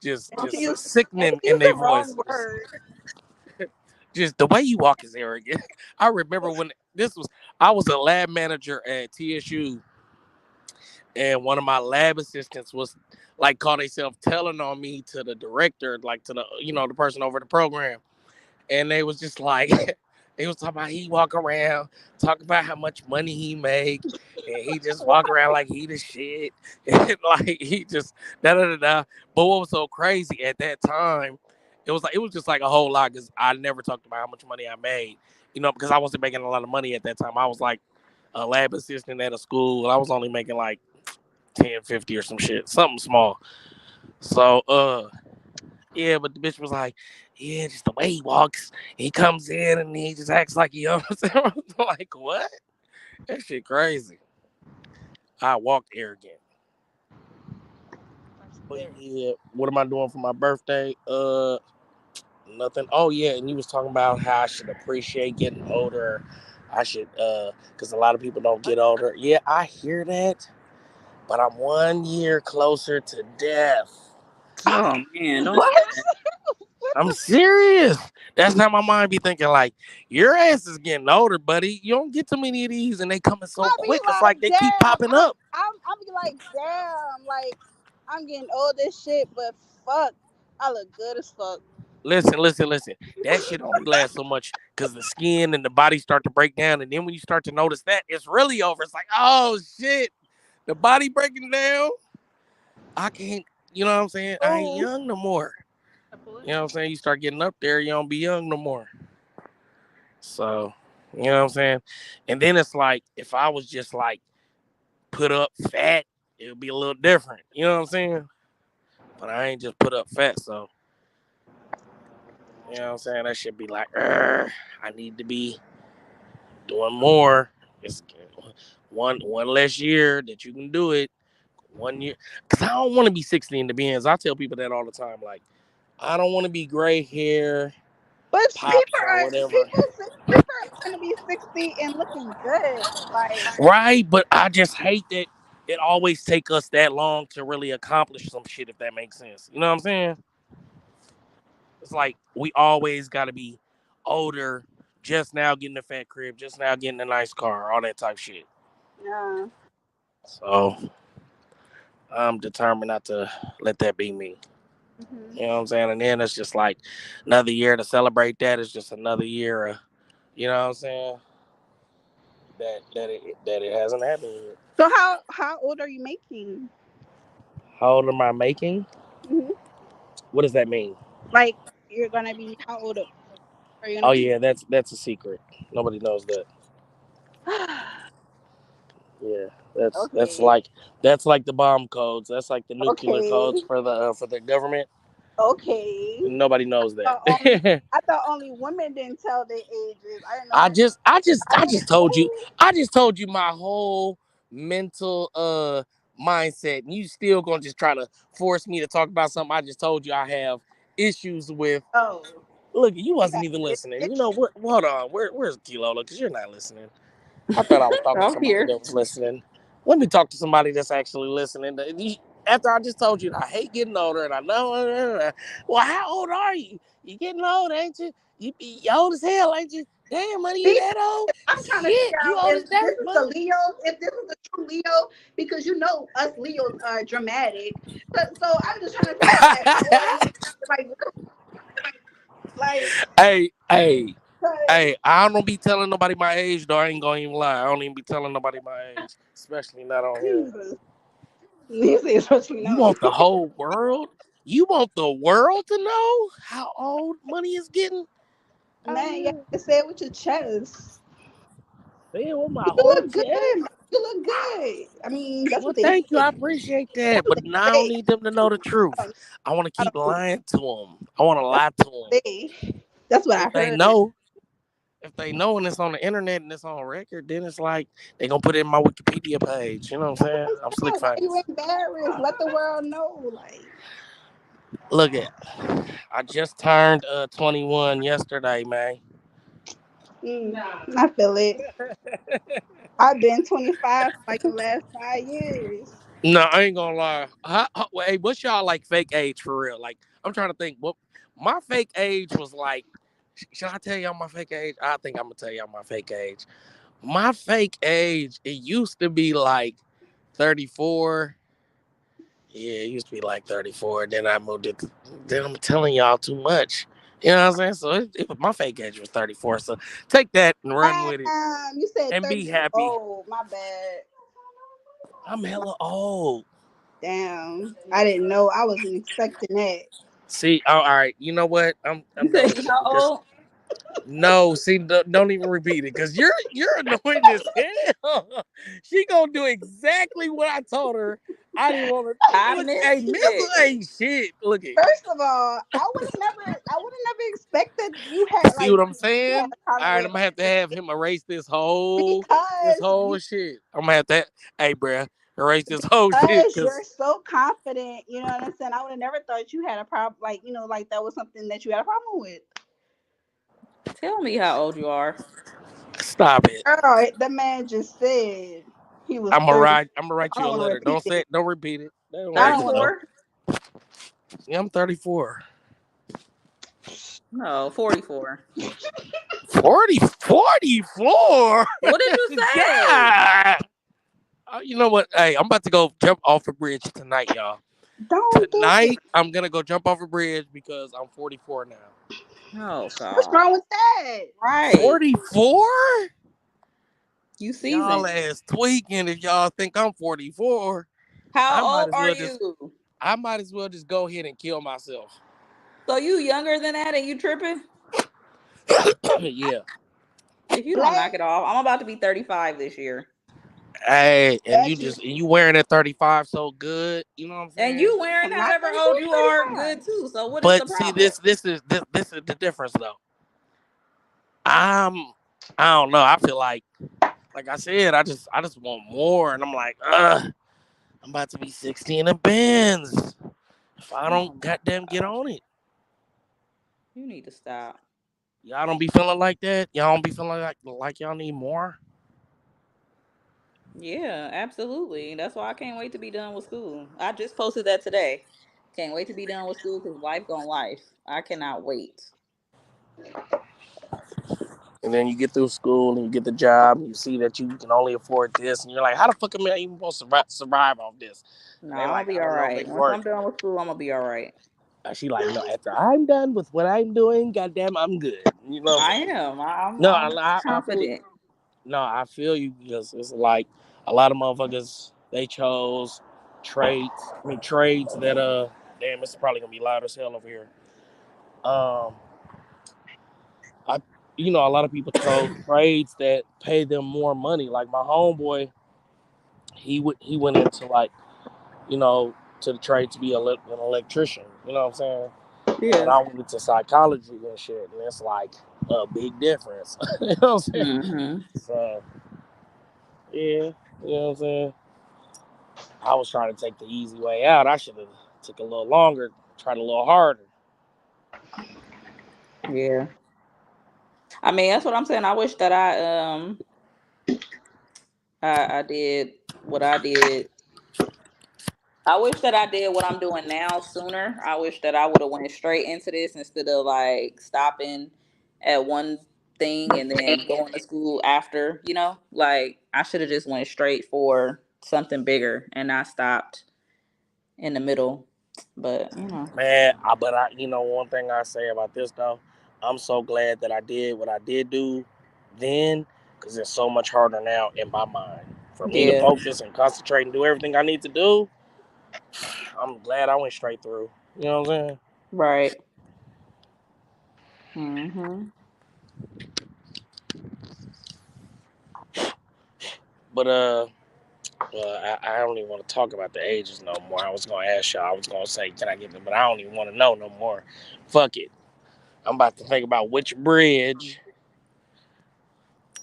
just a sickening in their voice. Just the way you walk is arrogant. I remember when I was a lab manager at TSU, and one of my lab assistants was like called themselves telling on me to the director, like to the the person over the program, and they was just like they was talking about he walk around talking about how much money he make, and he just walk around like he the shit, and like he just da da da da. But what was so crazy at that time, it was just like a whole lot because I never talked about how much money I made, because I wasn't making a lot of money at that time. I was like a lab assistant at a school. I was only making like $10.50 or some shit, something small. So yeah, but the bitch was like, yeah, just the way he walks, he comes in and he just acts like he owns it. I'm like, what? That shit crazy. I walk arrogant. But yeah, what am I doing for my birthday? Nothing. Oh yeah, and you was talking about how I should appreciate getting older. I should, because a lot of people don't get older. Yeah, I hear that, but I'm 1 year closer to death. Oh man, don't say that. I'm serious. That's how my mind be thinking. Like, your ass is getting older, buddy. You don't get too many of these, and they coming so quick. It's like they keep popping up. I'm be like, damn, like I'm getting old as shit, but fuck, I look good as fuck. Listen. That shit only lasts so much because the skin and the body start to break down, and then when you start to notice that, it's really over. It's like, oh shit, the body breaking down. I can't. You know what I'm saying? I ain't young no more. You know what I'm saying? You start getting up there, you don't be young no more. So, you know what I'm saying? And then it's like, if I was just like put up fat, it would be a little different. You know what I'm saying? But I ain't just put up fat, so. You know what I'm saying? That should be like, I need to be doing more. It's one less year that you can do it. 1 year. Because I don't want to be 60 in the bins. I tell people that all the time. Like, I don't want to be gray hair. But people are going to be 60 and looking good. Like, right, but I just hate that it always take us that long to really accomplish some shit, if that makes sense. You know what I'm saying? It's like we always got to be older, just now getting a fat crib, just now getting a nice car, all that type shit. Yeah. So I'm determined not to let that be me. Mhm. You know what I'm saying? And then it's just like another year to celebrate that. It's just another year of, you know what I'm saying? That it hasn't happened yet. So how old are you making? How old am I making? Hmm. What does that mean? Like you're gonna be how old are you gonna Oh be? yeah, that's a secret. Nobody knows that. Yeah, that's Okay. like the bomb codes. That's like the nuclear Okay. codes for the government. Okay. Nobody knows that. I thought only women didn't tell their ages. I didn't know I that. just told you. I just told you my whole mental mindset, and you still gonna just try to force me to talk about something I just told you I have issues with. Oh. Look, you wasn't Yeah, even listening. You it's know what? Hold on. Where's Kilola? Because you're not listening. I thought I was talking to I'm somebody here. that was listening. Let me talk to somebody that's actually listening. After I just told you I hate getting older, and I know. Well, how old are you? You getting old, ain't you? You old as hell, ain't you? Damn, money, you See, that old? I'm trying to Shit, figure you out old if as dirt, this is money. the Leo, if this is the true Leo, because you know us Leos are dramatic. So I'm just trying to figure out like how old are you? Like Hey, cause I don't be telling nobody my age, though. I ain't gonna even lie. I don't even be telling nobody my age, especially not on here. Jesus. You say especially You no. want the whole world? You want the world to know how old money is getting? Man, you have to say it with your chest. Say it with my You whole look good, chest. man. You look good. I mean, that's Well, what they thank you. say. I appreciate that. That's what But now I they don't say. need them to know the I truth. don't, I want to I keep don't know. lying to them. I want to lie to them. That's what I If they heard. know, and it's on the internet and it's on record, then it's like they gonna put it in my Wikipedia page. You know what I'm saying? I'm slick Why you famous. embarrassed? Let the world know. Like, Look at, I just turned 21 yesterday, man. I feel it. I've been 25 for like the last 5 years. No, I ain't gonna lie. Hey, what's y'all like fake age for real? Like, I'm trying to think. What my fake age was like. Should I tell y'all my fake age? I think I'm gonna tell y'all my fake age. My fake age, it used to be like 34. Yeah, it used to be like 34. Then I moved it. Then I'm telling y'all too much. You know what I'm saying? So my fake age was 34. So take that and run with it You said and 30 be years happy. old. My bad. I'm hella old. Damn. I didn't know. I wasn't expecting that. See, all right. You know what? I'm You done said with it how because old? no. See, don't even repeat it because you're annoying as hell. She gonna do exactly what I told her. I didn't want to I look. missed Hey, Missile it. ain't shit. Look at. First of all, I would have never expected you had See like what I'm you had saying? a problem All right, with I'm gonna have to have him erase this because whole you shit. I'm gonna have to. Hey, bruh, erase this whole shit because you're because so confident. You know what I'm saying? I would have never thought you had a problem. Like like that was something that you had a problem with. Tell me how old you are. stop it. Girl, the man just said he was I'm 30. gonna write I you don't a want to letter. repeat Don't say it. it. Don't repeat it. Don't I let don't you want know. 34? Yeah, I'm 34. No, 44. 44? What did you say? God. Oh, you know what? Hey, I'm about to go jump off a bridge tonight, y'all. don't do it. Tonight, I'm gonna go jump off a bridge because I'm 44 now. Oh What's God. wrong with that? Right. 44? You Y'all seasoned. ass tweaking if y'all think I'm 44. I How might old as are well just you? go ahead and kill myself. So you younger than that and you tripping? Yeah. If you don't Black, knock it off, I'm about to be 35 this year. Hey, and that you you wearing that 35 so good, you know what I'm And saying? you wearing I'm not however 34, old you are, 35. good too. So what is the But see, problem? this is the difference though. I'm I don't know. I feel like I said, I just want more, and I'm like, I'm about to be 60 in a Benz. If I Oh don't my goddamn get gosh. on it, You need to stop. y'all don't be feeling like that. Y'all don't be feeling like y'all need more. Yeah, absolutely. That's why I can't wait to be done with school. I just posted that today. Can't wait to be done with school because life gonna life. I cannot wait. And then you get through school and you get the job and you see that you can only afford this and you're like, how the fuck am I even supposed to survive off this? No, And they're I'm like, gonna be I all don't know, right. make it Once work. I'm done with school, I'm gonna be all right. She like, no, after I'm done with what I'm doing, goddamn, I'm good. You know what I'm saying? I'm confident. I feel you because it's like a lot of motherfuckers, they chose trades that damn, it's probably gonna be loud as hell over here. A lot of people chose trades that pay them more money. Like my homeboy, he went into to the trade to be an electrician. You know what I'm saying? Yeah. And I went into psychology and shit, and it's like a big difference. You know what I'm saying? Mm-hmm. So yeah, you know what I'm saying? I was trying to take the easy way out. I should have took a little longer, tried a little harder. Yeah. I mean, that's what I'm saying. I wish that I did what I did. I wish that I did what I'm doing now sooner. I wish that I would have went straight into this instead of like stopping at one thing and then going to school after, like I should have just went straight for something bigger and not stopped in the middle. But, Man, one thing I say about this though, I'm so glad that I did what I did do then, because it's so much harder now in my mind for me to focus and concentrate and do everything I need to do. I'm glad I went straight through. You know what I'm saying? Right. Mm-hmm. But I don't even want to talk about the ages no more. I was gonna ask y'all. I was gonna say, can I get them? But I don't even want to know no more. Fuck it. I'm about to think about which bridge.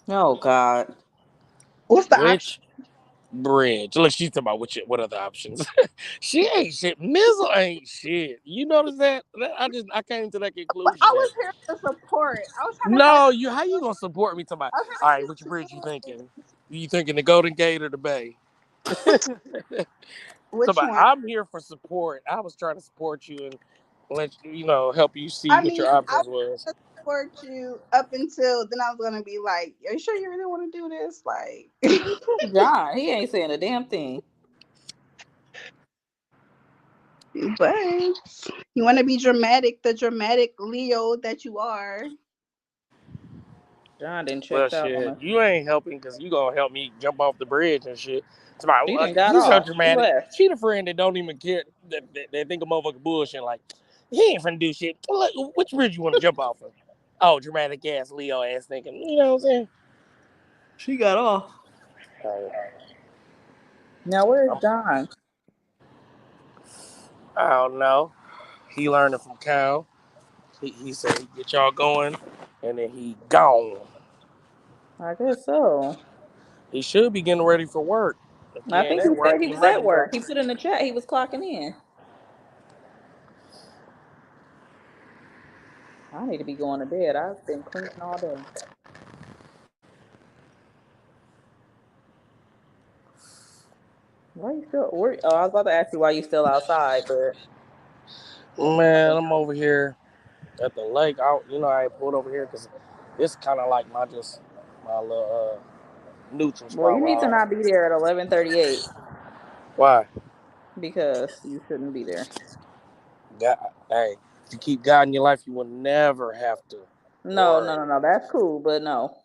Oh God. What's the option? Bridge. Look, she's talking about what are the options. She ain't shit. Mizzle ain't shit. You notice that? I came to that conclusion. I was here to support. I was trying to how you gonna support me? Talking about, all right, which bridge you thinking? You thinking the Golden Gate or the Bay? Which one? I'm here for support. I was trying to support you and let you help you see what your options was. I support you up until then. I was gonna be like, "Are you sure you really want to do this?" Like, John, he ain't saying a damn thing. But you want to be dramatic, the dramatic Leo that you are. John didn't check Well, out on shit, us. you ain't helping because you gonna help me jump off the bridge and shit. It's about She done got you so off. She dramatic. left. She the friend that don't even care that think of motherfucking bullshit. Like he ain't finna do shit. Look, which bridge you want to jump off of? Oh, dramatic ass Leo ass thinking. You know what I'm saying? She got off. Now where's John? I don't know. He learned it from Cal. He said he get y'all going, and then he gone. I guess so. He should be getting ready for work. I think he said he was at work. He put in the chat he was clocking in. I need to be going to bed. I've been cleaning all day. Why you still? Oh, I was about to ask you why you still outside, but man, I'm over here at the lake. I pulled over here because it's kind of like my little neutral spot. Well, you need to not be there at 11:38. Why? Because you shouldn't be there. Hey, if you keep God in your life, you will never have to. No. That's cool, but no.